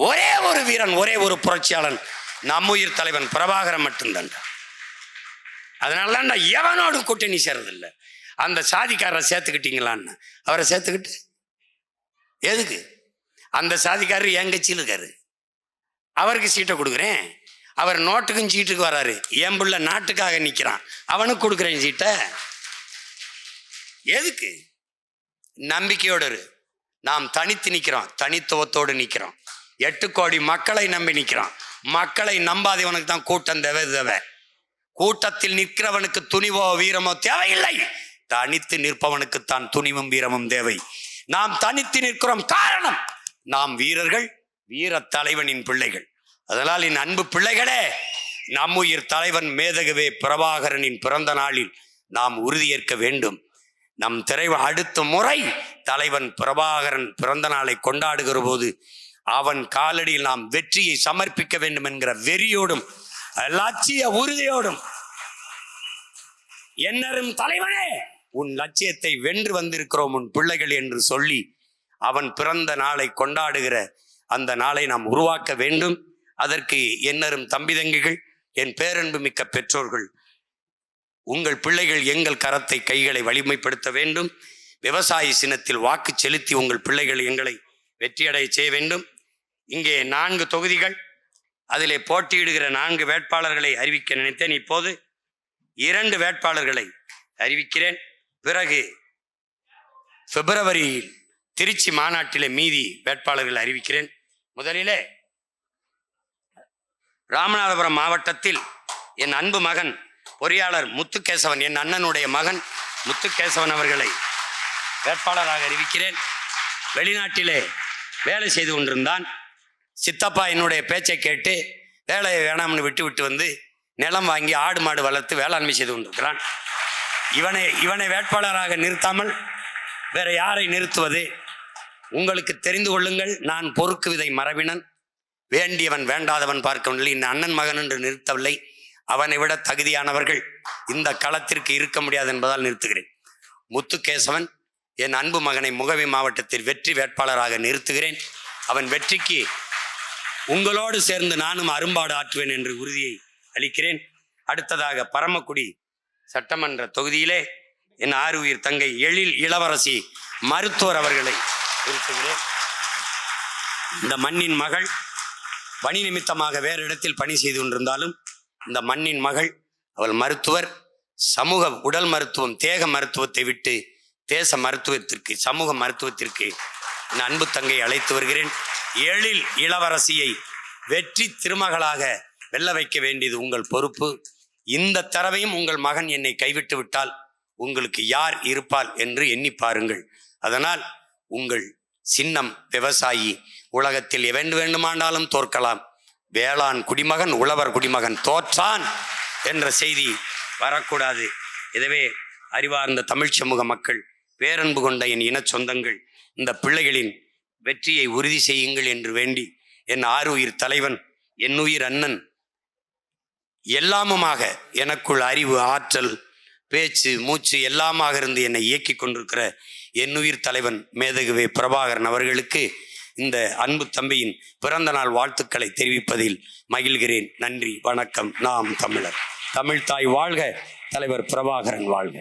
S3: ஒரே ஒரு வீரன், ஒரே ஒரு புரட்சியாளன் நம் உயிர் தலைவன் பிரபாகரன் மட்டும்தான். அதனாலதான் எவனோடு கூட்டணி சேர்றதில்லை. அந்த சாதிக்காரரை சேர்த்துக்கிட்டீங்களான்னு அவரை சேர்த்துக்கிட்டு எதுக்கு? அந்த சாதிக்காரர் என் கட்சியில் இருக்காரு, அவருக்கு சீட்டை கொடுக்குறேன். அவர் நோட்டுக்கும் சீட்டுக்கு வராரு, என் பிள்ளை நாட்டுக்காக நிற்கிறான், அவனுக்கு கொடுக்குறேன் சீட்டை. எதுக்கு? நம்பிக்கையோடு இரு. நாம் தனித்து நிற்கிறோம், தனித்துவத்தோடு நிற்கிறோம். 8 கோடி மக்களை நம்பி நிற்கிறோம். மக்களை நம்பாதவனுக்கு தான் கூட்டம் தேவை. கூட்டத்தில் நிற்கிறவனுக்கு துணிவோ வீரமோ தேவையில்லை. தனித்து நிற்பவனுக்குத்தான் துணிவும் வீரமும் தேவை. நாம் தனித்து நிற்கிறோம், காரணம் நாம் வீரர்கள், வீர தலைவனின் பிள்ளைகள். அதனால் என் அன்பு பிள்ளைகளே, நம்முயிர் தலைவன் மேதகவே பிரபாகரனின் பிறந்த நாளில் நாம் உறுதியேற்க வேண்டும். நம் அடுத்த முறை தலைவன் பிரபாகரன் பிறந்த நாளை கொண்டாடுகிற போது அவன் காலடியில் நாம் வெற்றியை சமர்ப்பிக்க வேண்டும் என்கிற வெறியோடும் லட்சிய உறுதியோடும், என்னரும் தலைவனே உன் லட்சியத்தை வென்று வந்திருக்கிறோம் உன் பிள்ளைகள் என்று சொல்லி அவன் பிறந்த நாளை கொண்டாடுகிற அந்த நாளை நாம் உருவாக்க வேண்டும். அதற்கு என்னரும் தம்பி தங்கிகள், என் பேரன்பு மிக்க பெற்றோர்கள், உங்கள் பிள்ளைகள் எங்கள் கரத்தை கைகளை வலிமைப்படுத்த வேண்டும். விவசாய சின்னத்தில் வாக்கு செலுத்தி உங்கள் பிள்ளைகள் எங்களை வெற்றியடைய செய்ய வேண்டும். இங்கே 4 தொகுதிகள், அதிலே போட்டியிடுகிற 4 வேட்பாளர்களை அறிவிக்க நினைத்தேன். இப்போது 2 வேட்பாளர்களை அறிவிக்கிறேன். பிறகு பிப்ரவரியில் திருச்சி மாநாட்டிலே மீதி வேட்பாளர்களை அறிவிக்கிறேன். முதலிலே ராமநாதபுரம் மாவட்டத்தில் என் அன்பு மகன் பொறியாளர் முத்துகேசவன், என் அண்ணனுடைய மகன் முத்துகேசவன் அவர்களை வேட்பாளராக அறிவிக்கிறேன். வெளிநாட்டிலே வேலை செய்து கொண்டிருந்தான். சித்தப்பா என்னுடைய பேச்சை கேட்டு வேலையை வேணாம்னு விட்டு வந்து நிலம் வாங்கி ஆடு மாடு வளர்த்து வேளாண்மை செய்து கொண்டிருக்கிறான். இவனை வேட்பாளராக நிறுத்தாமல் வேற யாரை நிறுத்துவது? உங்களுக்கு தெரிந்து கொள்ளுங்கள், நான் பொறுக்கு விதை மரபினன். வேண்டியவன் வேண்டாதவன் பார்க்கவில்லை. இந்த அண்ணன் மகன் என்று நிறுத்தவில்லை. அவனை விட தகுதியானவர்கள் இந்த களத்திற்கு இருக்க முடியாது என்பதால் நிறுத்துகிறேன். முத்துகேசவன் என் அன்பு மகனை முகவி மாவட்டத்தில் வெற்றி வேட்பாளராக நிறுத்துகிறேன். அவன் வெற்றிக்கு உங்களோடு சேர்ந்து நானும் அரும்பாடு ஆற்றுவேன் என்று உறுதியை அளிக்கிறேன். அடுத்ததாக பரமக்குடி சட்டமன்ற தொகுதியிலே என் ஆறுயிர் தங்கை எழில் இளவரசி மருத்துவர் அவர்களை நிறுத்துகிறேன். இந்த மண்ணின் மகள் பணி நிமித்தமாக வேறு இடத்தில் பணி செய்து கொண்டிருந்தாலும் இந்த மண்ணின் மகள், அவள் மருத்துவர். சமூக உடல் மருத்துவம், தேக மருத்துவத்தை விட்டு தேச மருத்துவத்திற்கு, சமூக மருத்துவத்திற்கு என் அன்பு தங்கை அழைத்து வருகிறேன். எழில் இளவரசியை வெற்றி திருமகளாக வெல்ல வைக்க வேண்டியது உங்கள் பொறுப்பு. இந்த தடவையும் உங்கள் மகன் என்னை கைவிட்டு விட்டால் உங்களுக்கு யார் இருப்பால் என்று எண்ணி பாருங்கள். அதனால் உங்கள் சின்னம் விவசாயி. உலகத்தில் எவன் வேண்டுமானாலும் தோற்கலாம், வேளாண் குடிமகன் உழவர் குடிமகன் தோற்றான் என்ற செய்தி வரக்கூடாது. எனவே அறிவார்ந்த தமிழ் சமூக மக்கள், பேரன்பு கொண்ட என் இன சொந்தங்கள், இந்த பிள்ளைகளின் வெற்றியை உறுதி செய்யுங்கள் என்று வேண்டி என் ஆறுயிர் தலைவன், என் உயிர் அண்ணன், எல்லாமுமாக எனக்குள் அறிவு, ஆற்றல், பேச்சு, மூச்சு எல்லாமாக இருந்து என்னை இயக்கி கொண்டிருக்கிற என் உயிர் தலைவன் மேதகுவே பிரபாகரன் அவர்களுக்கு இந்த அன்பு தம்பியின் பிறந்த நாள் வாழ்த்துக்களை தெரிவிப்பதில் மகிழ்கிறேன். நன்றி, வணக்கம். நாம் தமிழர். தமிழ்தாய் வாழ்க, தலைவர் பிரபாகரன் வாழ்க.